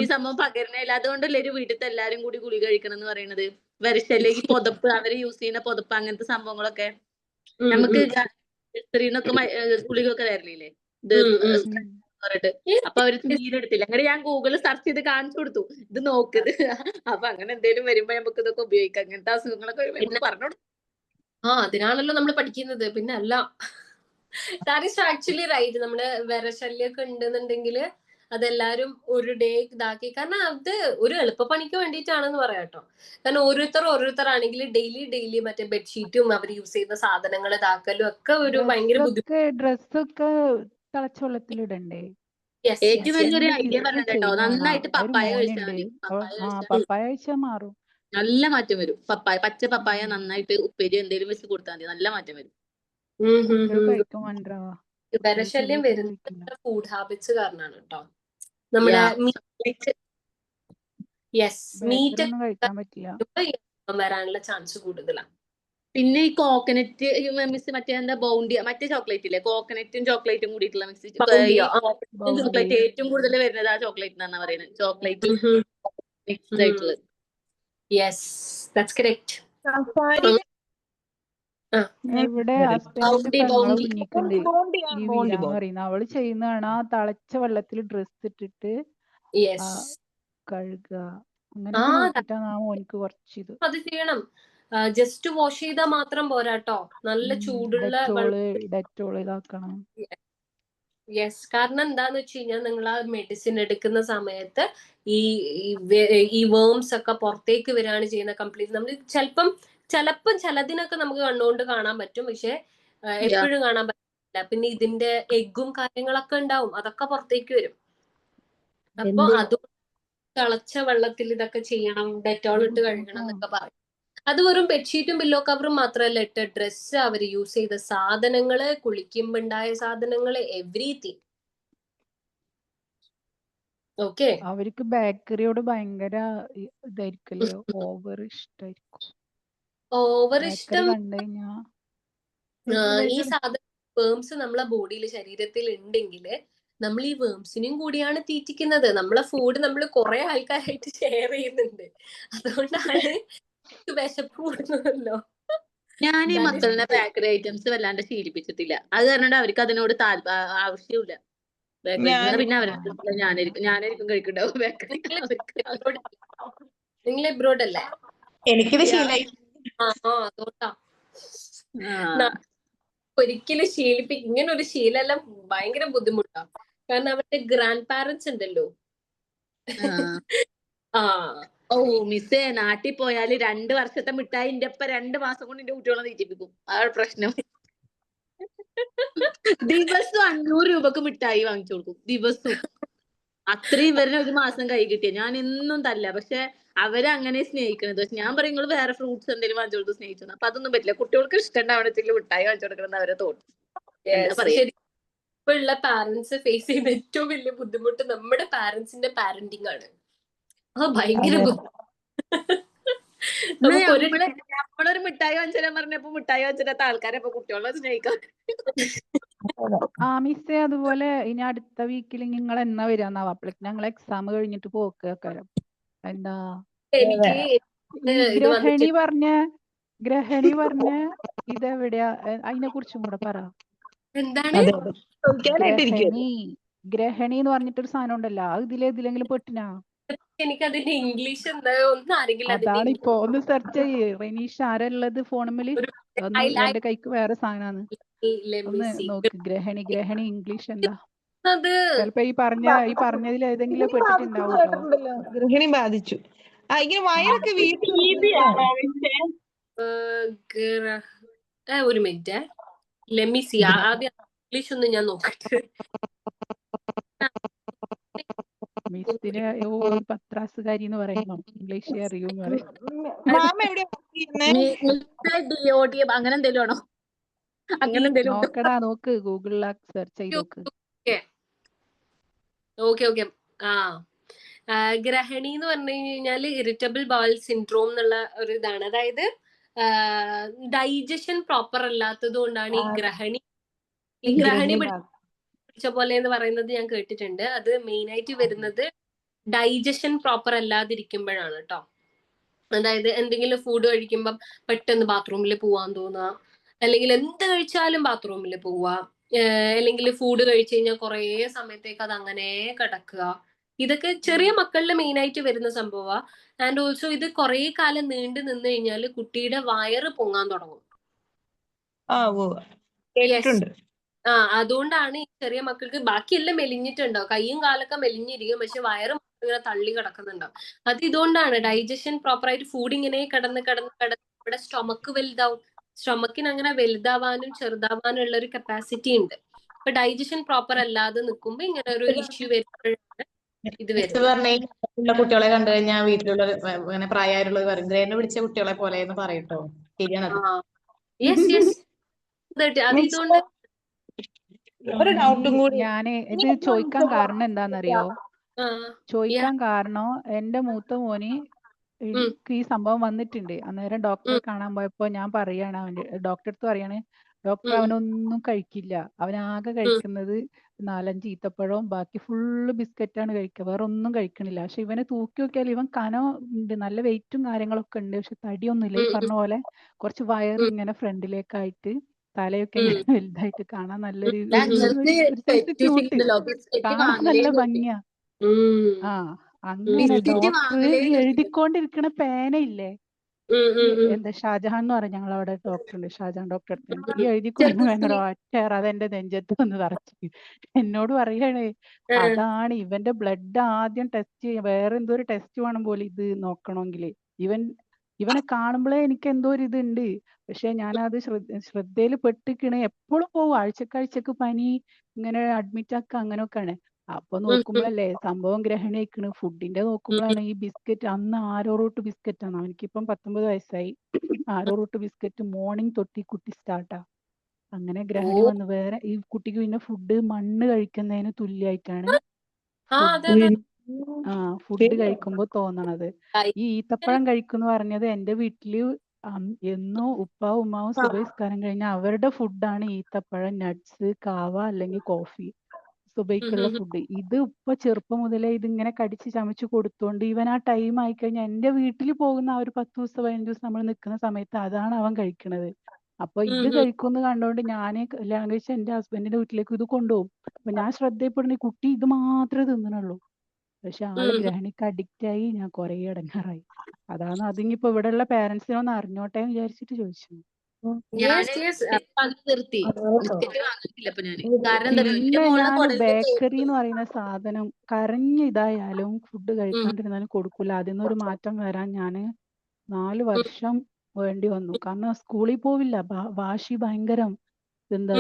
ഈ സംഭവം പകരുന്നില്ല, അതുകൊണ്ടല്ലേ ഒരു വീട്ടിലത്തെ എല്ലാരും കൂടി ഗുളിക കഴിക്കണം എന്ന് പറയുന്നത്. വിരശല്യം, ഈ പുതപ്പ്, അവര് യൂസ് ചെയ്യുന്ന പുതപ്പ്, അങ്ങനത്തെ സംഭവങ്ങളൊക്കെ നമുക്ക് സ്ത്രീന്നൊക്കെ ഗുളികയൊക്കെ തരലില്ലേ ഇത് പറഞ്ഞിട്ട്. അപ്പൊ അവര് തീരെടുത്തില്ല. അങ്ങനെ ഞാൻ ഗൂഗിളിൽ സെർച്ച് ചെയ്ത് കാണിച്ചു കൊടുത്തു, ഇത് നോക്കത്. അപ്പൊ അങ്ങനെ എന്തെങ്കിലും വരുമ്പോ നമുക്ക് ഇതൊക്കെ ഉപയോഗിക്കാം, അങ്ങനത്തെ അസുഖങ്ങളൊക്കെ വരുമ്പോ പറഞ്ഞു. അതിനാണല്ലോ നമ്മൾ പഠിക്കുന്നത്, പിന്നെ അല്ല. That is actually right. നമ്മുടെ വിരശല്യൊക്കെ ഉണ്ടെന്നുണ്ടെങ്കിൽ അതെല്ലാരും ഒരു ഡേ ഇതാക്കി, കാരണം അത് ഒരു എളുപ്പപ്പണിക്ക് വേണ്ടിയിട്ടാണെന്ന് പറയാട്ടോ. കാരണം ഓരോരുത്തരാണെങ്കിൽ ഡെയിലി മറ്റേ ബെഡ്ഷീറ്റും അവർ യൂസ് ചെയ്യുന്ന സാധനങ്ങൾ ഇതാക്കലും ഒക്കെ ഒരു ഭയങ്കര ഡ്രസ്സൊക്കെ തിളച്ച വെള്ളത്തിലിടണ്ടേ? ഏറ്റവും വലിയൊരു ഐഡിയ പറഞ്ഞത് കേട്ടോ, നന്നായിട്ട് പപ്പായ കഴിച്ചാൽ മതി. പപ്പായ കഴിച്ചാൽ മാറും, നല്ല മാറ്റം വരും. പച്ച പപ്പായ നന്നായിട്ട് ഉപ്പേരി എന്തെങ്കിലും വെച്ച് കൊടുത്താൽ മതി, നല്ല മാറ്റം വരും. വിരശല്യം വരുന്നത് ഫുഡ് ഹാബിറ്റ്സ് കാരണമാണ് കേട്ടോ. നമ്മുടെ മീറ്റ് കഴിക്കാൻ പറ്റില്ല, വരാനുള്ള ചാൻസ് കൂടുതലാണ്. പിന്നെ ഈ കോക്കനറ്റ് മിക്സ്, മറ്റേ എന്താ ബൗണ്ടി, മറ്റേ ചോക്ലേറ്റ് ഇല്ലേ, കോക്കനറ്റും ചോക്ലേറ്റും കൂടിയിട്ടുള്ള മിക്സ്. ചോക്ലേറ്റ് ഏറ്റവും കൂടുതൽ വരുന്നത് ആ ചോക്ലേറ്റ് എന്നാണ് പറയുന്നത്, ചോക്ലേറ്റ് മിക്സ്ഡ് ആയിട്ടുള്ളത്. Yes, that's correct. ഇവിടെ ഹസ്ബൻഡിന്റെ പെങ്ങളെ കുഞ്ഞിക്കുണ്ട് ഈ വീരാന്ന് പറയുന്ന, അവള് ചെയ്യുന്നതാണ് ആ തിളച്ച വെള്ളത്തിൽ ഡ്രസ് ഇട്ടിട്ട് കഴുകുക. അങ്ങനെ നോക്കിട്ടാണ് ആ മോനിക്ക് കുറച്ച് ഇത്. അത് ചെയ്യണം. ജസ്റ്റ് വാഷ് ചെയ്താൽ മാത്രം പോരാട്ടോ, നല്ല ചൂടുള്ള ഡെറ്റോൾ ഇതാക്കണം. യെസ്, കാരണം എന്താന്ന് വെച്ച് കഴിഞ്ഞാൽ നിങ്ങൾ ആ മെഡിസിൻ എടുക്കുന്ന സമയത്ത് ഈ വേംസ് ഒക്കെ പുറത്തേക്ക് വരികയാണ് ചെയ്യുന്ന കംപ്ലീറ്റ്. നമ്മൾ ചിലപ്പം ചിലതിനൊക്കെ നമുക്ക് കണ്ണുകൊണ്ട് കാണാൻ പറ്റും, പക്ഷെ എപ്പോഴും കാണാൻ പറ്റില്ല. പിന്നെ ഇതിന്റെ എഗ്ഗും കാര്യങ്ങളൊക്കെ ഉണ്ടാവും, അതൊക്കെ പുറത്തേക്ക് വരും. അപ്പൊ അത് തിളച്ച വെള്ളത്തിൽ ഇതൊക്കെ ചെയ്യണം, ഡെറ്റോൾ ഇട്ട് കഴുകണം എന്നൊക്കെ പറയും. അത് വെറും ബെഡ്ഷീറ്റും പില്ലോ കവറും മാത്രമല്ല, ഇട്ട ഡ്രസ്സ്, അവർ യൂസ് ചെയ്ത സാധനങ്ങള്, കുളിക്കുമ്പോ ഉണ്ടായ സാധനങ്ങള്, എവ്രിതിങ്. ഓക്കെ, അവർക്ക് ബേക്കറിയോട് ഭയങ്കര ഇതായിരിക്കല്ലേ, ഓവർ ഇഷ്ടായിരിക്കും. ഓവർ ഇഷ്ടം കണ്ടുകഴിഞ്ഞാ ഈ സാധനം വേംസ് നമ്മളെ ബോഡിയിൽ, ശരീരത്തിൽ ഉണ്ടെങ്കിൽ നമ്മൾ ഈ വേംസിനെയും കൂടിയാണ് തീറ്റിക്കുന്നത്. നമ്മളെ ഫുഡ് നമ്മൾ കുറെ ആൾക്കാരായിട്ട് ഷെയർ ചെയ്യുന്നുണ്ട്, അതുകൊണ്ടാണ് വിശപ്പ് കൂടുന്നതല്ലോ. ഞാൻ ഈ മക്കളുടെ ബേക്കറി ഐറ്റംസ് വല്ലാണ്ട് ശീലിപ്പിച്ചിട്ടില്ല, അത് കാരണം അവർക്ക് അതിനോട് ആവശ്യമില്ല. പിന്നെ ഞാനായിരിക്കും കഴിക്കണ്ടാവും ബേക്കറി. നിങ്ങൾ എബ്രോഡ് അല്ലേ? എനിക്കിത് ശീലമായി. അതുകൊണ്ടാ ഒരിക്കലും ഇങ്ങനെ ഒരു ശീലമെല്ലാം ഭയങ്കര ബുദ്ധിമുട്ടാണ്. കാരണം അവരുടെ ഗ്രാൻഡ് പാരന്റ്സ് ഉണ്ടല്ലോ. മിസ്സേ, നാട്ടിൽ പോയാല് 2 വർഷത്തെ മിഠായി എന്റെ ഒപ്പം 2 മാസം കൊണ്ട് എന്റെ കുട്ടികളെ തീറ്റിപ്പിക്കും. ആ പ്രശ്നം. ദിവസം 500 രൂപക്ക് മിഠായി വാങ്ങിച്ചു കൊടുക്കും, ദിവസവും. അത്രയും ഇവരെ ഒരു മാസം കൈ കിട്ടിയ ഞാൻ എന്നും തല്ല. പക്ഷെ അവരങ്ങനെ സ്നേഹിക്കണത്. പക്ഷെ ഞാൻ പറയും, നിങ്ങൾ വേറെ ഫ്രൂട്ട്സ് എന്തെങ്കിലും വാങ്ങിച്ചു കൊടുത്ത് സ്നേഹിച്ചു. അപ്പൊ അതൊന്നും പറ്റില്ല, കുട്ടികൾക്ക് ഇഷ്ടമുണ്ടാവണത്തിൽ മിഠായി വാങ്ങിച്ചു കൊടുക്കണം അവരെ തോന്നും. ഇപ്പൊ ഉള്ള പാരന്റ്സ് ഫേസ് ചെയ്യുന്ന ഏറ്റവും വലിയ ബുദ്ധിമുട്ട് നമ്മുടെ പാരന്റ്സിന്റെ പാരന്റിങ് ആണ്. ഭയങ്കര നമ്മളൊരു മിഠായി വാങ്ങിച്ചാൽ പറഞ്ഞപ്പോ മിഠായി വാങ്ങിച്ചിട്ട് ആൾക്കാരെ അപ്പൊ കുട്ടികളെ സ്നേഹിക്കാം. മിസ്സേ, അതുപോലെ ഇനി അടുത്ത വീക്കിൽ നിങ്ങൾ എന്നാ വരാന്നാവാ? അപ്പോഴേക്ക് ഞങ്ങൾ എക്സാം കഴിഞ്ഞിട്ട് പോക്കാരം. എന്താ ഗ്രഹണി പറഞ്ഞ ഇതെവിടെയാ? അതിനെ കുറിച്ചും കൂടെ പറ. എന്താണ് ഗ്രഹണി എന്ന് പറഞ്ഞിട്ടൊരു സാധനം ഉണ്ടല്ലോ, അത് ഇതിലെങ്കിലും പെട്ടിനാ? എനിക്കതിന്റെ ഇംഗ്ലീഷ് എന്താ ഒന്നും അറിയില്ല. അതാണ് ഇപ്പൊ ഒന്ന് സെർച്ച് ചെയ്യേ റെനീഷ്. ആരല്ലത് ഫോണുമ്മല്? എന്റെ കൈക്ക് വേറെ സാധനമാണ്, ഒന്ന് നോക്ക്. ഗ്രഹണി ഇംഗ്ലീഷ് എന്താ? അത് ചിലപ്പോ ഈ പറഞ്ഞതിൽ ഏതെങ്കിലും പെട്ടിട്ടുണ്ടാവും കേട്ടോ. കേട്ടിട്ടുണ്ടല്ലോ, ഗൃഹിണി ബാധിച്ചു. ഇങ്ങനെ വയറൊക്കെ വീട്ടിൽ ഒരു മിനിറ്റ്, ലെമിസി ആദ്യം ഇംഗ്ലീഷ് ഒന്ന് ഞാൻ നോക്കട്ടെ. മിസ്സിന് ഈ പത്രാസുകാരി എന്ന് പറയുമ്പോ ഇംഗ്ലീഷ് അറിയൂന്ന് പറയും. മാമ എവിടെയാ വർക്ക് ചെയ്യുന്നേ? DOD അങ്ങനെ എന്തെങ്കിലും ആണോ? അങ്ങനെ എന്തെങ്കിലും ഉണ്ടോ? നോക്കടാ, നോക്ക്, ഗൂഗിളിൽ സെർച്ച് ചെയ്ത് നോക്ക്. ഓക്കെ. ഗ്രഹണി എന്ന് പറഞ്ഞു കഴിഞ്ഞാല് ഇറിറ്റബിൾ ബവൽ സിൻഡ്രോം എന്നുള്ള ഒരു ഇതാണ്. അതായത് ഡൈജഷൻ പ്രോപ്പർ അല്ലാത്തത് കൊണ്ടാണ് ഈ ഗ്രഹണി പിടിച്ച പോലെ എന്ന് പറയുന്നത് ഞാൻ കേട്ടിട്ടുണ്ട്. അത് മെയിൻ ആയിട്ട് വരുന്നത് ഡൈജഷൻ പ്രോപ്പർ അല്ലാതിരിക്കുമ്പോഴാണ് കേട്ടോ. അതായത് എന്തെങ്കിലും ഫുഡ് കഴിക്കുമ്പം പെട്ടെന്ന് ബാത്റൂമിൽ പോവാൻ തോന്നുക, അല്ലെങ്കിൽ എന്ത് കഴിച്ചാലും ബാത്റൂമിൽ പോവുക, അല്ലെങ്കിൽ ഫുഡ് കഴിച്ചു കഴിഞ്ഞാൽ കുറേ സമയത്തേക്ക് അത് അങ്ങനെ കിടക്കുക. ഇതൊക്കെ ചെറിയ മക്കളിൽ മെയിൻ ആയിട്ട് വരുന്ന സംഭവമാണ്. ആൻഡ് ഓൾസോ ഇത് കുറേ കാലം നീണ്ടു നിന്ന് കഴിഞ്ഞാൽ കുട്ടിയുടെ വയറ് പൊങ്ങാൻ തുടങ്ങും. അതുകൊണ്ടാണ് ഈ ചെറിയ മക്കൾക്ക് ബാക്കിയെല്ലാം മെലിഞ്ഞിട്ടുണ്ടാവും, കൈയും കാലൊക്കെ മെലിഞ്ഞിരിക്കും, പക്ഷെ വയറ് ഇങ്ങനെ തള്ളി കിടക്കുന്നുണ്ടാവും. അത് ഇതുകൊണ്ടാണ് ഡൈജഷൻ പ്രോപ്പർ ആയിട്ട് ഫുഡ് ഇങ്ങനെ കിടന്ന് ഇവിടെ സ്റ്റൊമക്ക് വലുതാവും. സ്റ്റൊമക്കിന് അങ്ങനെ വലുതാവാനും ചെറുതാവാനും ഉള്ള ഒരു കപ്പാസിറ്റി ഉണ്ട്. അപ്പൊ ഡൈജഷൻ പ്രോപ്പർ അല്ലാതെ നിൽക്കുമ്പോ ഇങ്ങനെ ഒരു ഇഷ്യൂ വരുമ്പോഴാണ് ഇത് വരുന്നത്. കുട്ടികളെ കണ്ടു കഴിഞ്ഞാൽ വീട്ടിലുള്ള അങ്ങനെ പ്രായമായിട്ടുള്ളത് പറയും ഗ്രഹണി പിടിച്ച കുട്ടികളെ പോലെ എന്ന് പറയട്ടോ. ശരിയാണത്. അത് ഇതുകൊണ്ട് ഒരു ഡൗട്ടും കൂടി ഞാന് ഇത് ചോദിക്കാൻ കാരണം എന്താണെന്നറിയോ? ചോദിക്കാൻ കാരണം എന്റെ മൂത്ത മോന് എനിക്ക് ഈ സംഭവം വന്നിട്ടുണ്ട്. അന്നേരം ഡോക്ടറെ കാണാൻ പോയപ്പോ ഞാൻ പറയാണ്, ഡോക്ടറെ അടുത്ത് പറയാണ്, ഡോക്ടർ അവനൊന്നും കഴിക്കില്ല, അവനാകെ കഴിക്കുന്നത് 4-5 ഈത്തപ്പഴവും ബാക്കി ഫുള്ള് ബിസ്ക്കറ്റാണ് കഴിക്കുക, വേറെ ഒന്നും കഴിക്കണില്ല. പക്ഷെ ഇവനെ തൂക്കി നോക്കിയാൽ ഇവൻ കനം ഉണ്ട്, നല്ല വെയിറ്റും കാര്യങ്ങളൊക്കെ ഉണ്ട്, പക്ഷെ തടിയൊന്നുമില്ല. ഈ പറഞ്ഞ പോലെ കുറച്ച് വയറ് ഇങ്ങനെ ഫ്രണ്ടിലേക്കായിട്ട് തലയൊക്കെ ഇങ്ങനെ വലുതായിട്ട് കാണാൻ നല്ലൊരു ക്യൂട്ട്, കാണാൻ നല്ല ഭംഗിയാ. അങ്ങനെ ഡോക്ടർ ഈ എഴുതിക്കൊണ്ടിരിക്കണ പേനയില്ലേ, എന്താ ഷാജഹാൻ എന്ന് പറഞ്ഞ ഞങ്ങളവിടെ ഡോക്ടറുണ്ട്, ഷാജഹാൻ ഡോക്ടർ, ഈ എഴുതിക്കൊണ്ടിരുന്ന ഒറ്റ അതെന്റെ നെഞ്ചത്ത് വന്ന് തറച്ചു. എന്നോട് പറയണേ, അതാണ് ഇവന്റെ ബ്ലഡ് ആദ്യം ടെസ്റ്റ് ചെയ്യാൻ, വേറെ എന്തോ ഒരു ടെസ്റ്റ് വേണം പോലെ ഇത് നോക്കണമെങ്കിൽ. ഇവനെ കാണുമ്പോഴേ എനിക്ക് എന്തോ ഒരു ഇതുണ്ട്, പക്ഷെ ഞാനത് ശ്രദ്ധയിൽ പെട്ടിക്കണേ. എപ്പോഴും പോവും, ആഴ്ചക്കാഴ്ചക്ക് പനി, ഇങ്ങനെ അഡ്മിറ്റ് ആക്കുക, അങ്ങനെയൊക്കെയാണ്. അപ്പൊ നോക്കുമ്പോഴല്ലേ സംഭവം ഗ്രഹണി ആയിക്കണ്. ഫുഡിന്റെ നോക്കുമ്പോഴാണ് ഈ ബിസ്ക്കറ്റ്, അന്ന് ആരോ റൂട്ട് ബിസ്ക്കറ്റ് ആണ്, അവനിക്കിപ്പം 19 വയസ്സായി. ആരോ റൂട്ട് ബിസ്ക്കറ്റ് മോർണിംഗ് തൊട്ട് ഈ കുട്ടി സ്റ്റാർട്ടാ. അങ്ങനെ ഗ്രഹണി വന്നു. വേറെ ഈ കുട്ടിക്ക് പിന്നെ ഫുഡ് മണ്ണ് കഴിക്കുന്നതിന് തുല്യമായിട്ടാണ് ഫുഡ് കഴിക്കുമ്പോ തോന്നണത്. ഈ ഈത്തപ്പഴം കഴിക്കുന്നു പറഞ്ഞത് എന്റെ വീട്ടില് എന്നോ ഉപ്പാവും ഉമ്മാവും സുബഹിസ്കാരം കഴിഞ്ഞാൽ അവരുടെ ഫുഡാണ് ഈത്തപ്പഴം, നട്ട്സ്, കാവ അല്ലെങ്കിൽ കോഫി, സുബൈക്കുള്ള ഫുഡ്. ഇത് ഇപ്പൊ ചെറുപ്പം മുതലേ ഇതിങ്ങനെ കടിച്ച് ചമച്ച് കൊടുത്തോണ്ട് ഇവൻ ആ ടൈം ആയിക്കഴിഞ്ഞാൽ എന്റെ വീട്ടിൽ പോകുന്ന ആ ഒരു 10 ദിവസം 15 ദിവസം നമ്മൾ നിൽക്കുന്ന സമയത്ത് അതാണ് അവൻ കഴിക്കണത്. അപ്പൊ ഇത് കഴിക്കുമെന്ന് കണ്ടോണ്ട് ഞാന് കല്യാണം കഴിച്ച എന്റെ ഹസ്ബൻഡിന്റെ വീട്ടിലേക്ക് ഇത് കൊണ്ടുപോകും. അപ്പൊ ഞാൻ ശ്രദ്ധയപ്പെടുന്ന ഈ കുട്ടി ഇത് മാത്രമേ തിന്നണുള്ളൂ, പക്ഷെ ആള് ഗ്രഹണിക്ക് അഡിക്റ്റ് ആയി. ഞാൻ കുറെ ഇടങ്ങാറായി. അതാണ് അതിനിപ്പോ ഇവിടെയുള്ള പേരൻസിനെ ഒന്ന് അറിഞ്ഞോട്ടെ എന്ന് വിചാരിച്ചിട്ട് ചോദിച്ചു. പിന്നെ ഞാൻ ബേക്കറി എന്ന് പറയുന്ന സാധനം കരഞ്ഞ് ഇതായാലും ഫുഡ് കഴിക്കാണ്ടിരുന്നാലും കൊടുക്കൂല. അതിന്നൊരു മാറ്റം വരാൻ ഞാന് 4 വർഷം വേണ്ടി വന്നു. കാരണം സ്കൂളിൽ പോവില്ല, വാശി ഭയങ്കരം. എന്താ,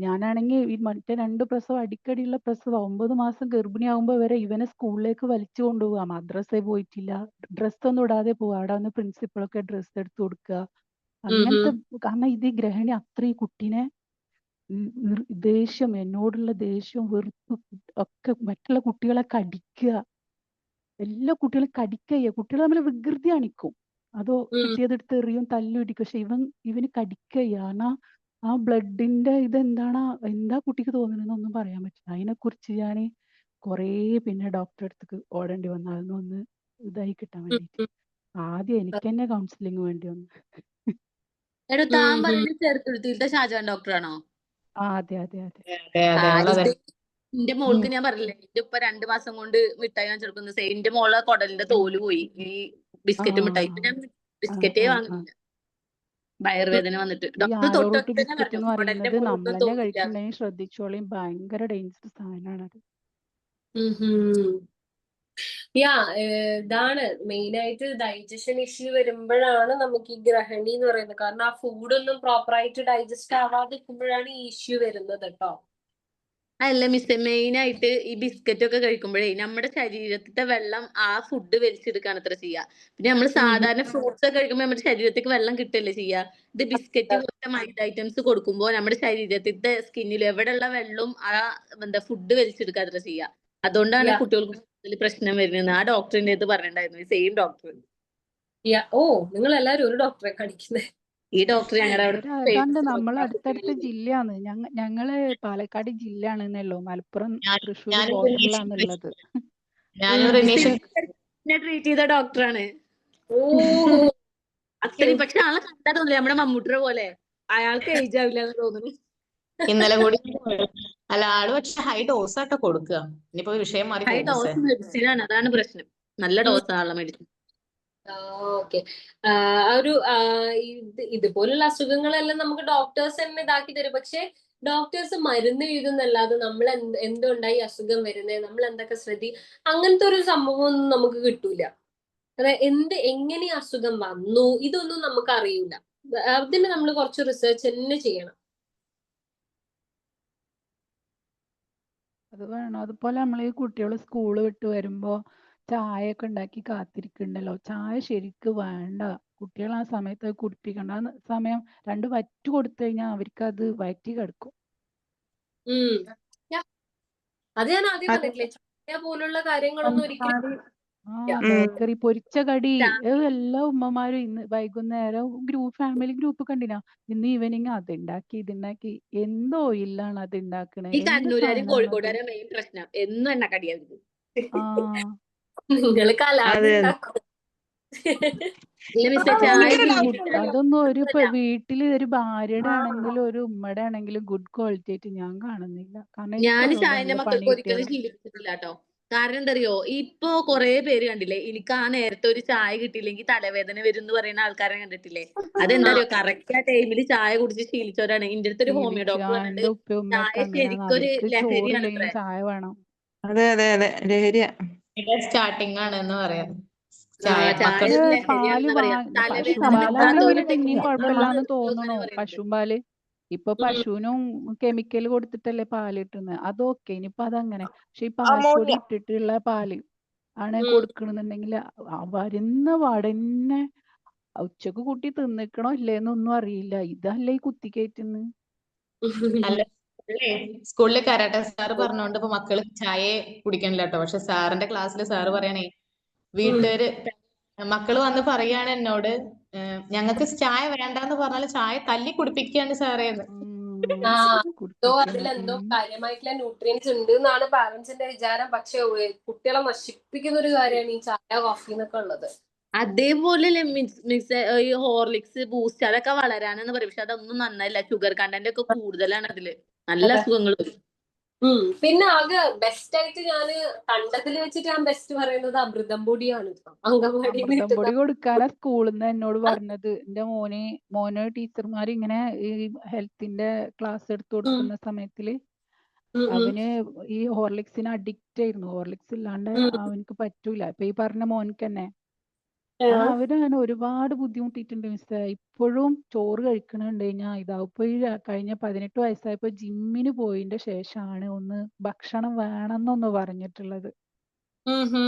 ഞാനാണെങ്കിൽ ഈ മറ്റേ 2 പ്രസവം അടിക്കടിയുള്ള പ്രസവം, 9 മാസം ഗർഭിണിയാകുമ്പോ വരെ ഇവനെ സ്കൂളിലേക്ക് വലിച്ചു കൊണ്ടുപോവുക. മദ്രസയിൽ പോയിട്ടില്ല, ഡ്രസ്സ് ഒന്നും ഇടാതെ പോവുക. അവിടെ വന്ന് പ്രിൻസിപ്പളൊക്കെ ഡ്രസ്സ് എടുത്ത് കൊടുക്കുക, അങ്ങനത്തെ. കാരണം ഇത് ഗ്രഹണി അത്ര ഈ കുട്ടീനെ ദേഷ്യം, എന്നോടുള്ള ദേഷ്യവും വെറുപ്പ് ഒക്കെ, മറ്റുള്ള കുട്ടികളെ കടിക്കുക, എല്ലാ കുട്ടികളും കടിക്കുക, കുട്ടികൾ തമ്മിൽ വികൃതി കാണിക്കും. അതോ കിട്ടിയതെടുത്ത് എറിയും, തല്ലും ഇടിക്കും. പക്ഷെ ഇവന് കടിക്കുക. കാരണം ആ ബ്ലഡിന്റെ ഇതെന്താണ്, എന്താ കുട്ടിക്ക് തോന്നുന്നതെന്നൊന്നും പറയാൻ പറ്റില്ല. അതിനെക്കുറിച്ച് ഞാൻ കുറേ പിന്നെ ഡോക്ടറെ അടുത്തേക്ക് ഓടേണ്ടി വന്നു, അതൊന്ന് ഇതായി കിട്ടാൻ വേണ്ടിയിട്ട്. ആദ്യം എനിക്ക് തന്നെ കൗൺസിലിംഗ് വേണ്ടി വന്നു. ഷാജഹാൻ ഡോക്ടറാണോ? അതെ. എന്റെ മോൾക്ക് ഞാൻ പറഞ്ഞില്ലേ, എന്റെ ഉപ്പ 2 മാസം കൊണ്ട് മിഠായി വാങ്ങിച്ചെടുക്കുന്നത്. എന്റെ മോളെ കുടലിന്റെ തോല് പോയി ഈ ബിസ്ക്കറ്റ് മിഠായി. ഇപ്പൊ ഞാൻ ബിസ്ക്കറ്റേ വാങ്ങുന്നില്ല. വയറുവേദന വന്നിട്ട് ഈ ഡോക്ടർ ആരോറൂട്ട് തൊട്ടടുത്ത് തന്നെ ബിസ്ക്കറ്റ് പറഞ്ഞു എന്ന് കുടലിന്റെ പറയുന്നത് മുഴുവൻ നമ്മൾ തന്നെ തോന്നില്ല. കഴിക്കുന്നുണ്ടെങ്കിൽ ശ്രദ്ധിച്ചോളിയും, ഭയങ്കര ഡേഞ്ചർ സാധനമാണത്. യാ ഇതാണ് മെയിൻ ആയിട്ട് ഡൈജഷൻ ഇഷ്യൂ വരുമ്പോഴാണ് നമുക്ക് ഈ ഗ്രഹണി എന്ന് പറയുന്നത്. കാരണം ആ ഫുഡൊന്നും പ്രോപ്പറായിട്ട് ഡൈജസ്റ്റ് ആവാതിരിക്കുമ്പോഴാണ് ഈ ഇഷ്യൂ വരുന്നത് കേട്ടോ. അല്ല മിസ്സേ, മെയിൻ ആയിട്ട് ഈ ബിസ്ക്കറ്റ് ഒക്കെ കഴിക്കുമ്പോഴേ നമ്മുടെ ശരീരത്തിലെ വെള്ളം ആ ഫുഡ് വലിച്ചെടുക്കാണ് അത്ര ചെയ്യുക. പിന്നെ നമ്മൾ സാധാരണ ഫ്രൂട്ട്സ് ഒക്കെ കഴിക്കുമ്പോൾ നമ്മുടെ ശരീരത്തേക്ക് വെള്ളം കിട്ടല്ലേ ചെയ്യുക. ഇത് ബിസ്ക്കറ്റ് പോലത്തെ മൈദ ഐറ്റംസ് കൊടുക്കുമ്പോൾ നമ്മുടെ ശരീരത്തിലെ സ്കിന്നിൽ എവിടെയുള്ള വെള്ളവും ആ ഫുഡ് വലിച്ചെടുക്കുക അത്ര ചെയ്യുക. അതുകൊണ്ടാണ് കുട്ടികൾക്ക് കൂടുതൽ പ്രശ്നം വരുന്നത്. ആ ഡോക്ടറിന്റെ അടുത്ത് പറഞ്ഞിട്ടുണ്ടായിരുന്നു, സെയിം ഡോക്ടർ. ഓ, നിങ്ങൾ എല്ലാരും ഒരു ഡോക്ടറെ കാണിക്കുന്നത്? ഈ ഡോക്ടർ ഞങ്ങളുടെ അവിടെ ഏതാണ്ട് നമ്മൾ അടുത്തടുത്ത ജില്ലയാണ്. ഞങ്ങള് പാലക്കാട് ജില്ലയാണെന്നല്ലോ, മലപ്പുറം തൃശ്ശൂർ ബോർഡറിലാണുള്ളത്. ട്രീറ്റ് ചെയ്ത ഡോക്ടറാണ്. ഓ, അത്രയും. പക്ഷെ ആളെ കണ്ടാ തോന്നില്ല നമ്മുടെ മമ്മൂട്ടിയുടെ പോലെ. അയാൾക്ക് ഏജ് ആവില്ല എന്ന് തോന്നുന്നു. ഇന്നലെ കൂടി അല്ല, ആള് പക്ഷെ ഹൈ ഡോസ് ആട്ടോ കൊടുക്കുക. ഇനിയിപ്പോ വിഷയം മാറി ഹൈ ഡോസ് മെഡിസിൻ ആണ്, അതാണ് പ്രശ്നം. നല്ല ഡോസ് ആണുള്ള മെഡിസിൻ. ഓക്കെ. ഒരു ഇതുപോലുള്ള അസുഖങ്ങളെല്ലാം നമുക്ക് ഡോക്ടേഴ്സ് തന്നെ ഇതാക്കി തരും. പക്ഷെ ഡോക്ടേഴ്സ് മരുന്ന് എഴുതുന്നല്ലാതെ നമ്മൾ എന്തുണ്ടായി അസുഖം വരുന്നത്, നമ്മൾ എന്തൊക്കെ അങ്ങനത്തെ ഒരു സംഭവം ഒന്നും നമുക്ക് കിട്ടൂല. അതായത് എങ്ങനെ അസുഖം വന്നു ഇതൊന്നും നമുക്ക് അറിയില്ല. അതിന് നമ്മൾ കുറച്ച് റിസർച്ച് തന്നെ ചെയ്യണം. അത് വേണം. അതുപോലെ നമ്മൾ ഈ കുട്ടികൾ സ്കൂള് വിട്ട് വരുമ്പോ ചായ ഒക്കെ ഉണ്ടാക്കി കാത്തിരിക്കണ്ടല്ലോ. ചായ ശരിക്ക് വേണ്ട. കുട്ടികൾ ആ സമയത്ത് കുടിപ്പിക്കണ്ട. ആ സമയം 2 വറ്റ് കൊടുത്തു കഴിഞ്ഞാൽ അവർക്ക് അത് വയറ്റി കിടക്കും. അത് ഞാൻ ആദ്യം പറഞ്ഞിട്ടില്ലേ, ചായ പോലുള്ള കാര്യങ്ങളൊന്നും ഒരിക്കലും. ബേക്കറി പൊരിച്ച കടി എല്ലാ ഉമ്മമാരും ഇന്ന് വൈകുന്നേരം ഫാമിലി ഗ്രൂപ്പ് കണ്ടിനാ, ഇന്ന് ഈവനിങ് അതുണ്ടാക്കി ഇതുണ്ടാക്കി. എന്തോ ഇല്ലാണ് അത് ഉണ്ടാക്കണേ. ഈ കണ്ണൂരാരും കോഴിക്കോടുകാരും മെയിൻ പ്രശ്നം എന്നും എണ്ണക്കടിയായിരുന്നു. നിങ്ങൾ കലാണ്ടാക്കും. അതൊന്നും ഒരു വീട്ടില് ഒരു ഭാര്യയുടെ ആണെങ്കിലും ഒരു ഉമ്മയുടെ ആണെങ്കിലും ഗുഡ് ക്വാളിറ്റി ആയിട്ട് ഞാൻ കാണുന്നില്ല. കാരണം ഞാൻ ചായന്റെ മക്കൾക്ക് ഒരിക്കലും ശീലിപ്പിച്ചിട്ടില്ല കേട്ടോ. കാരണം എന്തറിയോ, ഇപ്പൊ കൊറേ പേര് കണ്ടില്ലേ, എനിക്ക് ആ നേരത്തെ ഒരു ചായ കിട്ടിയില്ലെങ്കിൽ തലവേദന വരും എന്ന് പറയുന്ന ആൾക്കാരെ കണ്ടിട്ടില്ലേ? അതെന്തറിയോ, കറക്റ്റ് ആ ടൈമിൽ ചായ കുടിച്ച് ശീലിച്ചവരാണ്. എന്റെ അടുത്തൊരു ഹോമിയോ ഡോക്ടർ പറഞ്ഞിട്ട് ചായ ശരിക്കൊരു ലഹരിയാണ്. ചായ വേണം. അതെ അതെ അതെ, ലഹരിയാ. സ്റ്റാർട്ടിങ് ആണ് എന്ന് പറയാം. പശുപാലാണെങ്കിൽ പിന്നെയും കുഴപ്പമില്ലാന്ന് തോന്നണു. പശുപാല് ഇപ്പൊ പശുവിനും കെമിക്കൽ കൊടുത്തിട്ടല്ലേ പാല് കിട്ടുന്നത്. അതൊക്കെ ഇനിയിപ്പൊ അതങ്ങനെ. പക്ഷെ ഈ പാൽപ്പൊടി ഇട്ടിട്ടുള്ള പാല് ആണ് കൊടുക്കണെന്നുണ്ടെങ്കിൽ വരുന്ന പാടന്നെ ഉച്ചക്ക് കൂട്ടി തിന്നിക്കണോ ഇല്ലേന്നൊന്നും അറിയില്ല. ഇതല്ലേ ഈ കുത്തിക്കയറ്റുന്ന്. സ്കൂളില് കരാട്ടെ സാറ് പറഞ്ഞോണ്ട് ഇപ്പൊ മക്കള് ചായ കുടിക്കണില്ല കേട്ടോ. പക്ഷെ സാറിന്റെ ക്ലാസ്സിൽ സാറ് പറയണേ, വീട്ടുകാര് മക്കള് വന്ന് പറയാണ് എന്നോട്, ഞങ്ങൾക്ക് ചായ വേണ്ടാന്ന് പറഞ്ഞാൽ ചായ തല്ലി കുടിപ്പിക്കുകയാണ് സാറേന്ന്. അതിലെന്തോ കാര്യമായിട്ടുള്ള ന്യൂട്രിയൻസ് ഉണ്ട് എന്നാണ് പാരന്റ്സിന്റെ വിചാരം. പക്ഷെ കുട്ടികളെ നശിപ്പിക്കുന്ന ഒരു കാര്യമാണ് ഈ ചായ കോഫി എന്നൊക്കെ ഉള്ളത്. അതേപോലെ ഈ ഹോർലിക്സ് ബൂസ്റ്റ് അതൊക്കെ വളരാനെന്ന് പറയും. പക്ഷെ അതൊന്നും നന്നല്ല. ഷുഗർ കണ്ടന്റ് ഒക്കെ കൂടുതലാണ് അതില്. നല്ല അസുഖങ്ങൾ. പിന്നെ ആകെ ബെസ്റ്റ് ആയിട്ട് ഞാൻ കണ്ടതിൽ വെച്ചിട്ട് ഞാൻ ബെസ്റ്റ് പറയുന്നത് അമൃതം പൊടിയാണ്. അമൃതം പൊടി കൊടുക്കാനാ സ്കൂളിൽ നിന്ന് എന്നോട് പറഞ്ഞത്. എന്റെ മോന് ടീച്ചർമാർ ഇങ്ങനെ ഈ ഹെൽത്തിന്റെ ക്ലാസ് എടുത്തു കൊടുക്കുന്ന സമയത്തില് അവന് ഈ ഹോർലിക്സിന് അഡിക്റ്റ് ആയിരുന്നു. ഹോർലിക്സ് ഇല്ലാണ്ട് അവനക്ക് പറ്റൂല. ഇപ്പൊ ഈ പറഞ്ഞ മോനക്ക് തന്നെ അവരങ്ങനെ ഒരുപാട് ബുദ്ധിമുട്ടിയിട്ടുണ്ട് മിസ്സേ. ഇപ്പോഴും ചോറ് കഴിക്കണുണ്ട് ഞാൻ ഇതാവും. ഇപ്പൊ ഈ കഴിഞ്ഞ 18 വയസ്സായപ്പോ ജിമ്മിന് പോയതിന്റെ ശേഷമാണ് ഒന്ന് ഭക്ഷണം വേണമെന്നൊന്ന് പറഞ്ഞിട്ടുള്ളത്.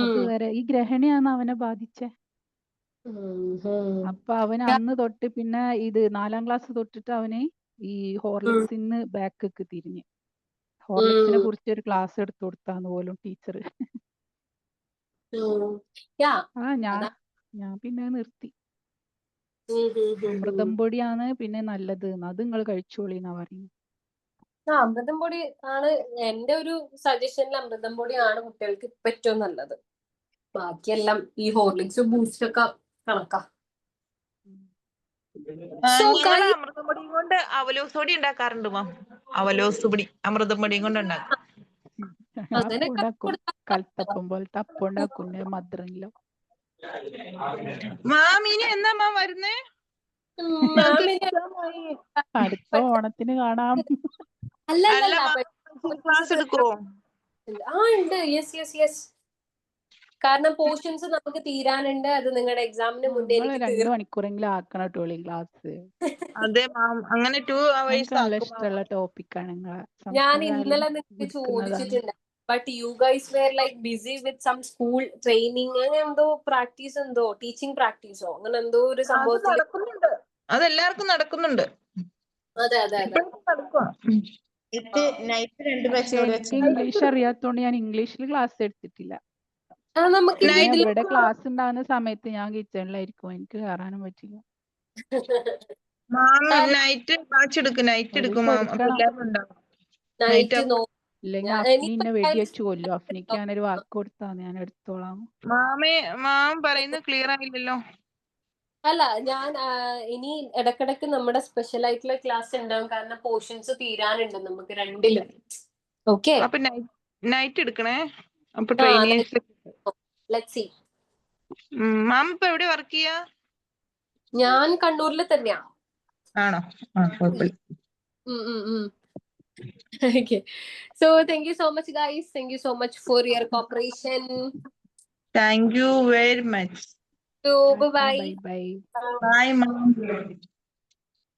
അതുവരെ ഈ ഗ്രഹണിയാണ് അവനെ ബാധിച്ചേ. അപ്പൊ അവന് അന്ന് തൊട്ട് പിന്നെ ഇത് 4ാം ക്ലാസ് തൊട്ടിട്ട് അവന് ഈ ഹോർലിക്സിന് ബാക്ക് തിരിഞ്ഞ്. ഹോർലിക്സിനെ കുറിച്ച് ഒരു ക്ലാസ് എടുത്തു കൊടുത്താന്ന് പോലും ടീച്ചർ. ഞാൻ പിന്നെ നിർത്തി. അമൃതം പൊടിയാണ് പിന്നെ നല്ലത്. അത് നിങ്ങൾ കഴിച്ചോളിന്നാ പറയുന്നത്. അമൃതം പൊടി ആണ് എന്റെ ഒരു സജഷനിൽ. അമൃതം പൊടിയാണ് കുട്ടികൾക്ക് ഏറ്റവും നല്ലത്. ബാക്കിയെല്ലാം ഈ ഹോർലിക്സ് ബൂസ്റ്റ് ഒക്കെ കണക്കാ. അമൃതം പൊടിയും കൊണ്ട് അവലോസ് പൊടി ഉണ്ടാക്കാറുണ്ട് മാം. അവലോസ് പൊടി അമൃതം പൊടിയും കൊണ്ട് ഉണ്ടാക്കും. കൽത്തപ്പം പോലത്തെ അപ്പം ഉണ്ടാക്കും മധുരമില്ല. മാം ഇനി എന്നാ മാം വരുന്നേ? മാമിന് എക്സാം ആയി. അടുത്ത ഓണത്തിന് കാണാം. അല്ല അല്ല ക്ലാസ് എടുക്കുവോ? ഉണ്ട്. യെസ്. കാരണം പോർഷൻസ് നമുക്ക് തീരാനുണ്ട്. അത് നിങ്ങളുടെ എക്സാമിന് മുന്നേ നമ്മള് എനിക്ക് 2 മണിക്കൂറെങ്കിലും ആക്കണം ടോളി ക്ലാസ്. അതെ മാം, അങ്ങനെ 2 hours എനിക്ക് നല്ല ആക്കും. ഇഷ്ടമുള്ള ടോപ്പിക്കാണ് നിങ്ങളെ ഞാൻ സംസാരം. ഇന്നലെ നിങ്ങൾക്ക് ചോദിച്ചിട്ടുണ്ട്. But you guys were like busy with some school training, അങ്ങനെ എന്തോ പ്രാക്ടീസ്, എന്തോ ടീച്ചിങ് പ്രാക്ടീസോ അങ്ങനെ എന്തോ ഒരു അത് സംഭവത്തിൽ. നടക്കുന്നുണ്ട്, അതെല്ലാവർക്കും നടക്കുന്നുണ്ട്. അതെ. ഇപ്പോഴൊക്കെ നടക്കുവാ. നൈറ്റ് 2 പക്ഷെ ബാച്ച് എനിക്ക് ഇംഗ്ലീഷ് അറിയാത്തോണ്ട് ഞാൻ ഇംഗ്ലീഷിൽ ക്ലാസ് എടുത്തിട്ടില്ല. നമുക്ക് പിന്നെ Night ഇവിടെ ക്ലാസ് ഉണ്ടാകുന്ന സമയത്ത് ഞാൻ കിച്ചണിലായിരിക്കും, എനിക്ക് കയറാനും പറ്റില്ല. മാം നൈറ്റ് ബാച്ച് എടുക്കും, നൈറ്റ് എടുക്കും മാം. അപ്പൊ എല്ലാവരും ഉണ്ടാവും. നൈറ്റ് ഇല്ലെങ്കിൽ അഫ്നി എന്നെ വെടിവെച്ച് കൊല്ലും. അഫ്നിക്ക് ഞാനൊരു വാക്ക് കൊടുത്താ ഞാൻ എടുത്തോളാം. മാം പറയുന്നത് ക്ലിയർ ആയില്ലല്ലോ. അല്ല, ഞാൻ ഇനി ഇടക്കിടക്ക് നമ്മുടെ സ്പെഷ്യൽ ആയിട്ടുള്ള ക്ലാസ് ഉണ്ടാവും. കാരണം പോർഷൻസ് തീരാനുണ്ട് നമുക്ക് രണ്ടിലും. ഓക്കെ, അപ്പൊ നൈറ്റ് എടുക്കണേ. അപ്പൊ ട്രെയിനേഴ്സ്. Let's see. മാം ഇപ്പൊ എവിടെ വർക്ക് ചെയ്യാ? ഞാൻ കണ്ണൂരിൽ തന്നെയാ. ആണോ? കുഴപ്പമില്ല. Okay. So thank you so much, guys. Thank you so much for your cooperation. Thank you very much. So bye bye. Bye. Bye, mom.